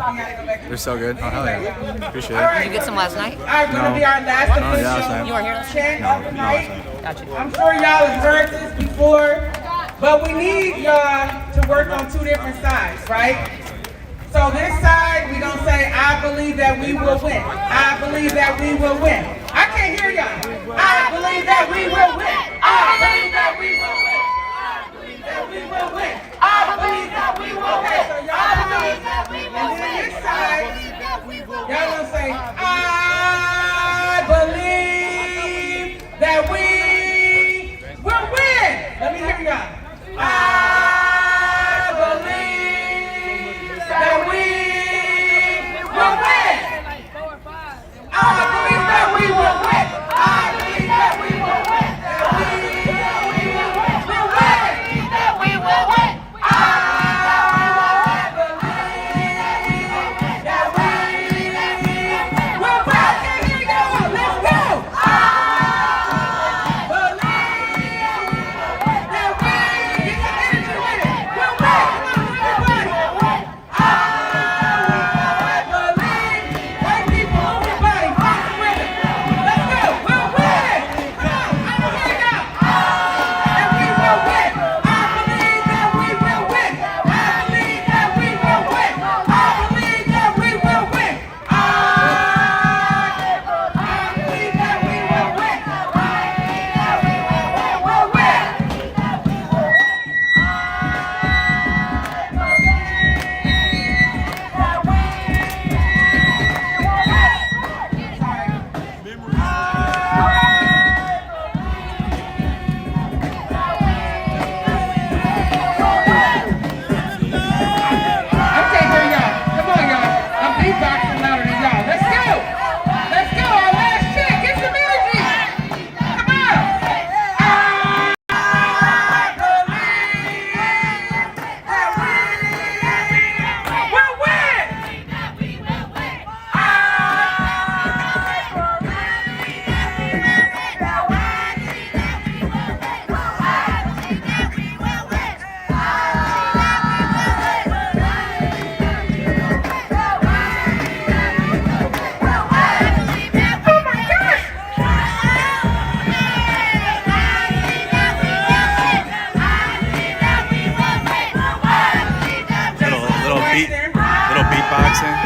They're so good. Oh, hell yeah. Appreciate it. Did you get some last night? All right, gonna be our last official You weren't here last chant No, of the no, night. Gotcha. I'm sure y'all have heard this before, but we need y'all to work on two different sides, right? So this side, we gonna say, I believe that we will win. I believe that we will win. I can't hear y'all. I believe that we will win. I believe that we will win. I believe that we will win. I believe that we will win. So y'all believe that we will win. And then this side, y'all gonna say, I believe that we will win. Let me hear y'all. I believe that we will win. I believe that we will win. I believe that we will win. That we will win. That we will win. I believe that we will win. I can't hear y'all. Let's go. I believe that we get some energy with it. We'll win. Come on, everybody. I believe. White people, move your body. Rock with it. Let's go. We'll win. Come on. I don't hear y'all. And we will win. I believe that we will win. I believe that we will win. I believe that we will win. I believe that we will win. We'll win. I can't hear y'all. Come on, y'all. I'm beatboxing louder than y'all. Let's go. Let's go. Our last check. Get some energy. Come on. I believe that we will win. Little beatboxing.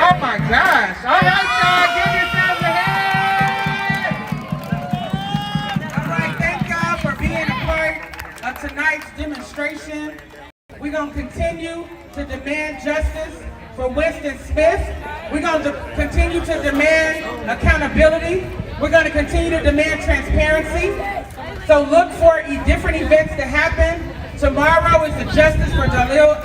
Oh my gosh. All right, y'all. Give yourselves a hand. All right. Thank y'all for being a part of tonight's demonstration. We're going to continue to demand justice for Winston Smith. We're going to continue to demand accountability. We're going to continue to demand transparency. So look for different events to happen. Tomorrow is the Justice for Dalil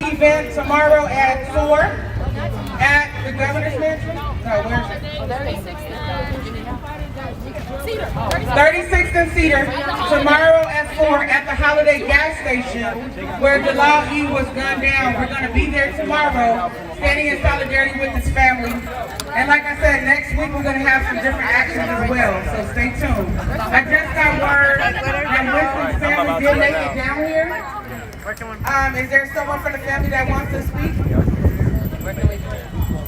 event tomorrow at 4 at the Governor's Mansion. No, where's it? 36th and Cedar. Tomorrow at 4 at the Holiday gas station where Dalal E was gunned down. We're going to be there tomorrow standing in solidarity with his family. And like I said, next week we're going to have some different actions as well, so stay tuned. I just got word that Winston's family did make it down here. Is there someone from the family that wants to speak?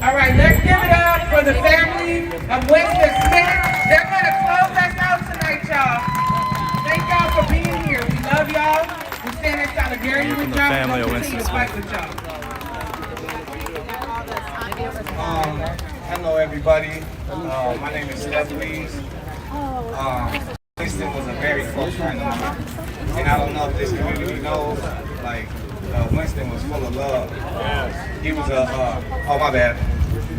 All right, let's give it up for the family of Winston Smith. They're going to close us out tonight, y'all. Thank y'all for being here. We love y'all. We stand in solidarity with y'all. family of We'll Winston continue to fight with y'all. Hello, everybody. My name is Steph Lees. Winston was a very close friend of mine. And I don't know if this community knows, like, Winston was full of love. He was a, oh my bad.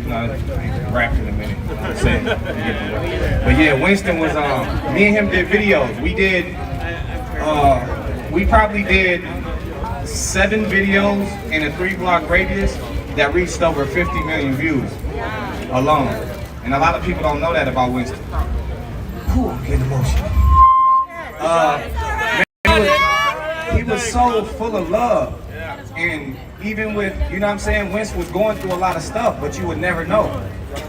You know, rap in a minute. You know what I'm saying? But yeah, Winston was, me and him did videos. We probably did 7 videos in a 3-block radius that reached over 50 million views. alone. And a lot of people don't know that about Winston. Whew, I'm getting emotional. He was so full of love. And even with, you know what I'm saying, Winston was going through a lot of stuff, but you would never know.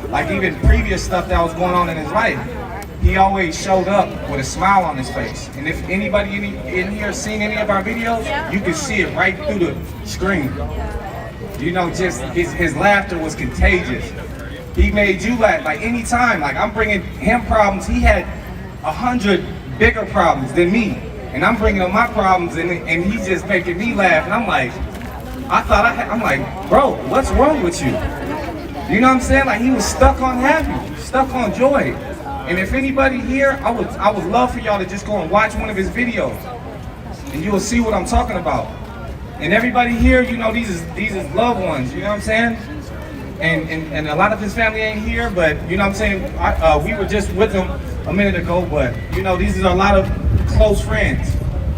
Like even previous stuff that was going on in his life, he always showed up with a smile on his face. And if anybody in here seen any of our videos, you can see it right through the screen. You know, just his laughter was contagious. He made you laugh, like anytime. Like I'm bringing him problems, he had 100 bigger problems than me. And I'm bringing him my problems and he's just making me laugh. And I'm like, I'm like, bro, what's wrong with you? You know what I'm saying? Like he was stuck on happy, stuck on joy. And if anybody here, I would love for y'all to just go and watch one of his videos. And you will see what I'm talking about. And everybody here, you know, these is loved ones, you know what I'm saying? And a lot of his family ain't here, but you know what I'm saying? We were just with him a minute ago, but you know, these are a lot of close friends,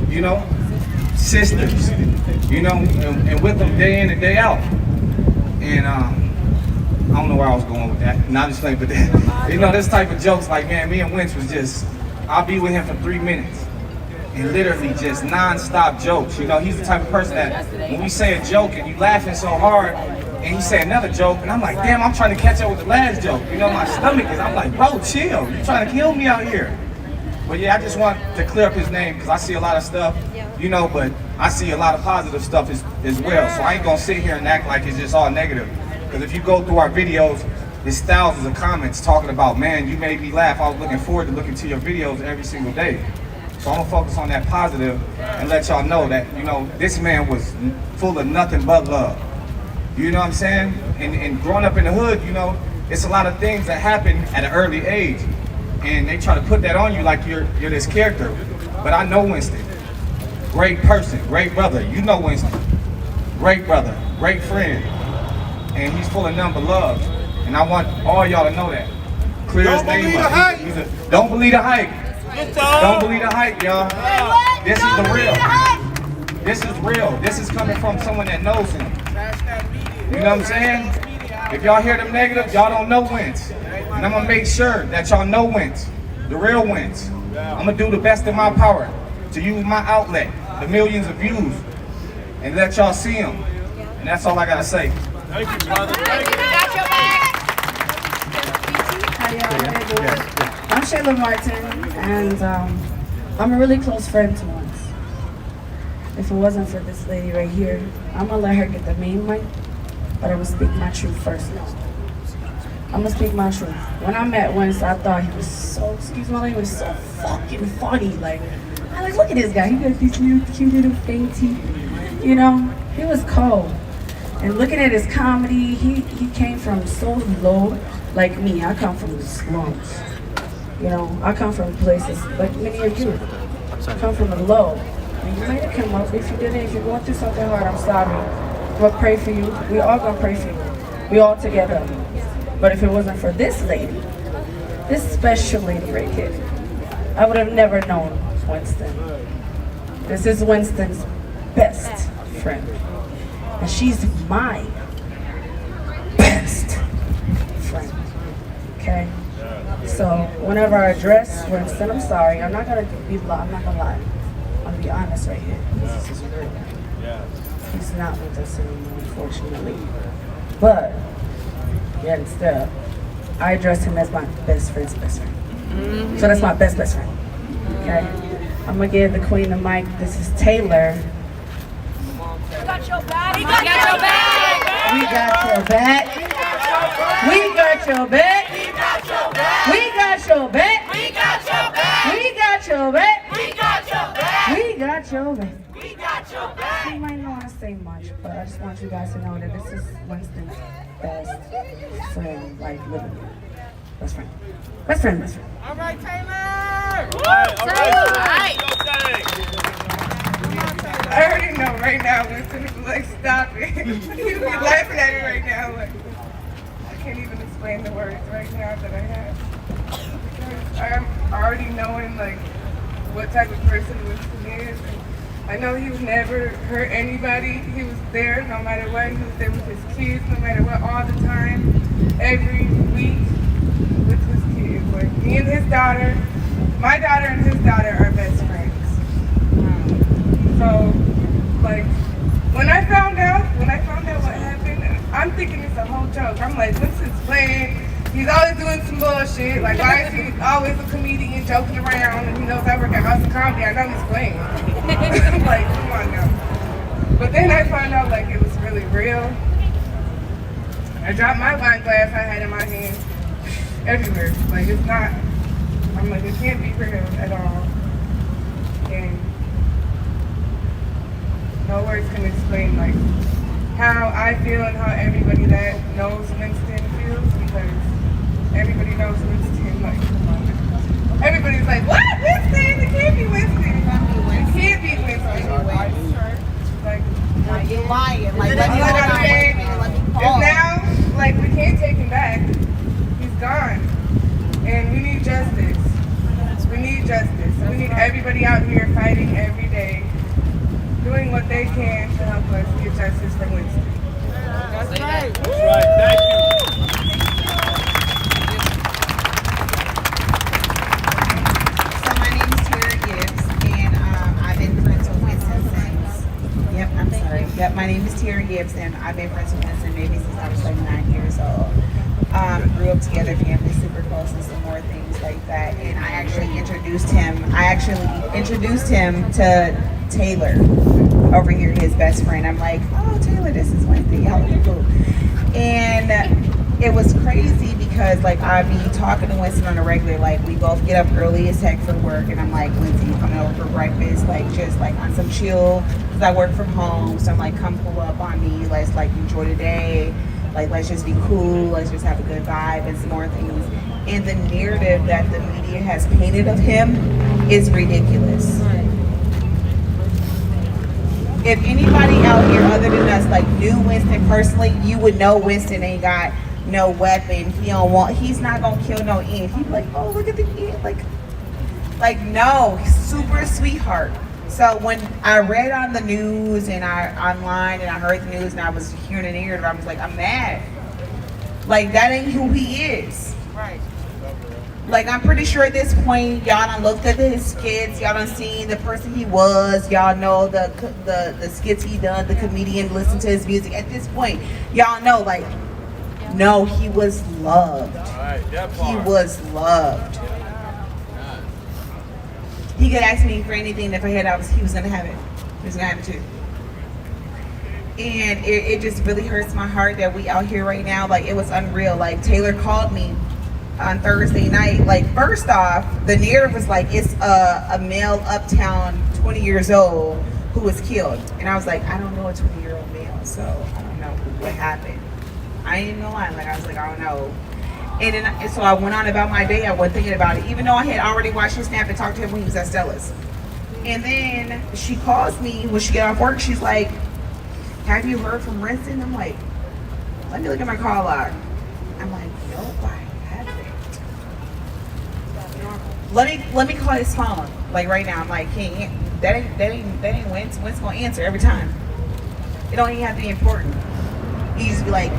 you know, sisters, you know, and with them day in and day out. And I don't know where I was going with that. Not just like, but you know, this type of jokes, like man, me and Winch was just, I'll be with him for 3 minutes. And literally just non-stop jokes. You know, he's the type of person that when we say a joke and you laughing so hard, and he say another joke, and I'm like, damn, I'm trying to catch up with the last joke. You know, my stomach is, I'm like, bro, chill. You're trying to kill me out here. But yeah, I just want to clear up his name because I see a lot of stuff, you know, but I see a lot of positive stuff as well. So I ain't gonna sit here and act like it's just all negative. Because if you go through our videos, there's thousands of comments talking about, man, you made me laugh. I was looking forward to looking to your videos every single day. So I'm gonna focus on that positive and let y'all know that, you know, this man was full of nothing but love. You know what I'm saying? And growing up in the hood, you know, it's a lot of things that happen at an early age. And they try to put that on you like you're this character. But I know Winston. Great person, great brother. You know Winston. Great brother, great friend. And he's full of nothing but love. And I want all y'all to know that. Clear his name up. Don't believe the hype. Don't believe the hype, y'all. This is the real. This is real. This is coming from someone that knows him. You know what I'm saying? If y'all hear them negative, y'all don't know Wins. And I'm gonna make sure that y'all know Wins. The real Wins. I'm gonna do the best in my power to use my outlet, the millions of views, and let y'all see them. And that's all I gotta say. Thank you, brother. I'm Shayla Martin, and I'm a really close friend to Wins. If it wasn't for this lady right here, I'm gonna let her get the main mic, but I'm gonna speak my truth first now. I'm gonna speak my truth. When I met Wins, I thought he was so, excuse my language, so fucking funny. Like, I like, look at this guy. He got these little cute little fake teeth. You know, he was cold. And looking at his comedy, he came from so low, like me. I come from the slums. You know, I come from places like many of you. I come from the low. And you might have come up. If you didn't, if you're going through something hard, I'm sorry. We'll pray for you. We all gonna pray for you. We all together. But if it wasn't for this lady, this special lady right here, I would have never known Winston. This is Winston's best friend. And she's my best friend, okay? So whenever I address Winston, I'm sorry, I'm not gonna lie. I'm gonna be honest right here. This is real. He's not with us anymore, unfortunately. But, yet still, I address him as my best friend's best friend. So that's my best friend, okay? I'm gonna give the queen the mic. This is Taylor. We got your back. We got your back. We got your back. We got your back. We got your back. We got your back. We got your back. We got your back. We got your back. We got your back. We got your back. You might not want to say much, but I just want you guys to know that this is Winston's best friend, like literally. Best friend. Best friend, best friend. All right, Taylor. All right. I already know right now Winston is like, stop it. He'll be laughing at me right now. Like, I can't even explain the words right now that I have. Because I'm already knowing like what type of person Winston is. And I know he would never hurt anybody. He was there no matter what. He was there with his kids no matter what all the time. every week with his kids. Like me and his daughter, my daughter and his daughter are best friends. So, like, when I found out what happened, I'm thinking it's a whole joke. I'm like, Winston's playing. He's always doing some bullshit. Like, why is he always a comedian joking around? And he knows I work at House of Comedy. I know he's playing. I'm like, come on now. But then I found out, like, it was really real. I dropped my wine glass I had in my hand everywhere. Like, it's not, I'm like, it can't be real at all. And no words can explain, like, how I feel and how everybody that knows Winston feels, because everybody knows Winston, like, come on. Everybody's like, what? Winston? It can't be Winston. It can't be Winston. Like, you're lying. Like, let me and now, like, we can't take him back. He's gone. And we need justice. We need justice. We need everybody out here fighting every day, doing what they can to help us get justice for Winston. That's right. That's right. Thank you. So my name is CAIR-MN, and I've been friends with Winston since. Yep, I'm sorry. Yep, my name is CAIR-MN, and I've been friends with Winston maybe since I was like 9 years old. Grew up together, family super close, and some more things like that. And I actually introduced him to Taylor over here, his best friend. I'm like, oh, Taylor, this is Winston, y'all look cool. And it was crazy because, like, I be talking to Winston on a regular, like, we both get up early as heck for work, and I'm like, Winston, you coming over for breakfast, like, just like on some chill, because I work from home, so I'm like, come pull up on me, let's like enjoy the day, like, let's just be cool, let's just have a good vibe and some more things. And the narrative that the media has painted of him is ridiculous. If anybody out here other than us like knew Winston personally, you would know Winston ain't got no weapon. He's not gonna kill no end. He'd be like, oh, look at the end. Like no, he's super sweetheart. So when I read on the news and online and I heard the news and I was hearing the narrative, I was like, I'm mad. Like, that ain't who he is. Right. Like, I'm pretty sure at this point, y'all done looked at his skits, y'all done seen the person he was, y'all know the skits he done, the comedian, listen to his music. At this point, y'all know, like, no, he was loved. He was loved. He could ask me for anything if I had, he was gonna have it. He was gonna have it too. And it just really hurts my heart that we out here right now. Like, it was unreal. Like, Taylor called me on Thursday night. Like, first off, the narrative was like, it's a male uptown 20 years old who was killed. And I was like, I don't know a 20-year-old male, so I don't know what happened. I ain't even gonna lie, like, I was like, I don't know. And so I went on about my day. I wasn't thinking about it, even though I had already watched his snap and talked to him when he was at Stella's. And then she calls me when she got off work. She's like, have you heard from Winston? I'm like, let me look at my call log. I'm like, nope, I haven't. Let me call his phone, like right now. I'm like, that ain't Winston. Winston's gonna answer every time. It don't even have to be important. He just be like,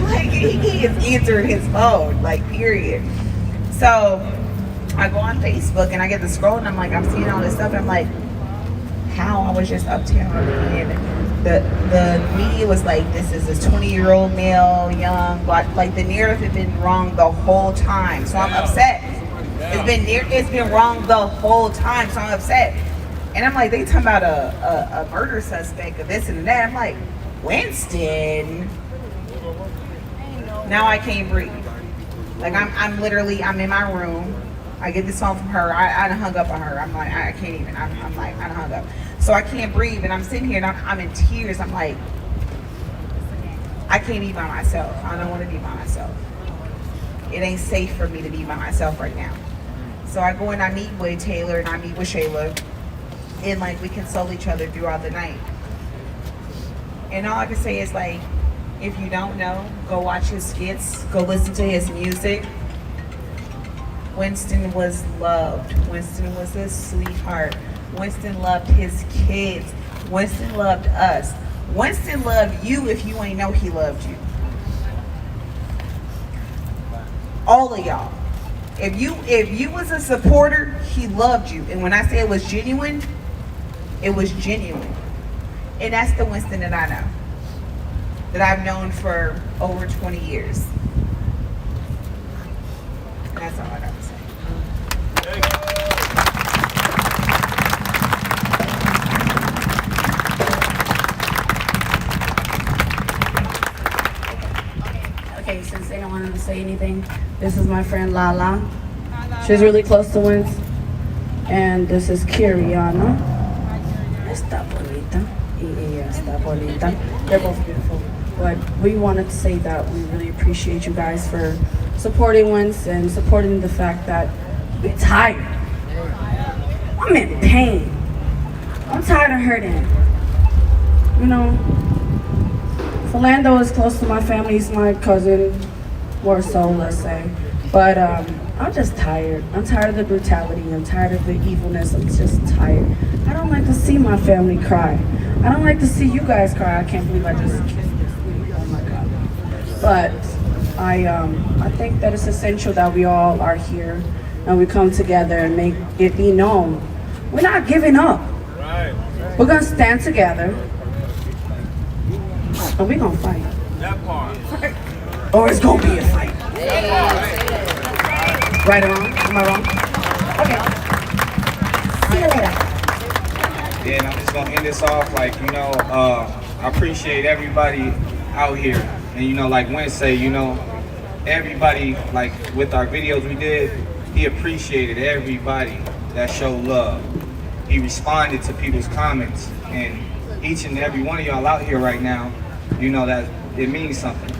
like he is answering his phone, like, period. So I go on Facebook and I get to scroll and I'm like, I'm seeing all this stuff and I'm like, how I was just uptown and the media was like, this is a 20-year-old male, young, like the narrative had been wrong the whole time. So I'm upset. It's been wrong the whole time, so I'm upset. And I'm like, they talking about a murder suspect of this and that. I'm like, Winston. Now I can't breathe. Like, I'm literally in my room. I get this phone from her. I done hung up on her. I'm like, I can't even. I'm like, I done hung up. So I can't breathe, and I'm sitting here, and I'm in tears. I'm like, I can't be by myself. I don't want to be by myself. It ain't safe for me to be by myself right now. So I go and I meet with Taylor, and I meet with Shayla, and, like, we console each other throughout the night. And all I can say is, like, if you don't know, go watch his skits, go listen to his music. Winston was loved. Winston was a sweetheart. Winston loved his kids. Winston loved us. Winston loved you if you ain't know he loved you. all of y'all. If you was a supporter, he loved you. And when I say it was genuine, it was genuine. And that's the Winston that I know, that I've known for over 20 years. That's all I got to say. Okay, since they don't want to say anything, this is my friend Lala. She's really close to Wins. And this is Kiriana. Está bonita. Yeah, está bonita. They're both beautiful. But we wanted to say that we really appreciate you guys for supporting Wins and supporting the fact that we're tired. I'm in pain. I'm tired of hurting. You know, Philando is close to my family. He's my cousin, more so, let's say. But I'm just tired. I'm tired of the brutality. I'm tired of the evilness. I'm just tired. I don't like to see my family cry. I don't like to see you guys cry. I can't believe I just kissed this week. Oh my God. But I think that it's essential that we all are here and we come together and make it be known. We're not giving up. Right. We're gonna stand together and we're gonna fight. That part. Or it's gonna be a fight. Right or wrong? Am I wrong? Okay. See you later. Yeah, and I'm just gonna end this off like, I appreciate everybody out here. And like Win say, everybody, like with our videos we did, he appreciated everybody that showed love. He responded to people's comments, and each and every one of y'all out here right now, that it means something.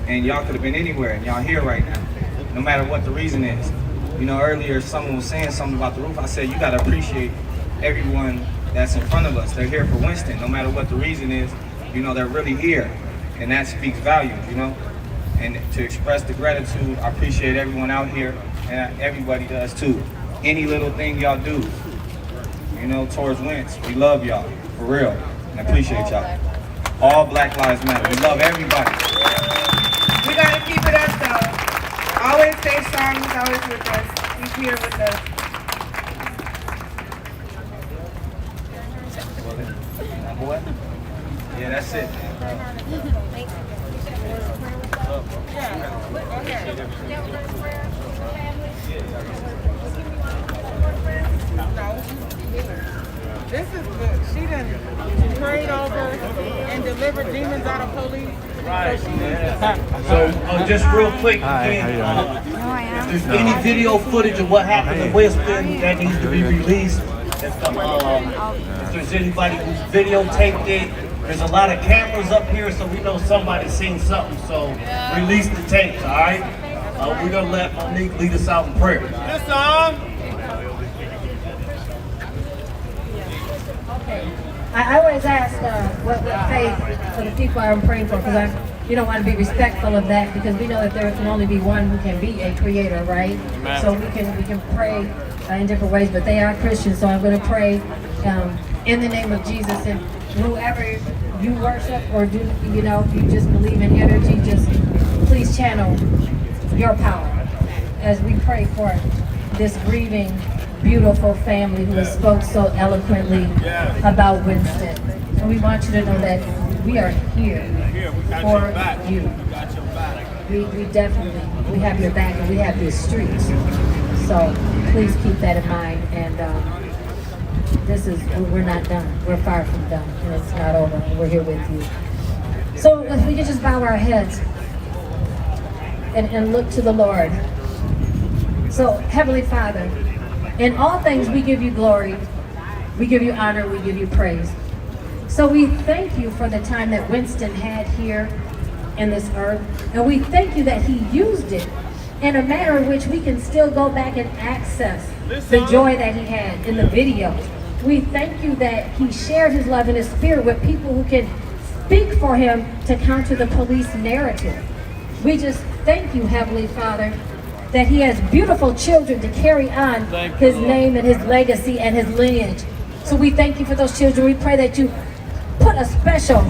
And y'all could have been anywhere, and y'all here right now, no matter what the reason is. Earlier someone was saying something about the roof. I said, you gotta appreciate everyone that's in front of us. They're here for Winston, no matter what the reason is, they're really here. And that speaks volumes, And to express the gratitude, I appreciate everyone out here, and everybody does too. Any little thing y'all do, towards Wins, we love y'all, for real, and appreciate y'all. All Black Lives Matter, we love everybody. We gotta keep it up though. Always stay strong, he's always with us. He's here with us. Boy? Yeah, that's it. This is good. She done prayed over and delivered demons out of police. Right. So just real quick, again, if there's any video footage of what happened in Winston that needs to be released, if there's anybody who's videotaped it, there's a lot of cameras up here, so we know somebody's seen something. So release the tapes, all right? We're gonna let Monique lead us out in prayer. Yes, sir. I always ask what faith for the people I'm praying for, because you don't want to be respectful of that, because we know that there can only be one who can be a creator, right? Amen. So we can pray in different ways, but they are Christians, so I'm going to pray in the name of Jesus. And whoever you worship or do, you just believe in energy, just please channel your power as we pray for this grieving, beautiful family who has spoke so eloquently about Winston. And we want you to know that we are here for you. We definitely, we have your back and we have these streets. So please keep that in mind. And we're not done. We're far from done. And it's not over. We're here with you. So if we could just bow our heads and look to the Lord. So Heavenly Father, in all things, we give you glory, we give you honor, we give you praise. So we thank you for the time that Winston had here in this earth, and we thank you that he used it in a manner in which we can still go back and access the joy that he had in the video. We thank you that he shared his love and his spirit with people who can speak for him to counter the police narrative. We just thank you, Heavenly Father, that he has beautiful children to carry on his name and his legacy and his lineage. So we thank you for those children. We pray that you put a special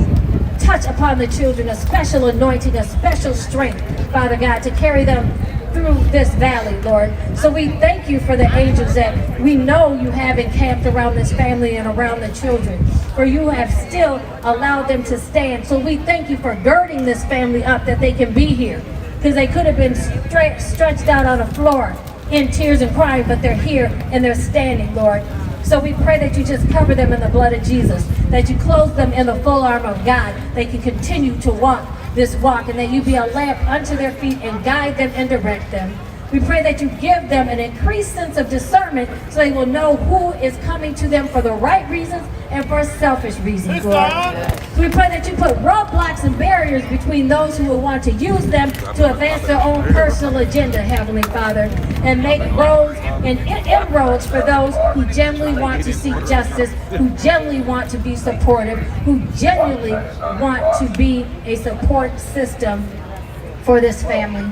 touch upon the children, a special anointing, a special strength, Father God, to carry them through this valley, Lord. So we thank you for the angels that we know you have encamped around this family and around the children, for you have still allowed them to stand. So we thank you for girding this family up that they can be here, because they could have been stretched out on the floor in tears and crying, but they're here and they're standing, Lord. So we pray that you just cover them in the blood of Jesus, that you clothe them in the full armor of God. They can continue to walk this walk, and that you be a lamp unto their feet and guide them and direct them. We pray that you give them an increased sense of discernment so they will know who is coming to them for the right reasons and for selfish reasons, Lord. So we pray that you put roadblocks and barriers between those who will want to use them to advance their own personal agenda, Heavenly Father, and make roads and inroads for those who genuinely want to seek justice, who genuinely want to be supportive, who genuinely want to be a support system for this family.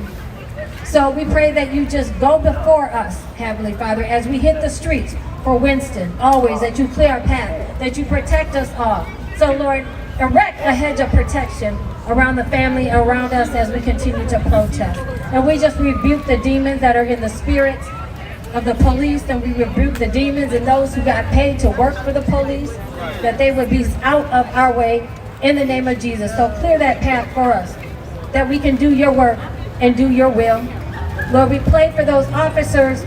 So we pray that you just go before us, Heavenly Father, as we hit the streets for Winston, always, that you clear our path, that you protect us all. So Lord, erect a hedge of protection around the family, around us as we continue to protest. And we just rebuke the demons that are in the spirits of the police, and we rebuke the demons and those who got paid to work for the police, that they would be out of our way in the name of Jesus. So clear that path for us, that we can do your work and do your will. Lord, we pray for those officers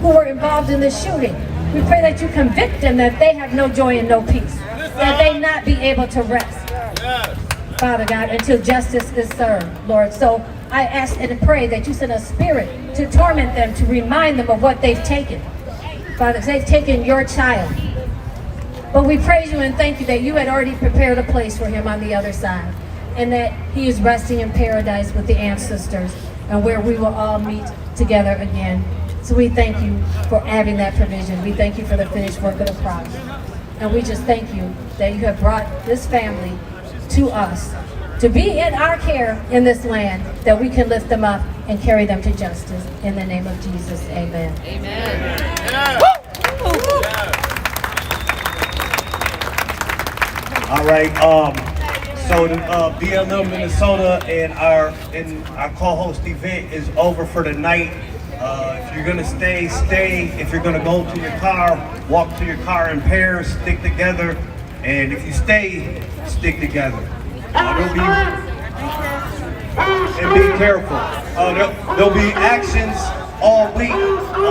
who were involved in the shooting. We pray that you convict them, that they have no joy and no peace, that they not be able to rest, Father God, until justice is served, Lord. So I ask and pray that you send a spirit to torment them, to remind them of what they've taken. Father, they've taken your child. But we praise you and thank you that you had already prepared a place for him on the other side, and that he is resting in paradise with the ancestors, and where we will all meet together again. So we thank you for having that provision. We thank you for the finished work of the cross. And we just thank you that you have brought this family to us, to be in our care in this land, that we can lift them up and carry them to justice. In the name of Jesus, amen. Amen. All right, so BLM Minnesota and our co-host event is over for the night. If you're gonna stay, stay. If you're gonna go to your car, walk to your car in pairs, stick together. And if you stay, stick together. And be careful. There'll be actions all week.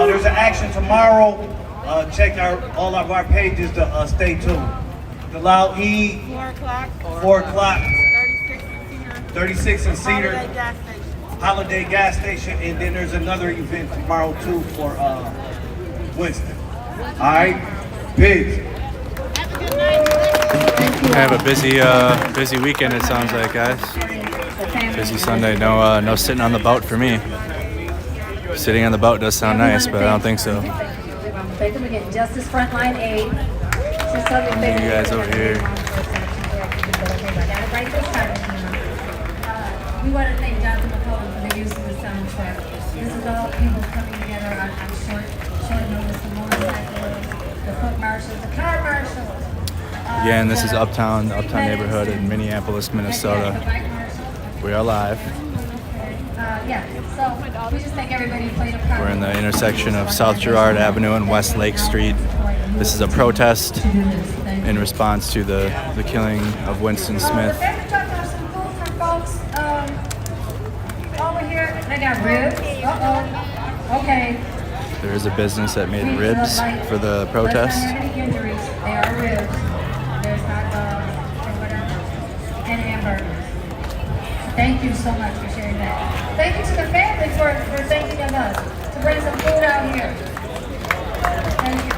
There's an action tomorrow. Check all of our pages to stay tuned. The Loud E, 4 o'clock, 36 in Cedar, Holiday Gas Station, and then there's another event tomorrow too for Winston. All right, peace. Have a busy weekend, it sounds like, guys. Busy Sunday. No sitting on the boat for me. Sitting on the boat does sound nice, but I don't think so. Thank them again. Justice Frontline Aid. You guys over here. We want to thank Jonathan McCollum for the use of the soundtrack. This is all people coming together on short notice. The motorcyclists, the foot marshals, the car marshals. Yeah, and this is Uptown neighborhood in Minneapolis, Minnesota. We are live. So we just thank everybody who played a part. We're in the intersection of South Girard Avenue and West Lake Street. This is a protest in response to the killing of Winston Smith. Folks, over here, they got ribs. Okay. There is a business that made ribs for the protest. There are ribs. There's hot dogs or whatever, and hamburgers. Thank you so much for sharing that. Thank you to the family for thinking of us, to bring some food out here. Thank you.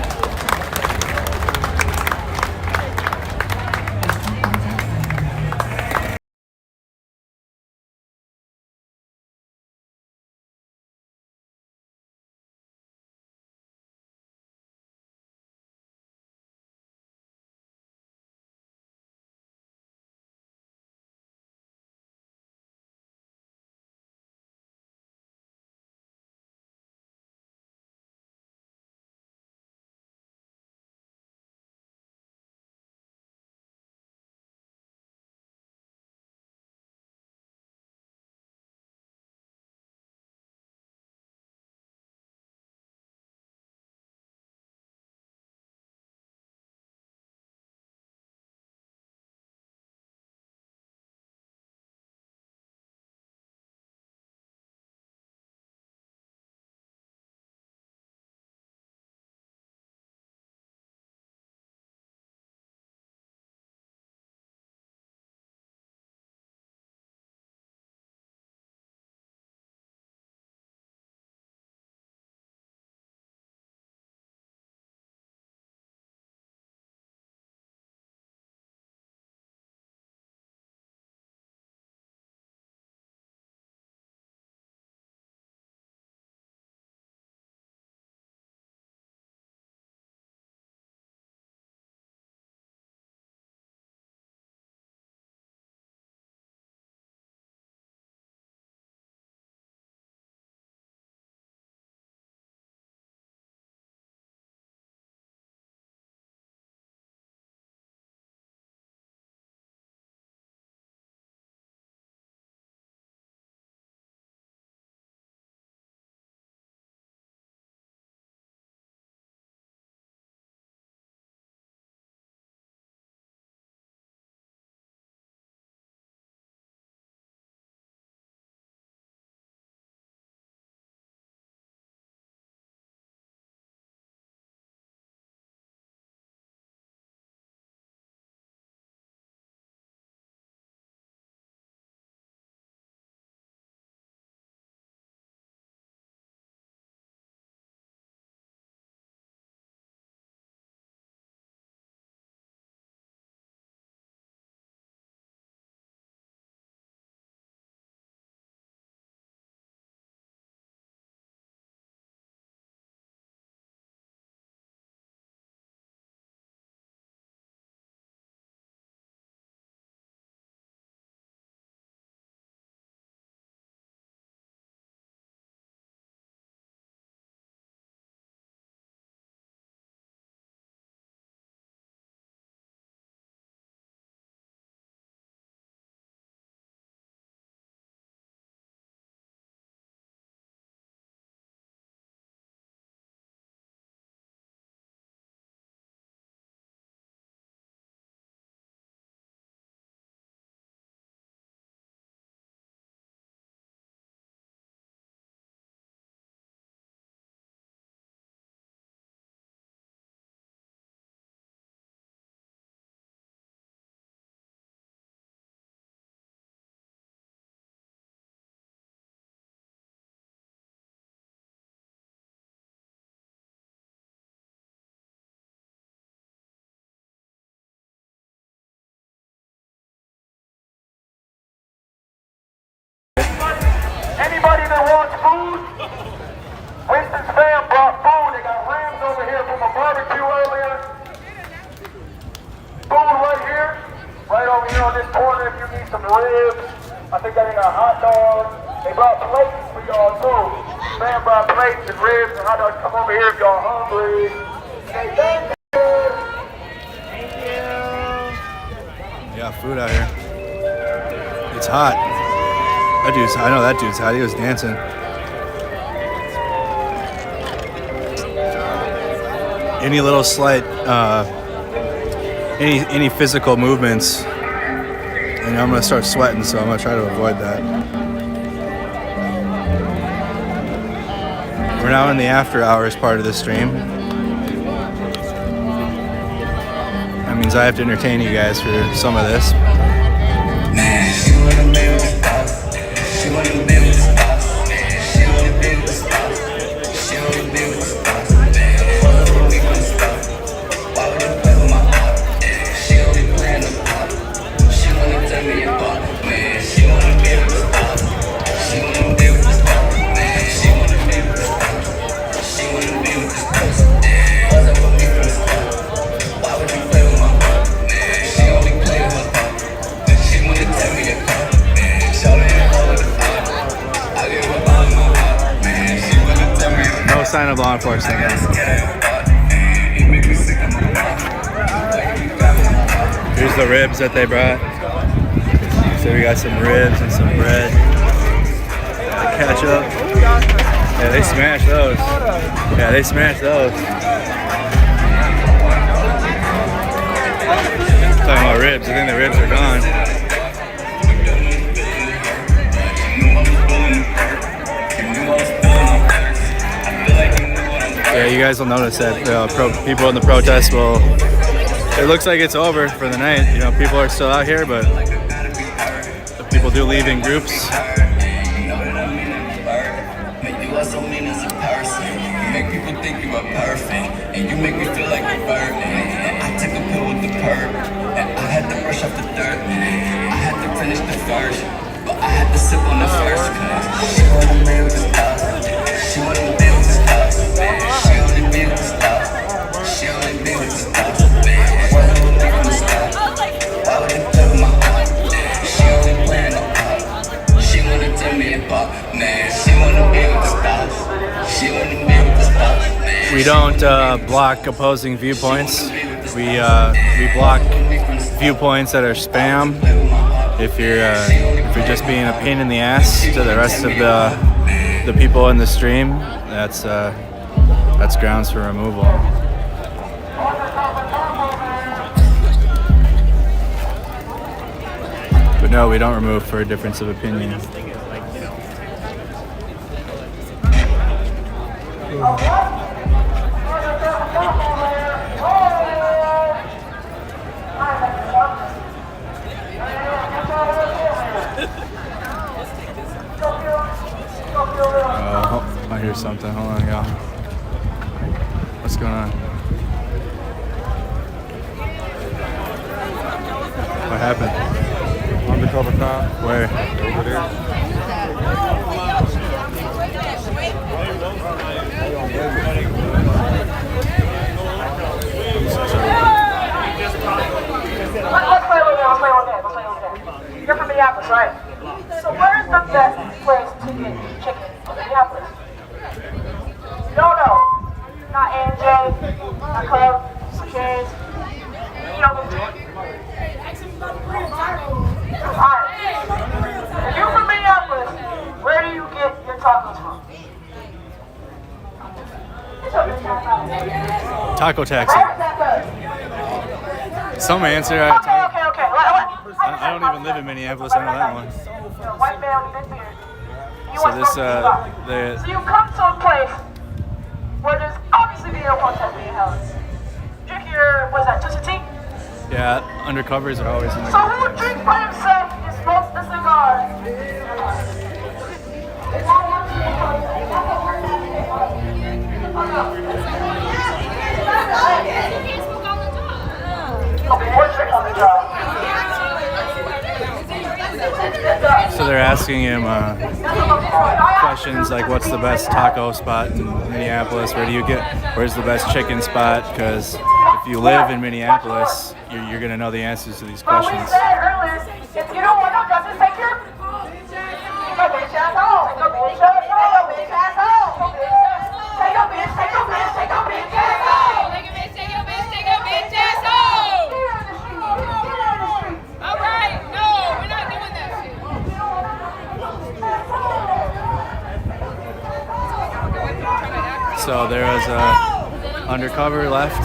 got hot dogs. They brought plates for y'all too. Man brought plates and ribs and hot dogs. Come over here if y'all hungry. Say thank you. Thank you. Yeah, food out here. It's hot. That dude's, I know that dude's hot. He was dancing. Any little slight, any physical movements, and I'm gonna start sweating, so I'm gonna try to avoid that. We're now in the after hours part of the stream. That means I have to entertain you guys for some of this. Man, she wanna be with the stars. She wanna be with the stars. She wanna be with the stars. She wanna be with the stars. Fuck with me from the start. Why would you play with my heart? She only playing the part. She wanna tell me apart. Man, she wanna be with the stars. She wanna be with the stars. Man, she wanna be with the stars. She wanna be with the stars. What's up with me from the start? Why would you play with my heart? Man, she only play with my heart. She wanna tell me apart. Man, shout it all with the heart. I give her all my heart. Man, she wanna tell me apart. No sign of law enforcement. Here's the ribs that they brought. So we got some ribs and some bread. Ketchup. Yeah, they smashed those. Yeah, they smashed those. Talking about ribs. I think the ribs are gone. Yeah, you guys will notice that people in the protest will. It looks like it's over for the night. You know, people are still out here, but people do leave in groups. You are so mean as a person. You make people think you are perfect, and you make me feel like a Birdman. I took a pill with the perp, and I had to brush off the dirt. I had to finish the first, but I had to sip on the first. Cause she wanna be with the stars. She wanna be with the stars. She only be with the stars. She only be with the stars. Why would you be with the stars? Why would you play with my heart? She only playing the part. She wanna tell me apart. Man, she wanna be with the stars. She wanna be with the stars. We don't block opposing viewpoints. We block viewpoints that are spam. If you're just being a pain in the ass to the rest of the people in the stream, that's grounds for removal. But no, we don't remove for a difference of opinion. I hear something. Hold on, y'all. What's going on? What happened? Undercover cop. Where? Over there. Let's play with that. You're from Minneapolis, right? So where's the best place to get chicken in Minneapolis? No. Not AJ, not Club, Shays. You know what Alright. If you're from Minneapolis, where do you get your tacos from? Taco taxi. Some answer. Okay. I don't even live in Minneapolis. I know that one. White man with a big beard. So this So you come to a place where there's obviously video protest being held. Drink your, what is that, Twisted Tea? Yeah, undercovers are always in So who drinks by himself and smokes the cigar? So they're asking him questions like, what's the best taco spot in Minneapolis? Where's the best chicken spot? Because if you live in Minneapolis, you're going to know the answers to these questions. But we said earlier, if you don't want to, just take your your bitch ass home. Take your bitch ass home. Take your bitch ass home. Take your bitch ass home. Take your bitch ass home. All right, no, we're not doing that shit. So there was undercover left.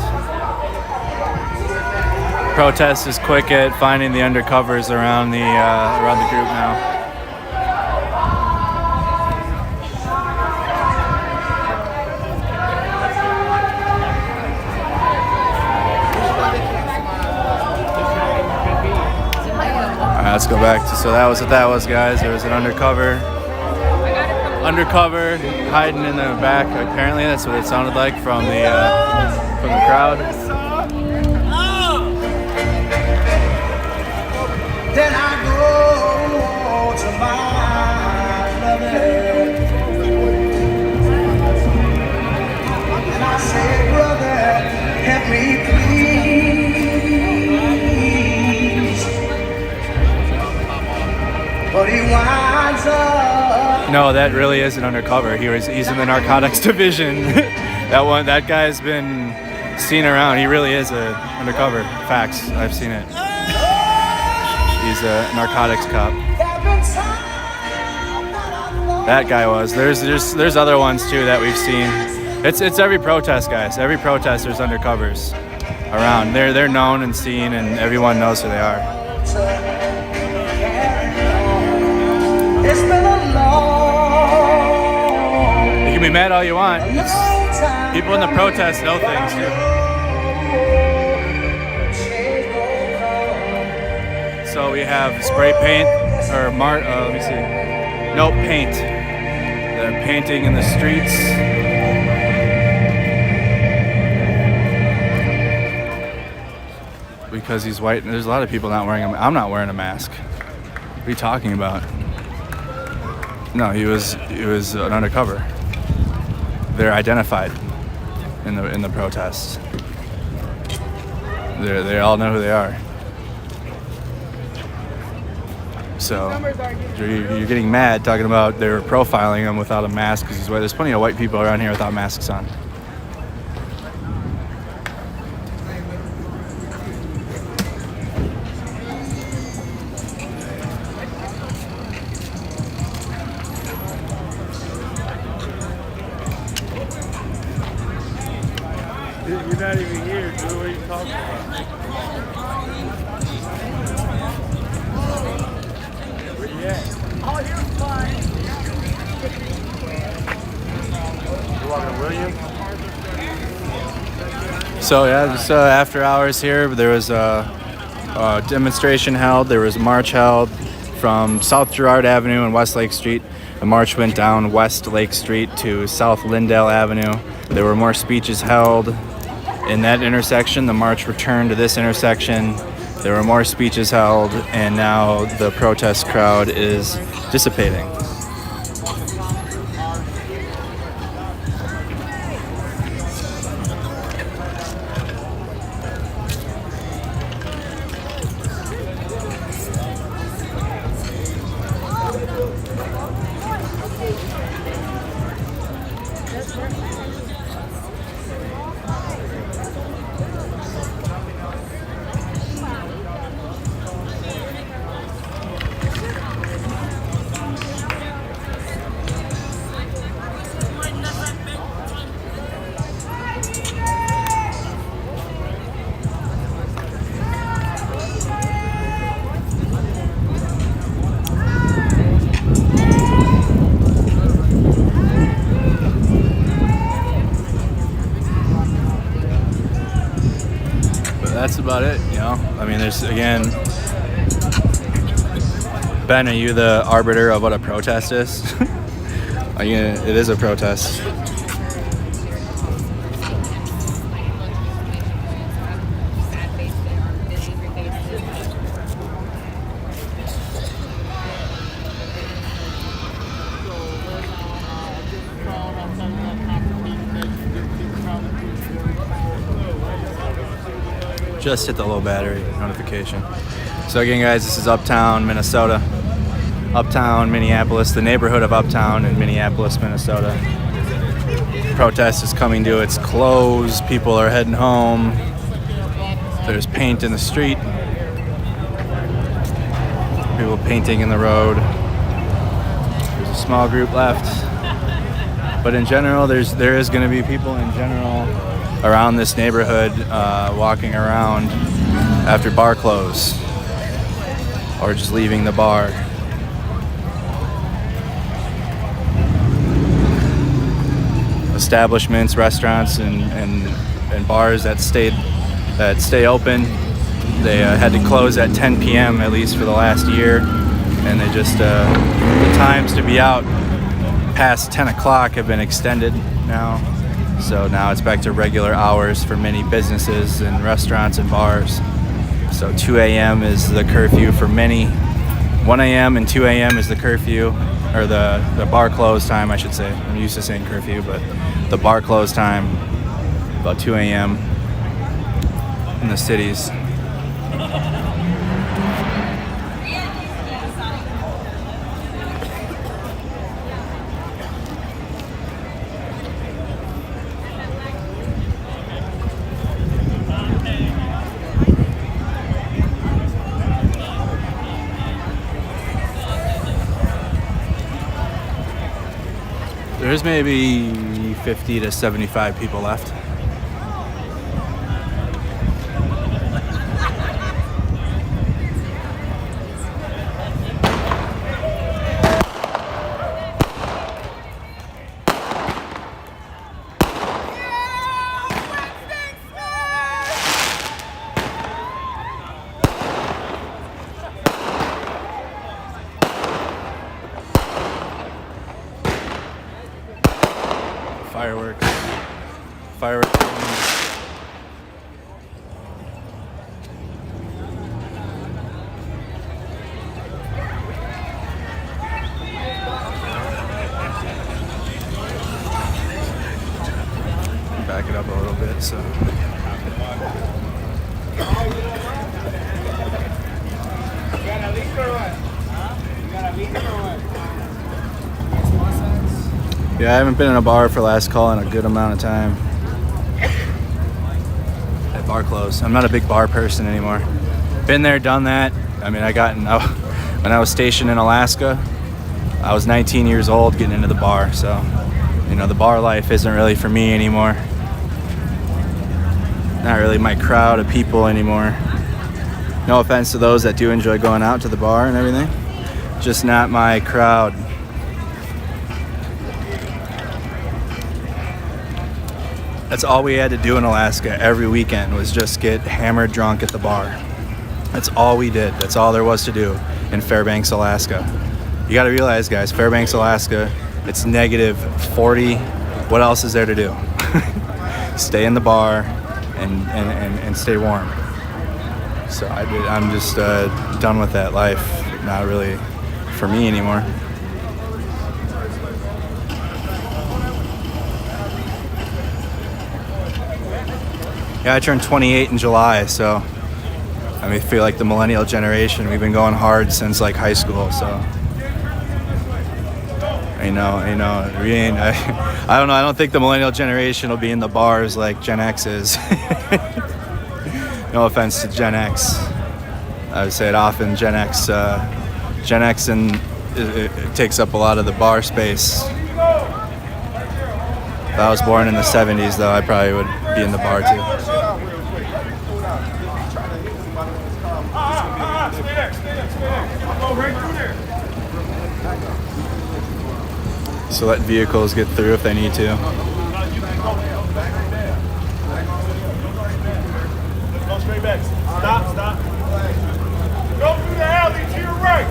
Protest is quick at finding the undercovers around the group now. All right, let's go back to, so that was what that was, guys. There was an undercover hiding in the back. Apparently that's what it sounded like from the crowd. Then I go to my brother and I say, brother, help me please. But he winds up. No, that really is an undercover. He's in the narcotics division. That guy's been seen around. He really is a undercover. Facts. I've seen it. He's a narcotics cop. That guy was. There's other ones too that we've seen. It's every protest, guys. Every protest there's undercovers around. They're known and seen, and everyone knows who they are. It's been a long. You can be mad all you want. People in the protest know things too. So we have spray paint, or let me see. No, paint. They're painting in the streets. Because he's white, and there's a lot of people not wearing them. I'm not wearing a mask. What are you talking about? No, he was an undercover. They're identified in the protests. They all know who they are. So you're getting mad talking about they were profiling him without a mask because he's white. There's plenty of white people around here without masks on. You're not even here, dude. What are you talking about? Oh, you're fine. You want to William? So yeah, just after hours here, there was a demonstration held. There was a march held from South Girard Avenue and West Lake Street. The march went down West Lake Street to South Lindale Avenue. There were more speeches held in that intersection. The march returned to this intersection. There were more speeches held, and now the protest crowd is dissipating. That's about it, you know. I mean, there's, again, Ben, are you the arbiter of what a protest is? It is a protest. Just hit the low battery notification. So again, guys, this is Uptown, Minnesota. Uptown Minneapolis, the neighborhood of Uptown in Minneapolis, Minnesota. Protest is coming to its close. People are heading home. There's paint in the street. People painting in the road. There's a small group left. But in general, there is going to be people in general around this neighborhood walking around after bar close or just leaving the bar. Establishments, restaurants, and bars that stay open, they had to close at 10 p.m. at least for the last year, and they just the times to be out past 10 o'clock have been extended now. So now it's back to regular hours for many businesses and restaurants and bars. So 2 a.m. is the curfew for many. 1 a.m. and 2 a.m. is the curfew, or the bar close time, I should say. I'm used to saying curfew, but the bar close time, about 2 a.m. in the cities. There's maybe 50 to 75 people left. Fireworks. Back it up a little bit, so. Yeah, I haven't been in a bar for last call in a good amount of time. That bar closed. I'm not a big bar person anymore. Been there, done that. I mean, when I was stationed in Alaska, I was 19 years old getting into the bar. So, you know, the bar life isn't really for me anymore. Not really my crowd of people anymore. No offense to those that do enjoy going out to the bar and everything. Just not my crowd. That's all we had to do in Alaska every weekend was just get hammered drunk at the bar. That's all we did. That's all there was to do in Fairbanks, Alaska. You got to realize, guys, Fairbanks, Alaska, it's negative 40. What else is there to do? Stay in the bar and stay warm. So I'm just done with that life. Not really for me anymore. Yeah, I turned 28 in July, so I feel like the millennial generation. We've been going hard since like high school, so I know. I don't know. I don't think the millennial generation will be in the bars like Gen X is. No offense to Gen X. I would say it often. Gen X and it takes up a lot of the bar space. If I was born in the 70s, though, I probably would be in the bar too. So let vehicles get through if they need to. Go straight back. Stop. Go through the alley to your right.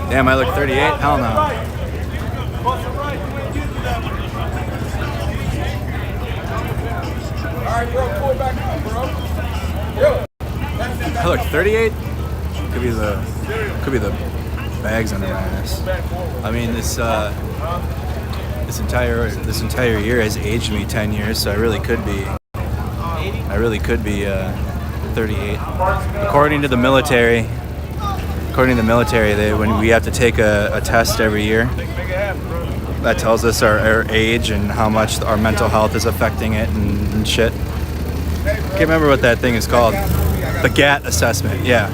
Damn, I look 38? Hell no. I look 38? Could be the bags under my ass. I mean, this entire year has aged me 10 years, so I really could be 38. According to the military, according to the military, when we have to take a test every year that tells us our age and how much our mental health is affecting it and shit. Can't remember what that thing is called. The GAT assessment, yeah.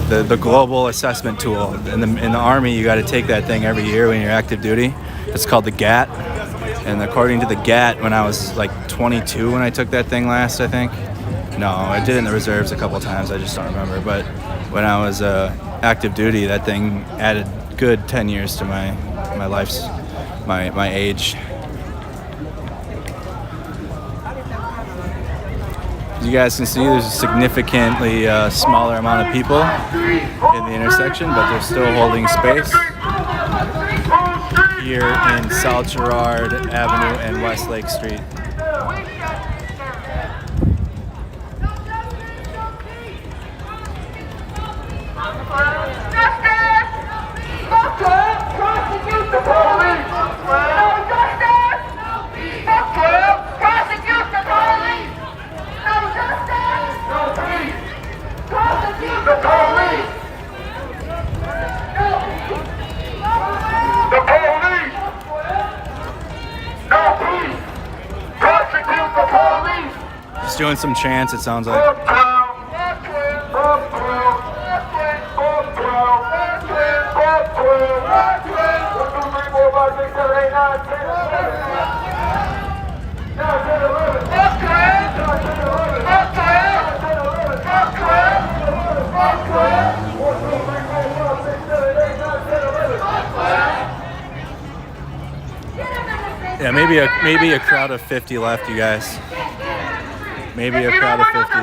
The global assessment tool. In the Army, you got to take that thing every year when you're active duty. It's called the GAT. And according to the GAT, when I was like 22 when I took that thing last, I think. No, I did it in the reserves a couple times. I just don't remember. But when I was active duty, that thing added good 10 years to my life's my age. As you guys can see, there's a significantly smaller amount of people in the intersection, but they're still holding space here in South Girard Avenue and West Lake Street. Just doing some chants, it sounds like. Yeah, maybe a crowd of 50 left, you guys. Maybe a crowd of 50.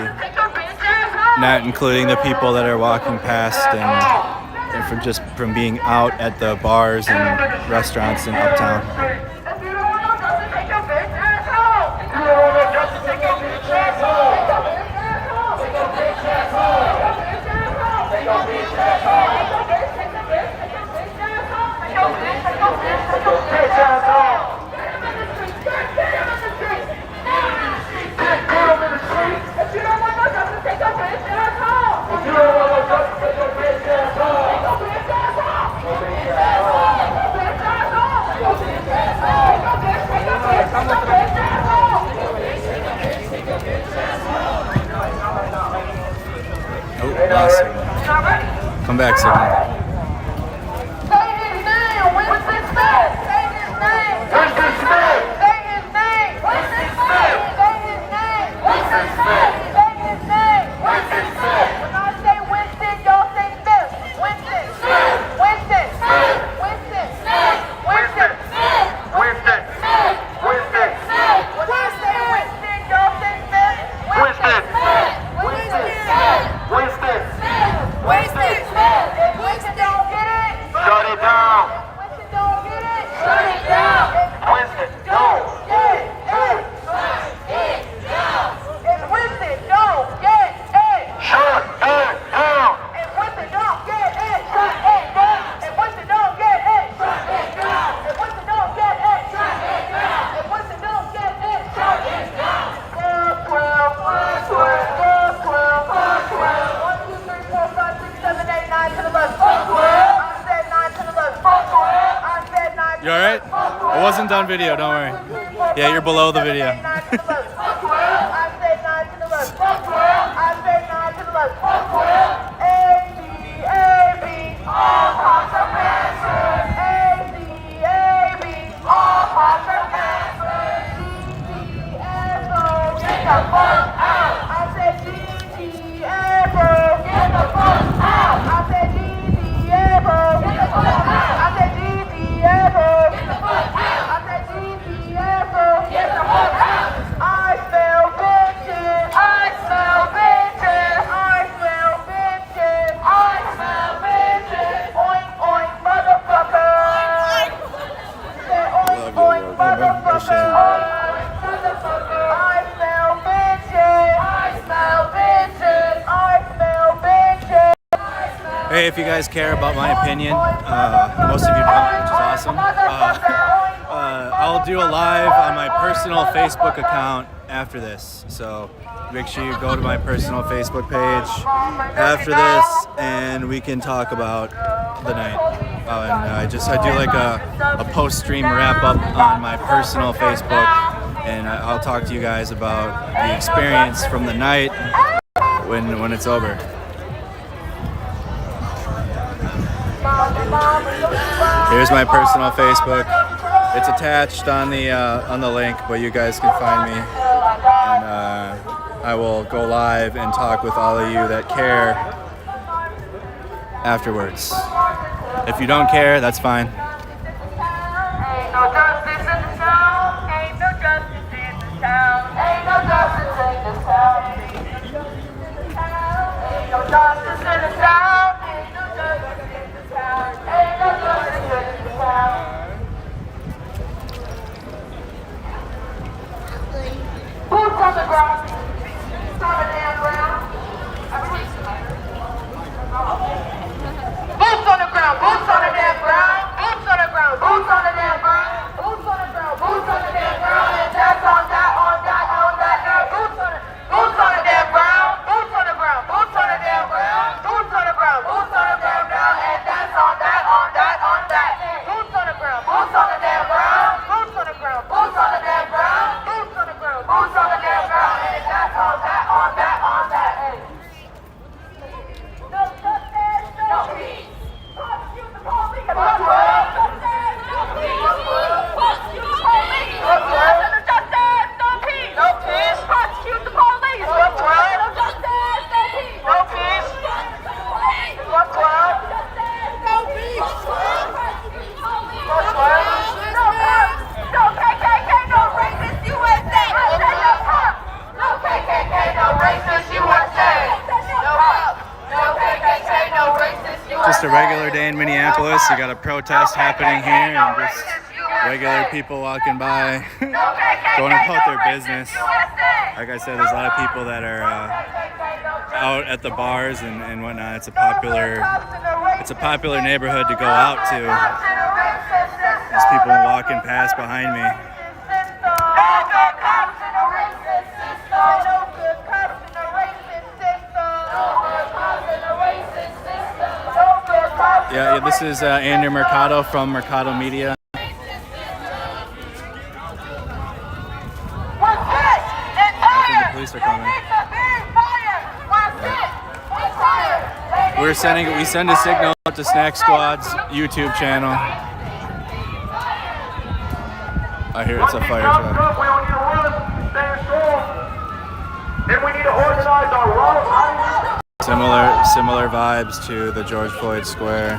Not including the people that are walking past and from being out at the bars and restaurants in Uptown. Oh, lost signal. Come back, signal. You alright? It wasn't done video, don't worry. Yeah, you're below the video. Hey, if you guys care about my opinion, most of you don't, which is awesome. I'll do a live on my personal Facebook account after this. So make sure you go to my personal Facebook page after this, and we can talk about the night. And I do like a post-stream wrap-up on my personal Facebook, and I'll talk to you guys about the experience from the night when it's over. Here's my personal Facebook. It's attached on the link, but you guys can find me, and I will go live and talk with all of you that care afterwards. If you don't care, that's fine. Ain't no justice in this town. Ain't no justice in this town. Ain't no justice in this town. Ain't no justice in this town. Ain't no justice in this town. Ain't no justice in this town. Boots on the ground. Boots on the damn ground. Boots on the ground. Boots on the damn ground. Boots on the ground. Boots on the damn ground. Boots on the ground. Boots on the damn ground. And that's on that. Boots on the damn ground. Boots on the ground. Boots on the damn ground. Boots on the ground. Boots on the damn ground. And that's on that. Boots on the ground. Boots on the damn ground. Boots on the ground. Boots on the damn ground. Boots on the ground. Boots on the damn ground. And that's on that. No justice, no peace. Prosecute the police. Just a regular day in Minneapolis. You got a protest happening here, and just regular people walking by, going about their business. Like I said, there's a lot of people that are out at the bars and whatnot. It's a popular neighborhood to go out to. There's people walking past behind me. Yeah, this is Andrew Mercado from Mercado Media. I think the police are coming. We send a signal to Snack Squad's YouTube channel. I hear it's a fire truck. Then we need to organize our route. Similar vibes to the George Floyd Square.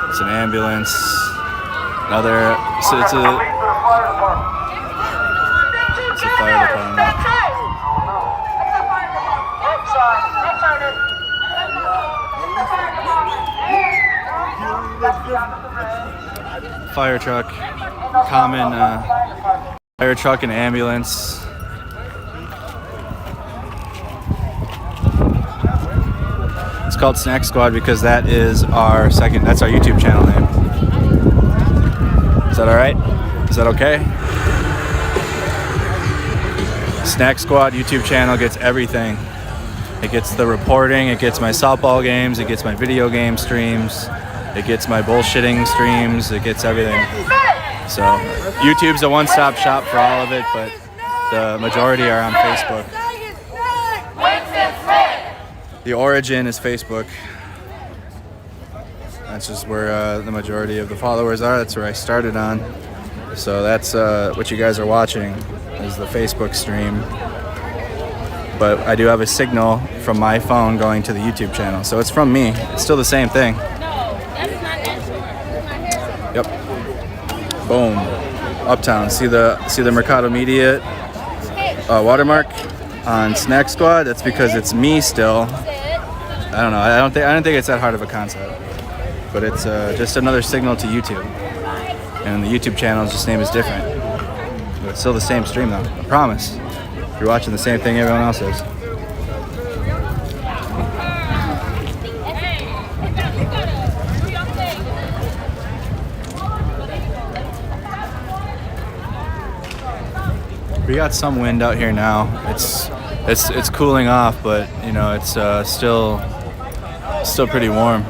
It's an ambulance. It's a fire department. Fire truck, common fire truck and ambulance. It's called Snack Squad because that's our YouTube channel name. Is that all right? Is that okay? Snack Squad YouTube channel gets everything. It gets the reporting, it gets my softball games, it gets my video game streams, it gets my bullshitting streams, it gets everything. So YouTube's a one-stop shop for all of it, but the majority are on Facebook. The origin is Facebook. That's just where the majority of the followers are. That's where I started on. So that's what you guys are watching is the Facebook stream. But I do have a signal from my phone going to the YouTube channel. So it's from me. It's still the same thing. Yep. Boom. Uptown. See the Mercado Media watermark on Snack Squad? That's because it's me still. I don't know. I don't think it's that hard of a concept. But it's just another signal to YouTube. And the YouTube channel's just name is different. But it's still the same stream though. I promise. You're watching the same thing everyone else is. We got some wind out here now. It's cooling off, but you know it's still pretty warm.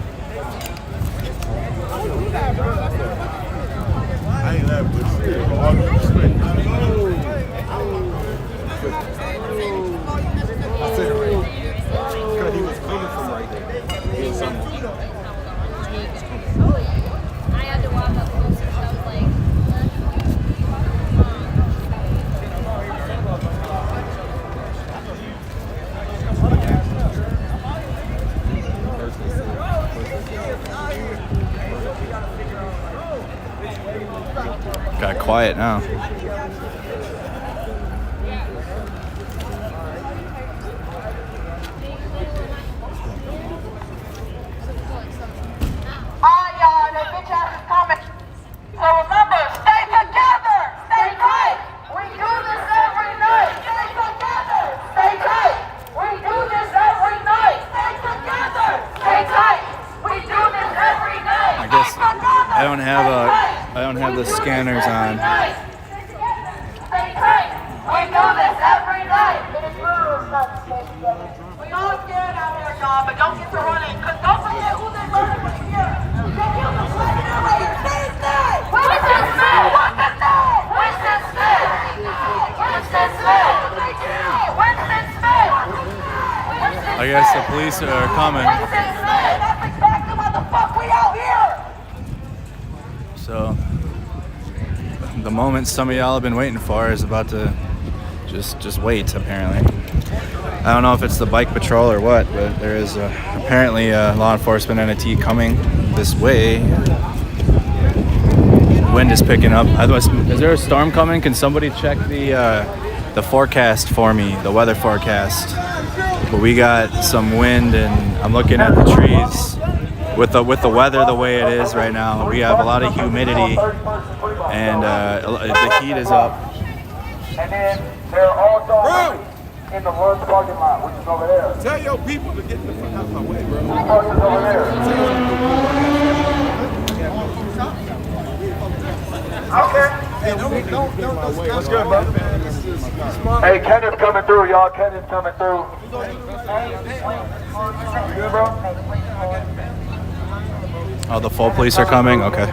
Got quiet now. I don't have the scanners on. We all scared out here, y'all, but don't get to running, because don't forget who's in running right here. Winston Smith! What's his name? Winston Smith! Winston Smith! Winston Smith! I guess the police are coming. Winston Smith! That's exactly what the fuck we out here! So the moment some of y'all have been waiting for is about to just wait, apparently. I don't know if it's the bike patrol or what, but there is apparently a law enforcement entity coming this way. Wind is picking up. Is there a storm coming? Can somebody check the forecast for me, the weather forecast? But we got some wind, and I'm looking at the trees. With the weather the way it is right now, we have a lot of humidity, and the heat is up. And then they're also in the lunch parking lot, which is over there. Tell your people to get the fuck out of my way, bro. Lunch is over there. Okay. Don't. What's good, bro? Hey, Kenneth's coming through, y'all. Kenneth's coming through. Good, bro? Oh, the full police are coming? Okay.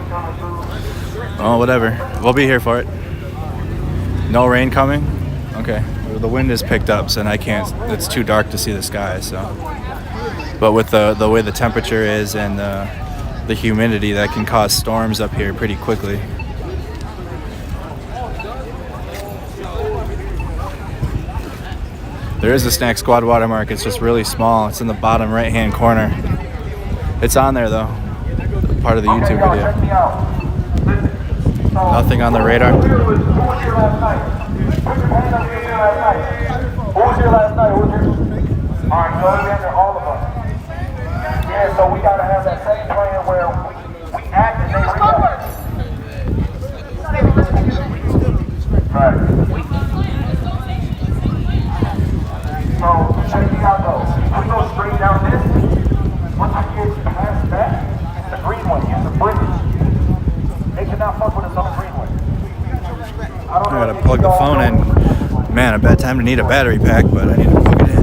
Oh, whatever. We'll be here for it. No rain coming? Okay. The wind is picked up, so I can't, it's too dark to see the sky, so. But with the way the temperature is and the humidity, that can cause storms up here pretty quickly. There is a Snack Squad watermark. It's just really small. It's in the bottom right-hand corner. It's on there, though. Part of the YouTube video. Nothing on the radar. Who was here last night? Alright, so we answer all of us. Yeah, so we gotta have that same plan where we act and they react. Right. So check me out though. We go straight down this. Once we get past that, it's the green one. It's the bridge. They cannot fuck with us on the green one. I gotta plug the phone in. Man, a bad time to need a battery pack, but I need to plug it in.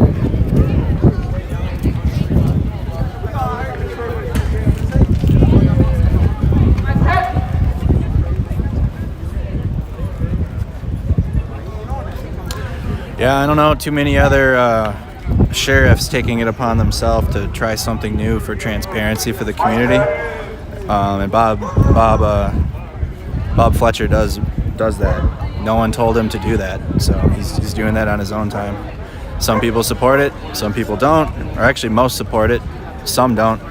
Yeah, I don't know too many other sheriffs taking it upon themselves to try something new for transparency for the community. And Bob Fletcher does that. No one told him to do that, so he's doing that on his own time. Some people support it, some people don't, or actually most support it, some don't.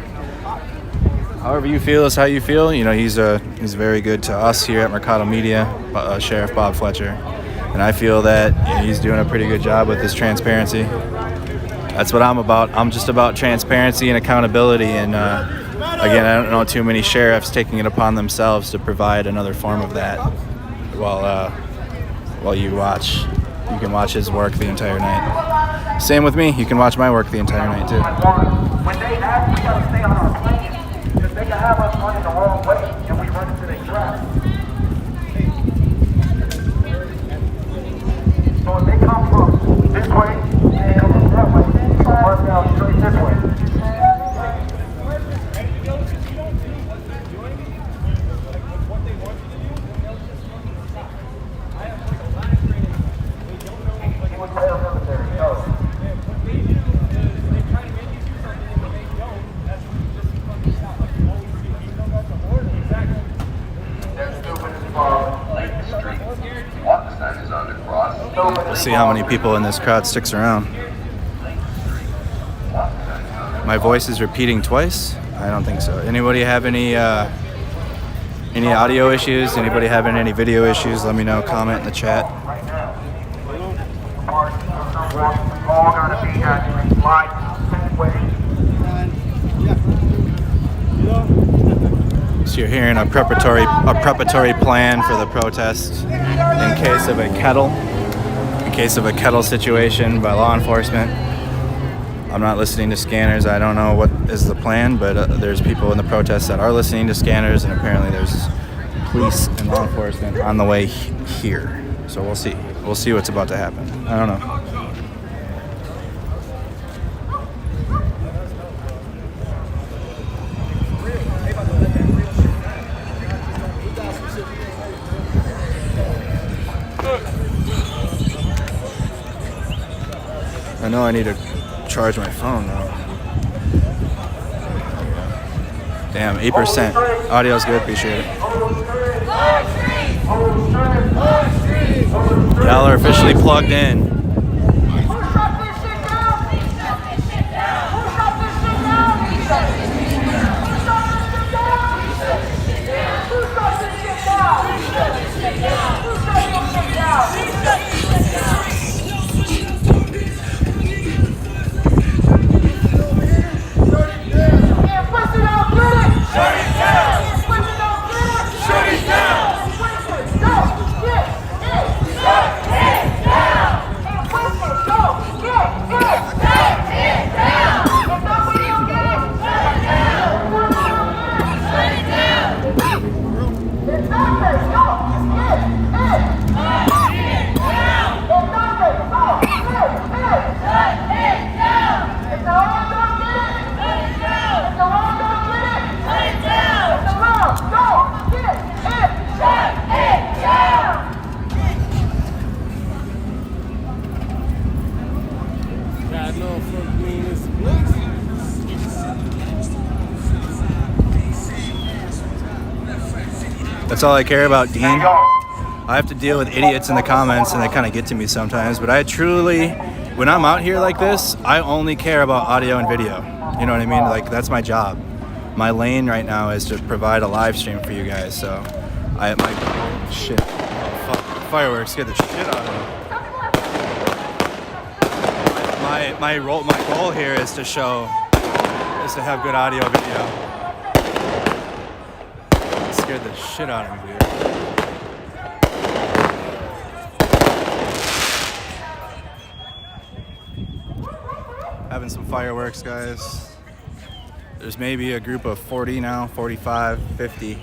However you feel is how you feel. You know, he's very good to us here at Mercado Media, Sheriff Bob Fletcher, and I feel that he's doing a pretty good job with his transparency. That's what I'm about. I'm just about transparency and accountability, and again, I don't know too many sheriffs taking it upon themselves to provide another form of that. While you can watch his work the entire night. Same with me, you can watch my work the entire night too. When they act, we gotta stay on our plan, because they can have us running the wrong way and we run into their trap. We'll see how many people in this crowd sticks around. My voice is repeating twice? I don't think so. Anybody have any audio issues? Anybody having any video issues? Let me know. Comment in the chat. All going to be actually live. So you're hearing a preparatory plan for the protest in case of a kettle situation by law enforcement. I'm not listening to scanners. I don't know what is the plan, but there's people in the protest that are listening to scanners, and apparently there's police and law enforcement on the way here. So we'll see. We'll see what's about to happen. I don't know. I know I need to charge my phone though. Damn, 8%. Audio's good, appreciate it. Y'all are officially plugged in. That's all I care about, Dean. I have to deal with idiots in the comments, and they kind of get to me sometimes, but I truly, when I'm out here like this, I only care about audio and video. You know what I mean? Like, that's my job. My lane right now is to provide a live stream for you guys, so shit. Oh, fuck. Fireworks scared the shit out of me. My goal here is to have good audio video. It scared the shit out of me, dude. Having some fireworks, guys. There's maybe a group of 40 now, 45, 50.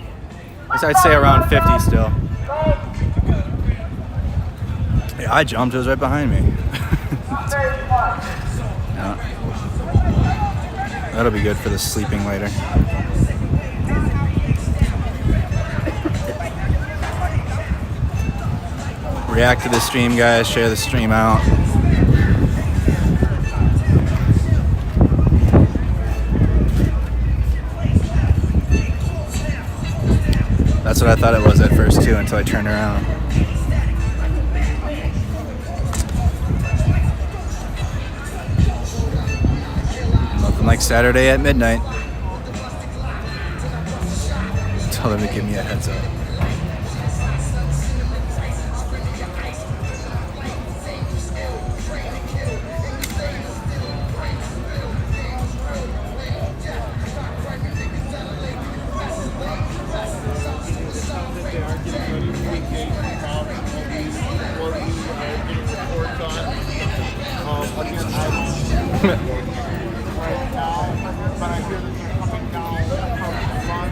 I'd say around 50 still. Yeah, I jumped, it was right behind me. Yeah. That'll be good for the sleeping later. React to the stream, guys. Share the stream out. That's what I thought it was at first too, until I turned around. Nothing like Saturday at midnight. Tell them to give me a heads up.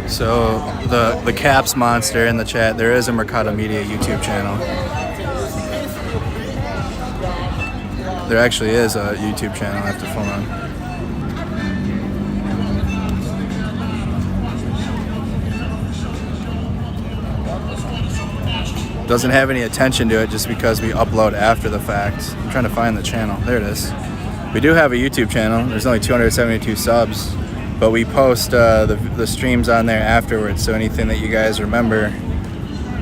So the Caps monster in the chat, there is a Mercado Media YouTube channel. There actually is a YouTube channel. I have to phone on. Doesn't have any attention to it just because we upload after the fact. I'm trying to find the channel. There it is. We do have a YouTube channel. There's only 272 subs. But we post the streams on there afterwards, so anything that you guys remember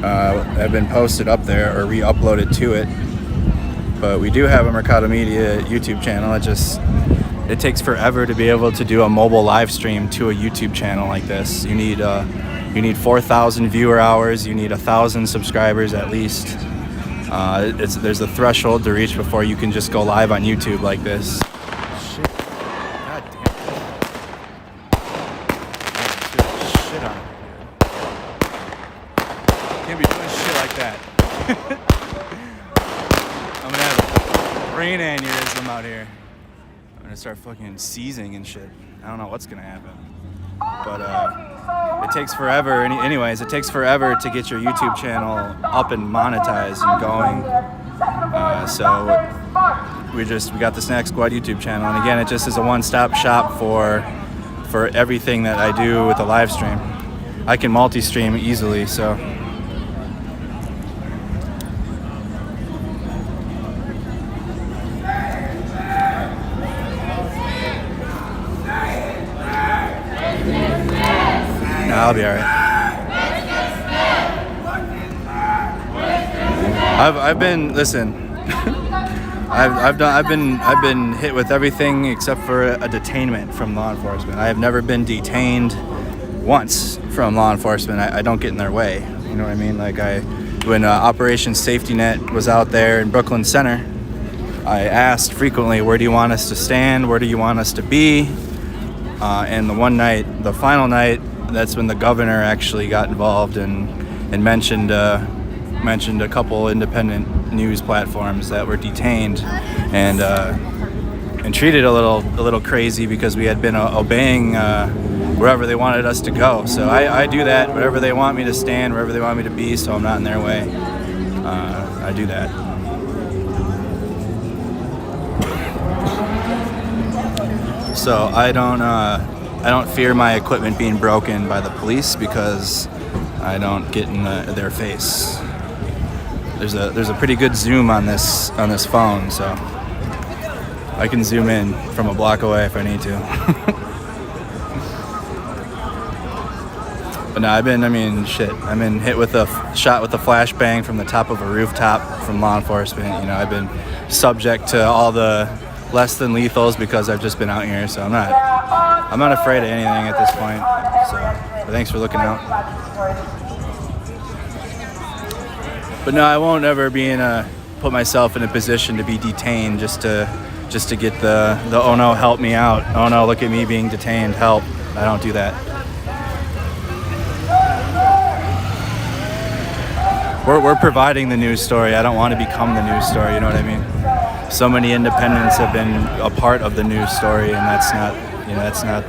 have been posted up there or re-uploaded to it. But we do have a Mercado Media YouTube channel. It takes forever to be able to do a mobile live stream to a YouTube channel like this. You need 4,000 viewer hours. You need 1,000 subscribers at least. There's a threshold to reach before you can just go live on YouTube like this. Shit. God damn. Shit on it. Can't be doing shit like that. I'm gonna have a brain aneurysm out here. I'm gonna start fucking seizing and shit. I don't know what's gonna happen. But it takes forever. Anyways, it takes forever to get your YouTube channel up and monetized and going. So we got the Snack Squad YouTube channel, and again, it just is a one-stop shop for everything that I do with the live stream. I can multi-stream easily, so. I'll be all right. I've been I've been hit with everything except for a detainment from law enforcement. I have never been detained once from law enforcement. I don't get in their way. You know what I mean? Like when Operation Safety Net was out there in Brooklyn Center, I asked frequently, where do you want us to stand? Where do you want us to be? And the final night, that's when the governor actually got involved and mentioned a couple independent news platforms that were detained and treated a little crazy because we had been obeying wherever they wanted us to go. So I do that, wherever they want me to stand, wherever they want me to be, so I'm not in their way. I do that. So I don't fear my equipment being broken by the police because I don't get in their face. There's a pretty good zoom on this phone, so I can zoom in from a block away if I need to. But no, I've been hit with shot with a flashbang from the top of a rooftop from law enforcement. You know, I've been subject to all the less than lethals because I've just been out here, so I'm not afraid of anything at this point. So thanks for looking out. But no, I won't ever put myself in a position to be detained just to get the oh no, help me out, oh no, look at me being detained, help. I don't do that. We're providing the news story. I don't want to become the news story, you know what I mean? So many independents have been a part of the news story, and that's not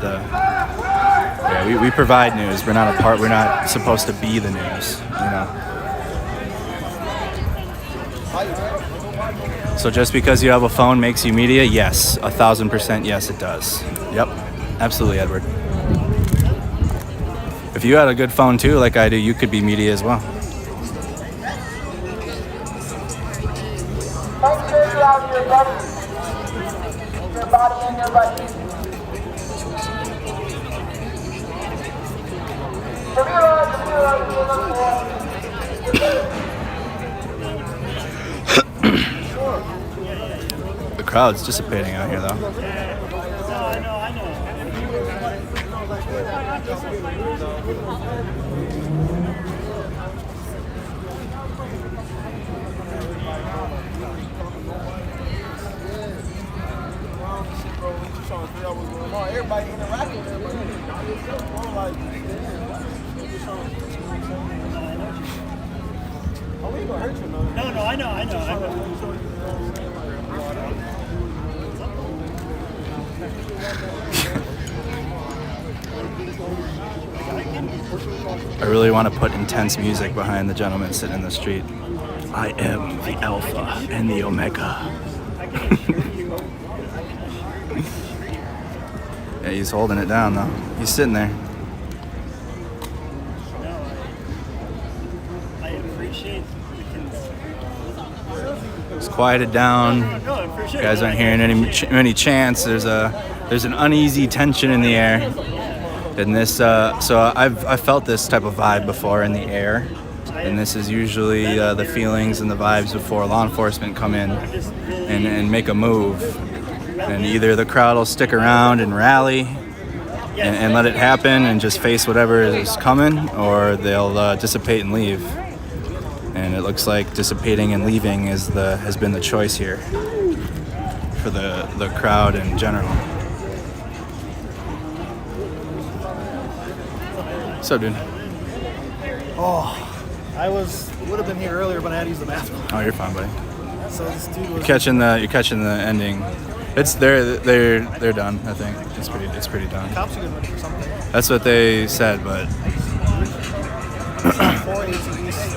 the. Yeah, we provide news. We're not supposed to be the news, you know. So just because you have a phone makes you media? Yes, 1,000% yes, it does. Yep, absolutely, Edward. If you had a good phone too, like I do, you could be media as well. Make sure you have your body in your body. The crowd's dissipating out here, though. Everybody interacting with it. Oh, we ain't gonna hurt you, man. No, I know. I really want to put intense music behind the gentleman sitting in the street. I am the Alpha and the Omega. Yeah, he's holding it down though. He's sitting there. I appreciate It's quieted down. You guys aren't hearing any chants. There's an uneasy tension in the air. And this, so I've felt this type of vibe before in the air. And this is usually the feelings and the vibes before law enforcement come in and make a move. And either the crowd will stick around and rally and let it happen and just face whatever is coming, or they'll dissipate and leave. And it looks like dissipating and leaving has been the choice here for the crowd in general. What's up, dude? Oh, I would have been here earlier, but I had to use the bathroom. Oh, you're fine, buddy. So this dude was You're catching the ending. They're done. I think it's pretty done. Cops are getting ready for something. That's what they said, but 4 ATVs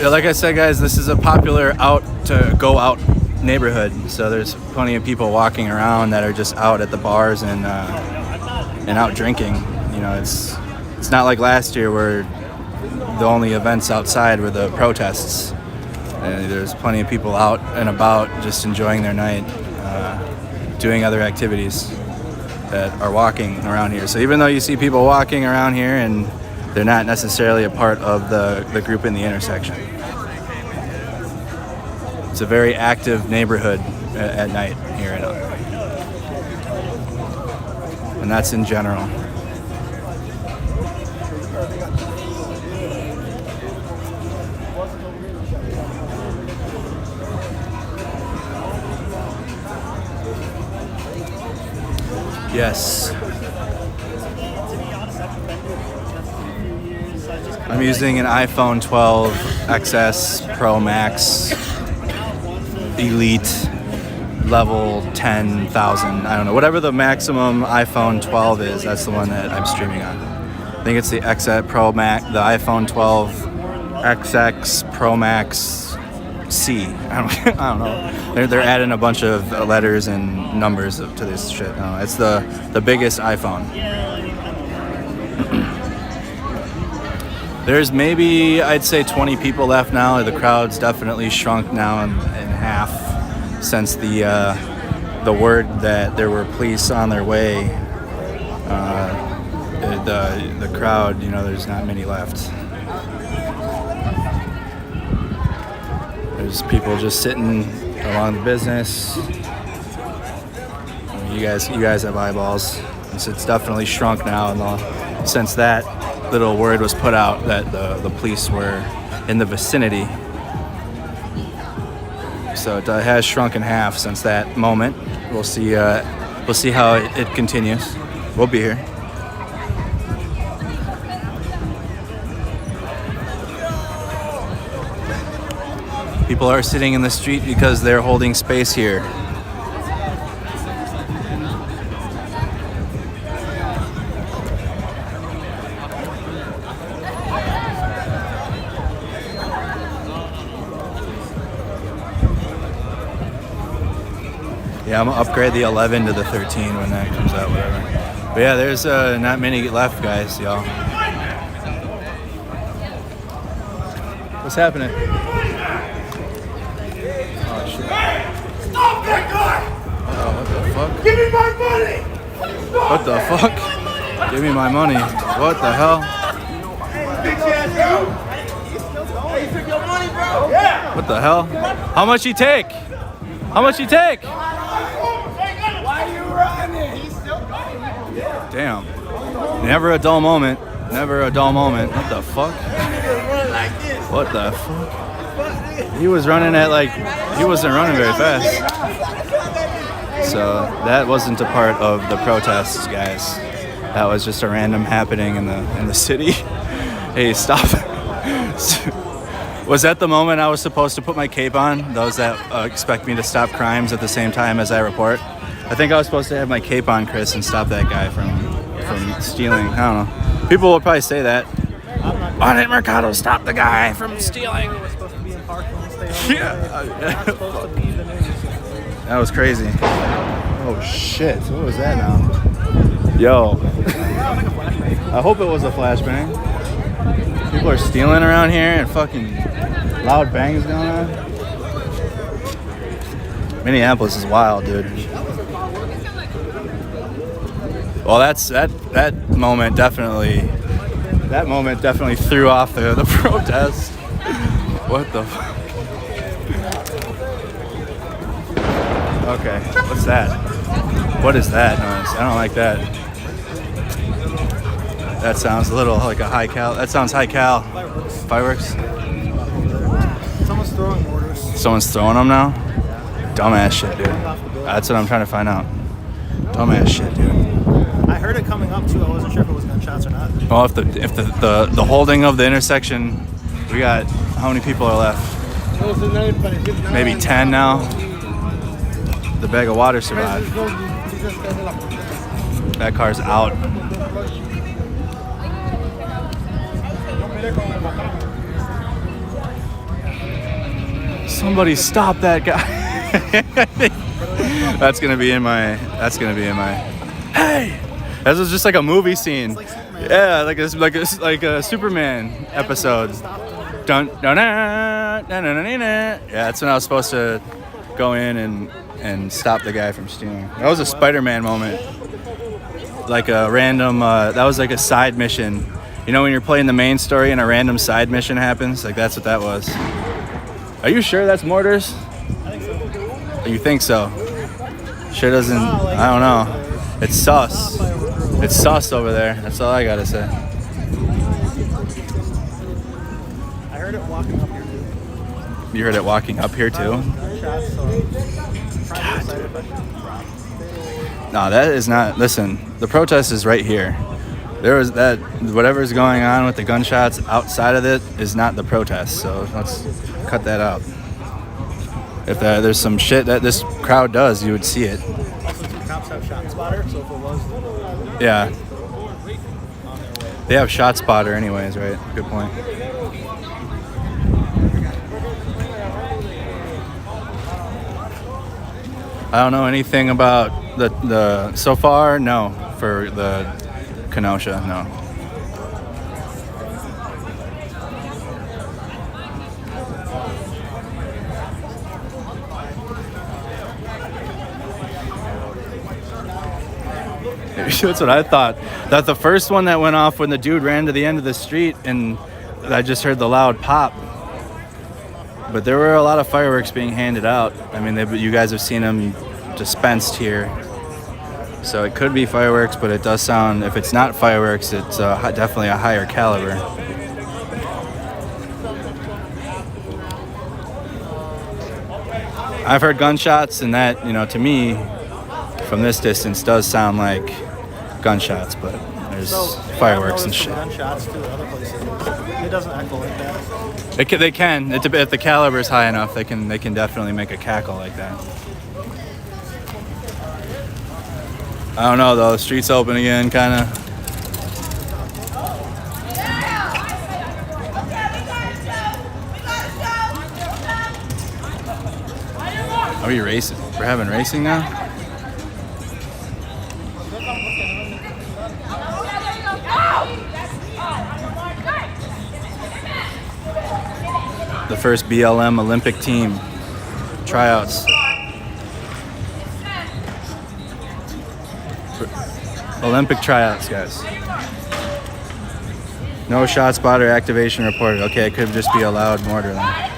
yeah, like I said, guys, this is a popular go out neighborhood. So there's plenty of people walking around that are just out at the bars and out drinking. You know, it's not like last year where the only events outside were the protests. There's plenty of people out and about just enjoying their night, doing other activities that are walking around here. So even though you see people walking around here and they're not necessarily a part of the group in the intersection. It's a very active neighborhood at night here in Uptown. And that's in general. Yes. I'm using an iPhone 12 XS Pro Max Elite level 10,000. I don't know. Whatever the maximum iPhone 12 is, that's the one that I'm streaming on. I think it's the XS Pro Max, the iPhone 12 XX Pro Max C. I don't know. They're adding a bunch of letters and numbers to this shit. I don't know. It's the biggest iPhone. There's maybe, I'd say, 20 people left now. The crowd's definitely shrunk now in half since the word that there were police on their way. The crowd, you know, there's not many left. There's people just sitting along the business. I mean, you guys have eyeballs. It's definitely shrunk now, and since that little word was put out that the police were in the vicinity. So it has shrunk in half since that moment. We'll see how it continues. We'll be here. People are sitting in the street because they're holding space here. Yeah, I'm gonna upgrade the 11 to the 13 when that comes out, whatever. But yeah, there's not many left, guys, y'all. What's happening? Oh shit! Stop that guy! Oh, what the fuck? Give me my money! What the fuck? Give me my money. What the hell? Bitch ass bro! Hey, you took your money, bro? Yeah! What the hell? How much you take? How much you take? Why you running? He's still going. Damn. Never a dull moment. Never a dull moment. What the fuck? What the fuck? He was running he wasn't running very fast. So that wasn't a part of the protests, guys. That was just a random happening in the city. Hey, stop. Was that the moment I was supposed to put my cape on? Those that expect me to stop crimes at the same time as I report. I think I was supposed to have my cape on, Chris, and stop that guy from stealing. I don't know. People will probably say that. Why didn't Mercado stop the guy from stealing? Yeah. That was crazy. Oh shit! What was that now? Yo. I hope it was a flashbang. People are stealing around here and fucking loud bangs going on. Minneapolis is wild, dude. Well, that moment definitely That moment definitely threw off the protest. What the fuck? Okay, what's that? What is that noise? I don't like that. That sounds a little like a high cal. That sounds high cal. Fireworks? Someone's throwing mortars. Someone's throwing them now? Dumbass shit, dude. That's what I'm trying to find out. Dumbass shit, dude. I heard it coming up too. I wasn't sure if it was gunshots or not. Well, if the holding of the intersection, we got, how many people are left? Maybe 10 now. The bag of water survived. That car's out. Somebody stop that guy. That's gonna be in my. Hey, this is just like a movie scene. Yeah, like a Superman episode. Dun dun dun dun dun dun. Yeah, that's when I was supposed to go in and stop the guy from stealing. That was a Spider-Man moment. Like a random. That was like a side mission. You know when you're playing the main story and a random side mission happens? Like that's what that was. Are you sure that's mortars? I think so. You think so? Sure doesn't. I don't know. It's sus. It's sus over there. That's all I gotta say. I heard it walking up here too. You heard it walking up here too? No, that is not. Listen, the protest is right here. There was that. Whatever's going on with the gunshots outside of it is not the protest. So let's cut that out. If there's some shit that this crowd does, you would see it. Also, two cops have shot spotter, so if it was. Yeah. They have shot spotter anyways, right? Good point. I don't know anything about the so far, no. For the Kenosha, no. That's what I thought. That the first one that went off when the dude ran to the end of the street and I just heard the loud pop. But there were a lot of fireworks being handed out. I mean, you guys have seen them dispensed here. So it could be fireworks, but it does sound, if it's not fireworks, it's definitely a higher caliber. I've heard gunshots, and that, you know, to me, from this distance, does sound like gunshots, but there's fireworks and shit. Gunshots to other places. It doesn't echo like that. They can. If the caliber is high enough, they can definitely make a cackle like that. I don't know though. The street's open again, kind of. Are we racing? We're having racing now? The first BLM Olympic team tryouts. Olympic tryouts, guys. No shot spotter activation reported. Okay, it could just be a loud mortar then.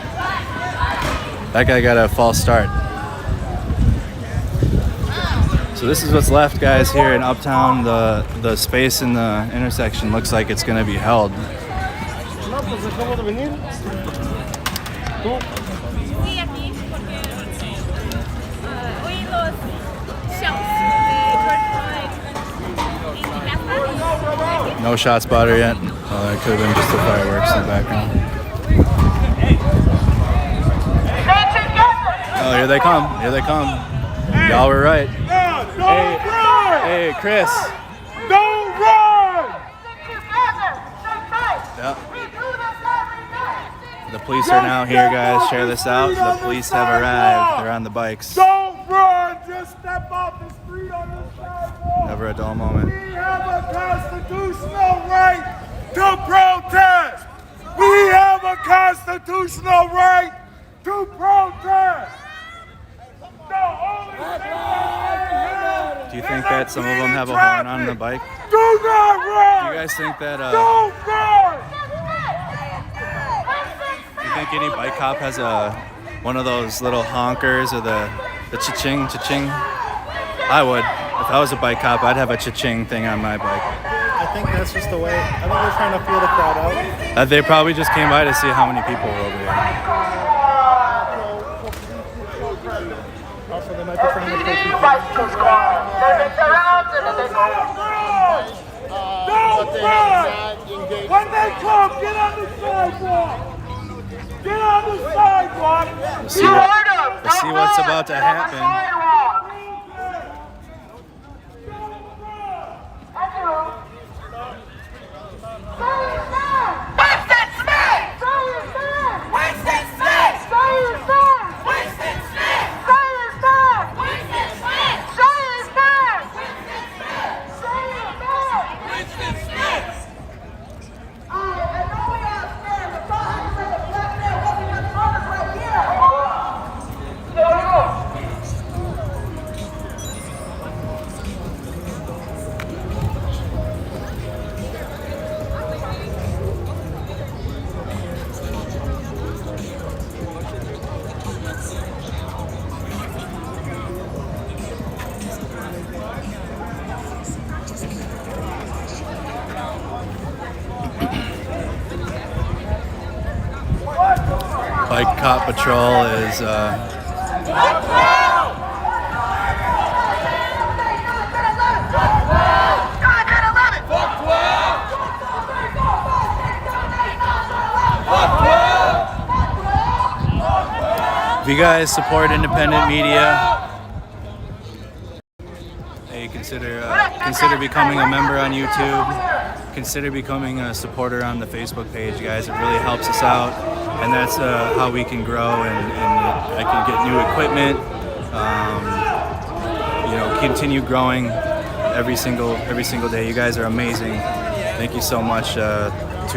That guy got a false start. So this is what's left, guys, here in Uptown. The space in the intersection looks like it's going to be held. No shot spotter yet. Oh, it could have been just the fireworks in the background. Oh, here they come. Here they come. Y'all were right. Hey, Chris. Don't run! Yep. The police are now here, guys. Share this out. The police have arrived. They're on the bikes. Don't run! Just step off the street on the sidewalk. Never a dull moment. We have a constitutional right to protest. We have a constitutional right to protest. Do you think that some of them have a horn on the bike? Do not run! Do you guys think that, Don't run! do you think any bike cop has one of those little honkers or the cha-ching, cha-ching? I would. If I was a bike cop, I'd have a cha-ching thing on my bike. I think that's just the way. I think they're trying to feel the crowd out. They probably just came by to see how many people were over here. Also, they might be trying to take people. Don't run! When they come, get on the sidewalk! Get on the sidewalk! Let's see what's about to happen. Bike Cop Patrol is if you guys support independent media, hey, consider becoming a member on YouTube. Consider becoming a supporter on the Facebook page, guys. It really helps us out, and that's how we can grow and I can get new equipment. Continue growing every single day. You guys are amazing. Thank you so much to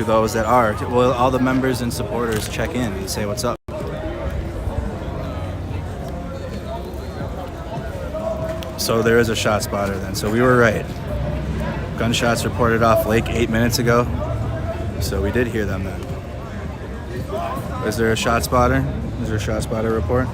those that are. Well, all the members and supporters check in and say what's up. So there is a shot spotter then. So we were right. Gunshots reported off Lake 8 minutes ago. So we did hear them then. Is there a shot spotter? Is there a shot spotter report?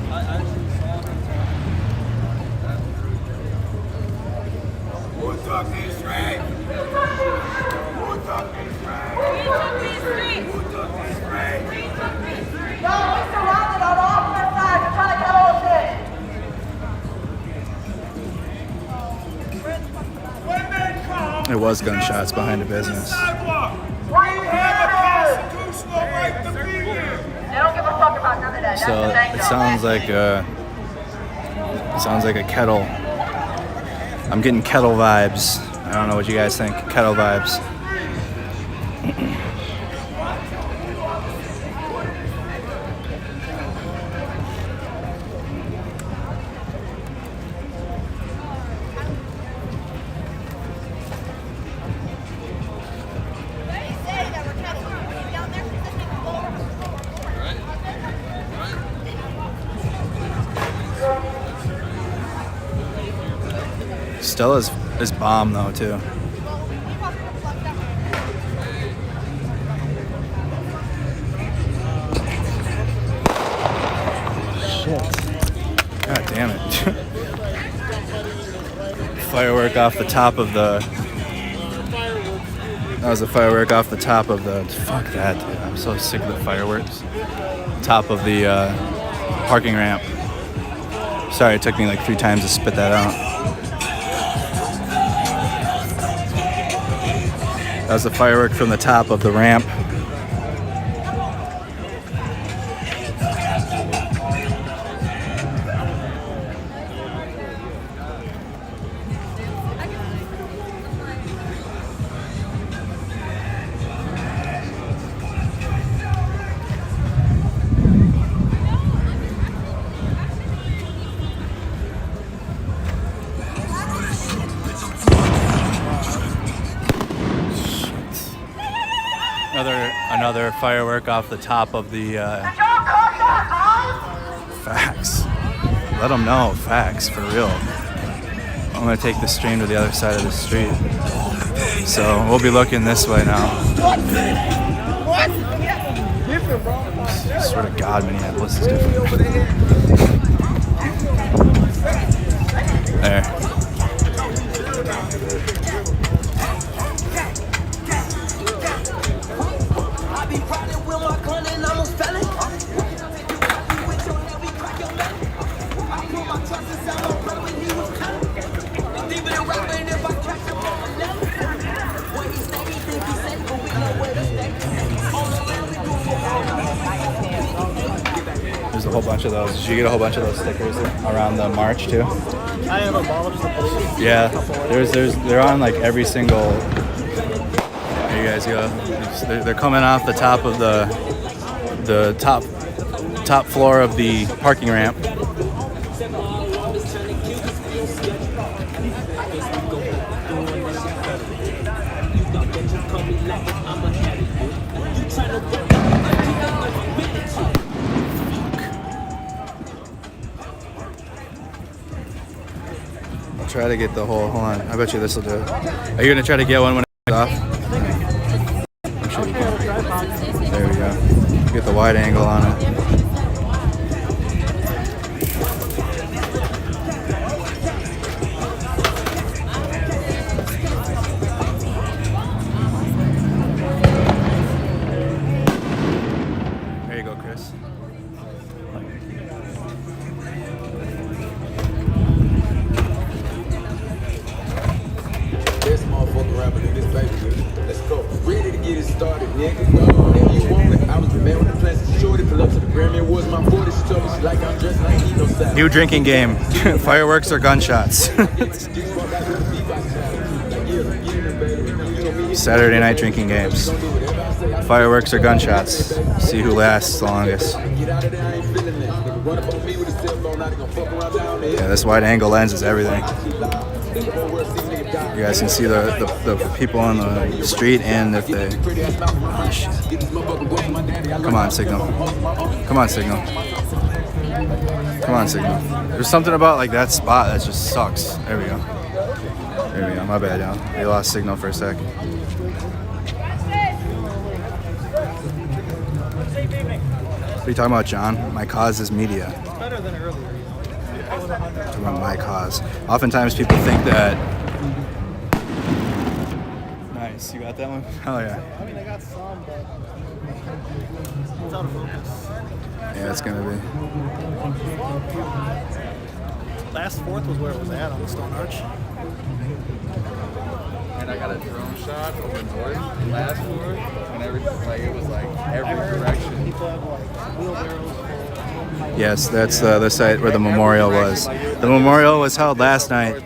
It was gunshots behind the business. We have a constitutional right to be here. They don't give a fuck about none of that. So it sounds like a kettle. I'm getting kettle vibes. I don't know what you guys think. Kettle vibes. Still is bomb though too. Shit. God damn it. Firework off the top of the... That was a firework off the top of the... Fuck that, dude. I'm so sick of the fireworks. Top of the parking ramp. Sorry, it took me like 3 times to spit that out. That was the firework from the top of the ramp. Another firework off the top of the facts. Let them know, facts, for real. I'm gonna take the stream to the other side of the street. So we'll be looking this way now. I swear to God, Minneapolis is different. There. There's a whole bunch of those. Did you get a whole bunch of those stickers around the march too? I have a ball of them. Yeah, they're on like every single. There you guys go. They're coming off the top of the top floor of the parking ramp. Try to get the whole. Hold on. I bet you this will do it. Are you gonna try to get one when it's off? I'm sure you can. There we go. Get the wide angle on it. There you go, Chris. This motherfucker rapping in this baby. Let's go. Ready to get it started, nigga. Whenever you want it. I was the man with the plans to shorty. Pull up to the Grammy Awards, my 40. She told me she like I'm dressed like he no style. New drinking game. Fireworks or gunshots. Saturday night drinking games. Fireworks or gunshots. See who lasts the longest. Yeah, this wide angle lens is everything. You guys can see the people on the street, and if they... Oh, shit. Come on, Signal. Come on, Signal. Come on, Signal. There's something about like that spot that just sucks. There we go. There we go. My bad, y'all. They lost Signal for a sec. What are you talking about, John? My cause is media. Better than earlier. Talking about my cause. Oftentimes people think that. Nice, you got that one? Hell yeah. I mean, I got some, but it's out of focus. Yeah, it's gonna be. Last fourth was where it was at on the Stone Arch. And I got a drone shot over north last fourth, and everything, like it was like every direction. People have like wheelbarrows. Yes, that's the site where the memorial was. The memorial was held last night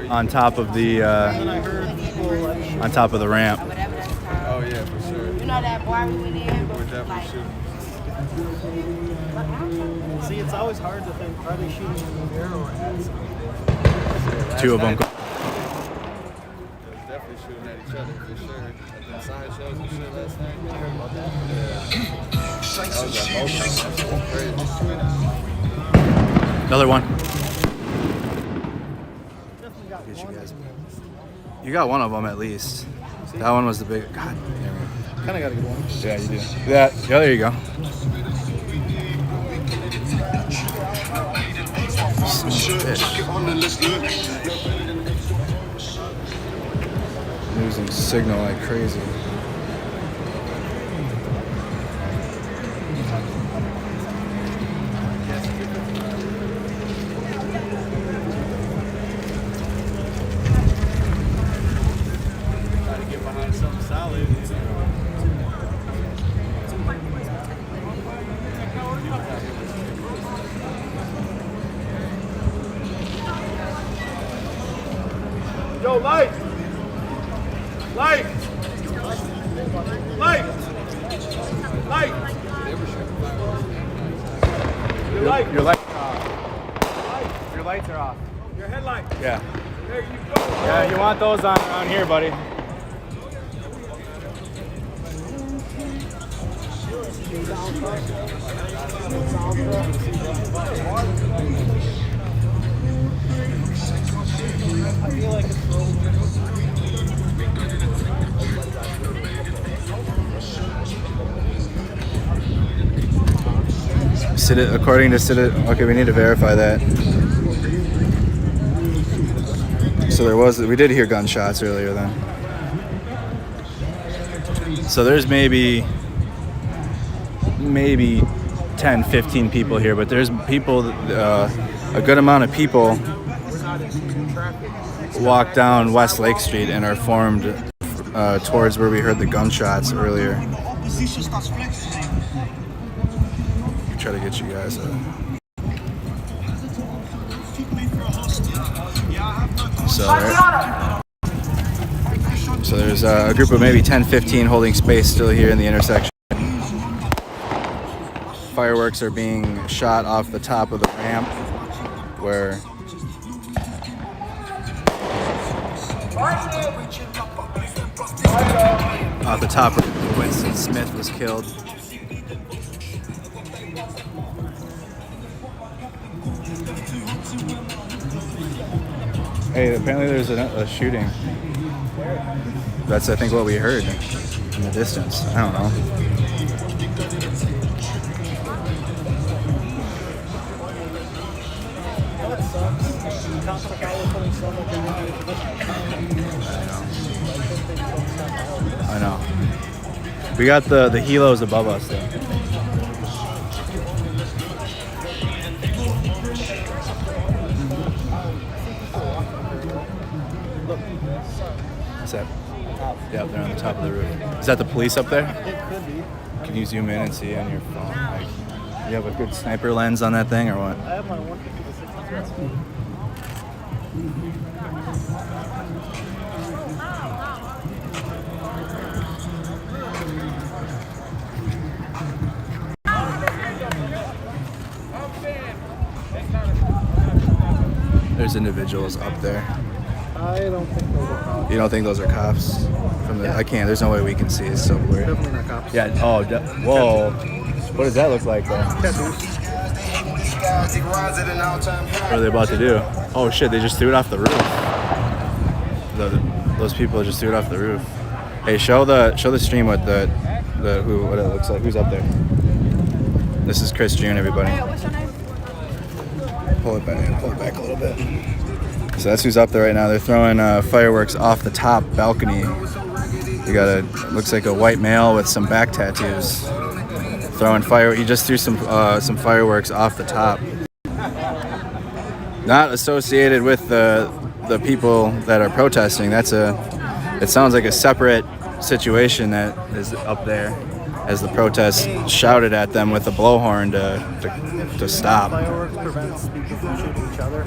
on top of the ramp. Oh yeah, for sure. You know that bar we went in? We're definitely shooting. See, it's always hard to think, are they shooting in the air or at? Two of them. Definitely shooting at each other for sure. At the side shows and shit last night. I heard about that. That was a whole crazy. Another one. Get you guys. You got one of them at least. That one was the big. God. There we go. Kind of got a good one. Yeah, you do. Yeah, there you go. Losing signal like crazy. Try to get behind something solid. Yo, light! Light! Light! Light! Your light! Your lights are off. Your lights are off. Your headlight! Yeah. There you go! Yeah, you want those on around here, buddy. I feel like it's rolling. According to okay, we need to verify that. So we did hear gunshots earlier then. So there's maybe 10, 15 people here, but there's people, a good amount of people walk down West Lake Street and are formed towards where we heard the gunshots earlier. Try to get you guys So there's a group of maybe 10, 15 holding space still here in the intersection. Fireworks are being shot off the top of the ramp where off the top of Winston Smith was killed. Hey, apparently there's a shooting. That's, I think, what we heard in the distance. I don't know. I know. We got the helos above us though. What's that? Yep, they're on the top of the roof. Is that the police up there? It could be. Can you zoom in and see on your phone? Like, you have a good sniper lens on that thing or what? I have my 150 to 600. There's individuals up there. I don't think those are cops. You don't think those are cops? I can't. There's no way we can see. It's so blurry. Definitely not cops. Yeah. Oh. Whoa. What does that look like though? What are they about to do? Oh shit! They just threw it off the roof. Those people just threw it off the roof. Hey, show the stream what what it looks like. Who's up there? This is Chris June, everybody. What's your name? Pull it back a little bit. So that's who's up there right now. They're throwing fireworks off the top balcony. You got looks like a white male with some back tattoos. Throwing fire. He just threw some fireworks off the top. Not associated with the people that are protesting. It sounds like a separate situation that is up there, as the protests shouted at them with a blowhorn to stop. Fireworks prevents people from shooting each other.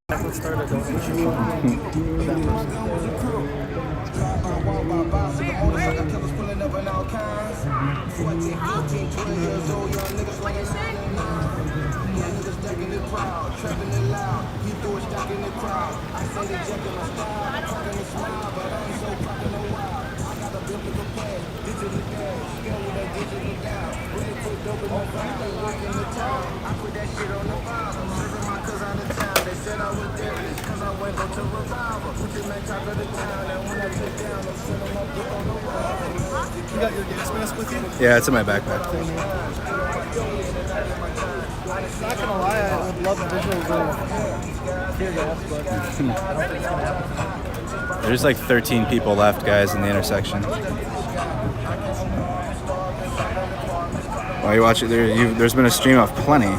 Let's start a donation fund for that person. You got your gas mask with you? Yeah, it's in my backpack. Not gonna lie, I would love visuals of tear gas, but I don't think it's gonna happen. There's like 13 people left, guys, in the intersection. While you watch it, there's been a stream of plenty.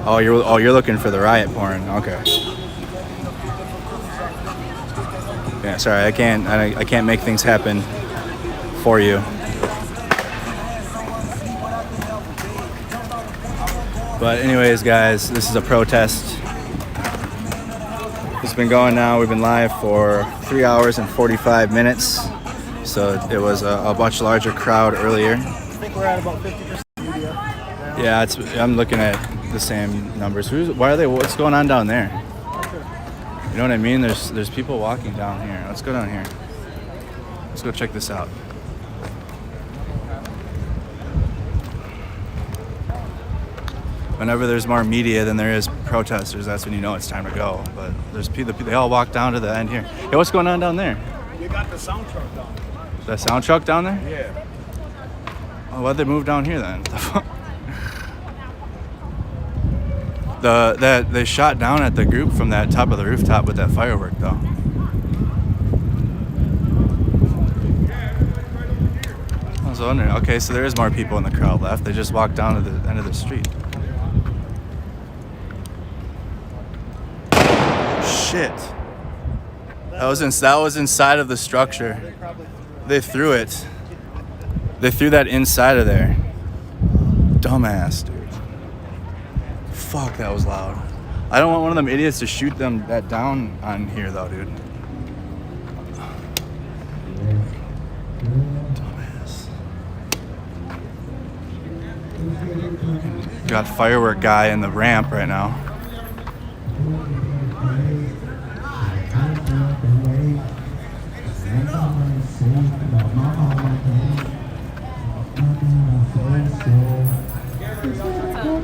Oh, you're looking for the riot porn. Okay. Yeah, sorry, I can't make things happen for you. But anyways, guys, this is a protest. It's been going now. We've been live for 3 hours and 45 minutes. So it was a much larger crowd earlier. I think we're at about 50% media. Yeah, I'm looking at the same numbers. What's going on down there? You know what I mean? There's people walking down here. Let's go down here. Let's go check this out. Whenever there's more media than there is protesters, that's when you know it's time to go. But there's people, they all walk down to the end here. Hey, what's going on down there? We got the sound truck down there. The sound truck down there? Yeah. Oh, why'd they move down here then? They shot down at the group from that top of the rooftop with that firework though. I was wondering. Okay, so there is more people in the crowd left. They just walked down to the end of the street. Shit. That was inside of the structure. They threw it. They threw that inside of there. Dumbass, dude. Fuck, that was loud. I don't want one of them idiots to shoot them that down on here though, dude. Dumbass. Got firework guy in the ramp right now.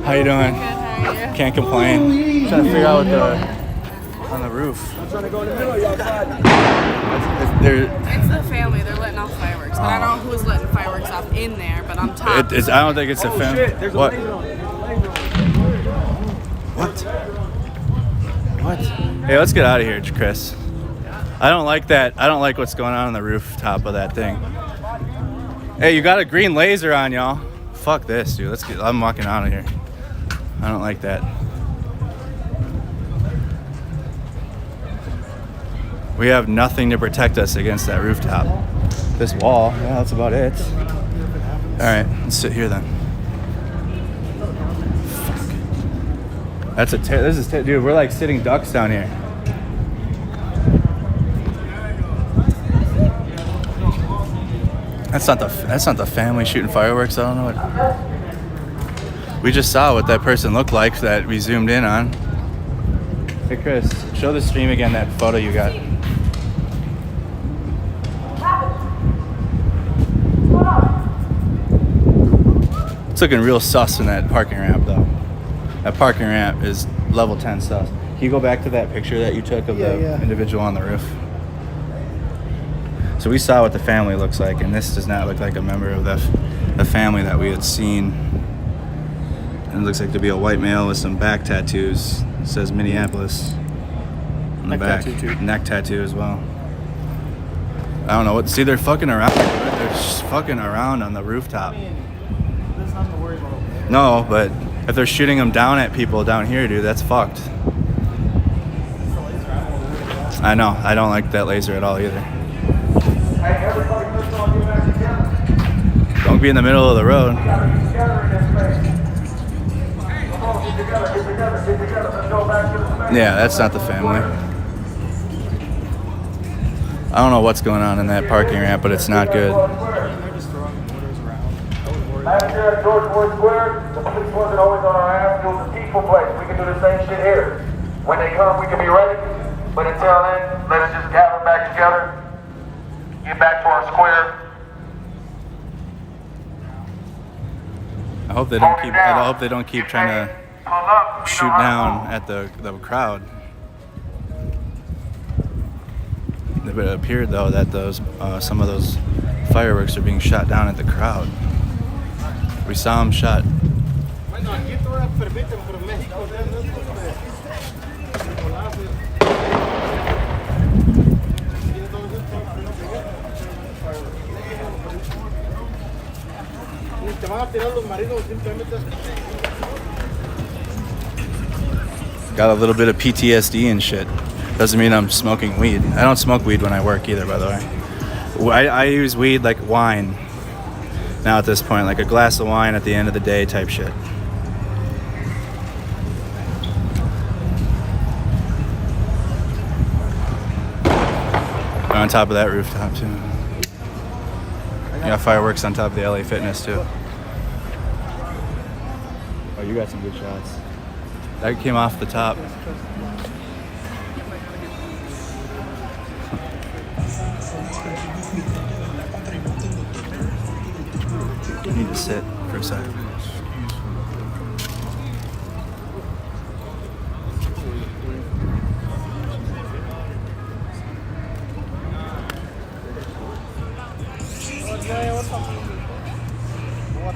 How you doing? Good, how are you? Can't complain. Trying to figure out what on the roof. I'm trying to go in the middle, y'all side. It's the family. They're letting off fireworks. But I don't know who's letting fireworks off in there, but I'm top. I don't think it's a family. What? What? Hey, let's get out of here, Chris. I don't like that. I don't like what's going on the rooftop of that thing. Hey, you got a green laser on, y'all. Fuck this, dude. I'm walking out of here. I don't like that. We have nothing to protect us against that rooftop. This wall, yeah, that's about it. All right, let's sit here then. Fuck. That's dude, we're like sitting ducks down here. That's not the family shooting fireworks. I don't know what. We just saw what that person looked like that we zoomed in on. Hey Chris, show the stream again that photo you got. It's looking real sus in that parking ramp though. That parking ramp is level 10 sus. Can you go back to that picture that you took of the individual on the roof? So we saw what the family looks like, and this does not look like a member of the family that we had seen. And it looks like to be a white male with some back tattoos. It says Minneapolis on the back. Neck tattoo as well. I don't know what. See, they're fucking around. They're just fucking around on the rooftop. No, but if they're shooting them down at people down here, dude, that's fucked. I know. I don't like that laser at all either. Don't be in the middle of the road. Yeah, that's not the family. I don't know what's going on in that parking ramp, but it's not good. Last year at George Ward Square, the police wasn't always on our ass. It was a peaceful place. We can do the same shit here. When they come, we can be ready. But until then, let us just gather back together. Get back to our square. I hope they don't keep trying to shoot down at the crowd. It appeared though that some of those fireworks are being shot down at the crowd. We saw them shot. Got a little bit of PTSD and shit. Doesn't mean I'm smoking weed. I don't smoke weed when I work either, by the way. I use weed like wine now at this point, like a glass of wine at the end of the day type shit. On top of that rooftop too. You got fireworks on top of the LA Fitness too. Oh, you got some good shots. That came off the top. I need to sit for a second. So,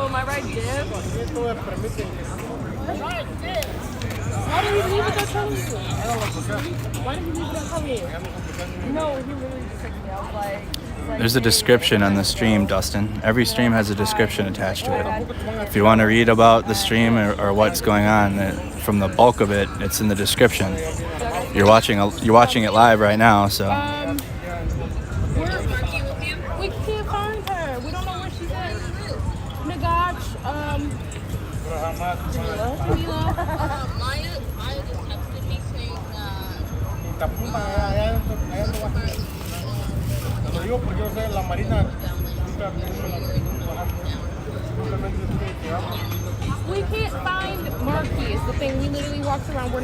my right div? Why did he leave without telling you? Why did he leave without telling you? No, he literally just texted me. I was like... There's a description on the stream, Dustin. Every stream has a description attached to it. If you want to read about the stream or what's going on, from the bulk of it, it's in the description. You're watching it live right now, so. We can't find her. We don't know where she's at. Nagach, Maya just texted me saying we can't find Marky is the thing. We literally walked around. We're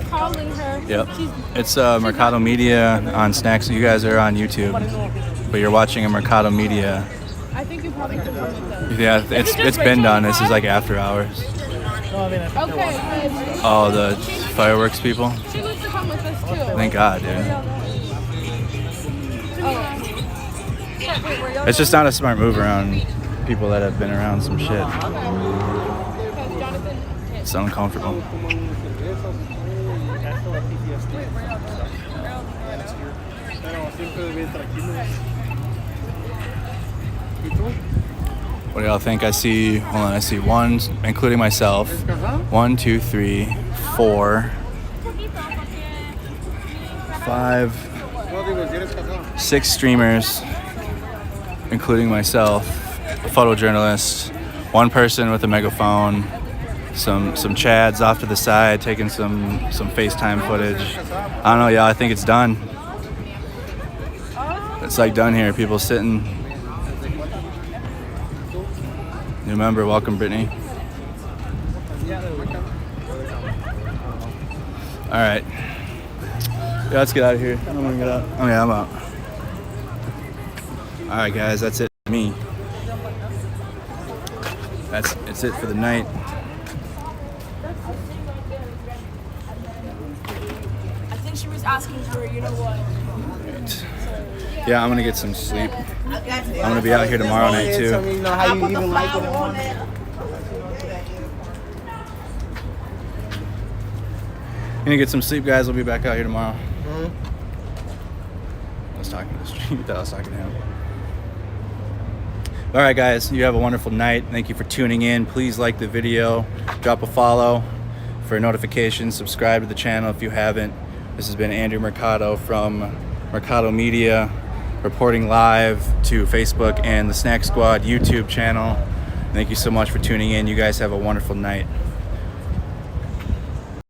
calling her. Yep. It's Mercado Media on Snacks. You guys are on YouTube, but you're watching a Mercado Media. I think you probably could run it though. Yeah, it's been done. This is like after hours. Okay. Oh, the fireworks people. She lives to come with us too. Thank God, dude. Oh. It's just not a smart move around people that have been around some shit. It's uncomfortable. What do y'all think? I see one, including myself. 1, 2, 3, 4, 5, 6 streamers, including myself, a photojournalist, one person with a megaphone, some chads off to the side taking some FaceTime footage. I don't know, y'all. I think it's done. It's like done here. People sitting. New member, welcome, Brittany. All right. Yeah, let's get out of here. I don't want to get out. Oh yeah, I'm out. All right, guys, that's it for me. It's it for the night. I think she was asking for, you know what? Right. Yeah, I'm gonna get some sleep. I'm gonna be out here tomorrow night too. Tell me, you know, how you even like it. Gonna get some sleep, guys. We'll be back out here tomorrow. I was talking to the stream. You thought I was talking to him. All right, guys. You have a wonderful night. Thank you for tuning in. Please like the video. Drop a follow for notifications. Subscribe to the channel if you haven't. This has been Andrew Mercado from Mercado Media, reporting live to Facebook and the Snack Squad YouTube channel. Thank you so much for tuning in. You guys have a wonderful night.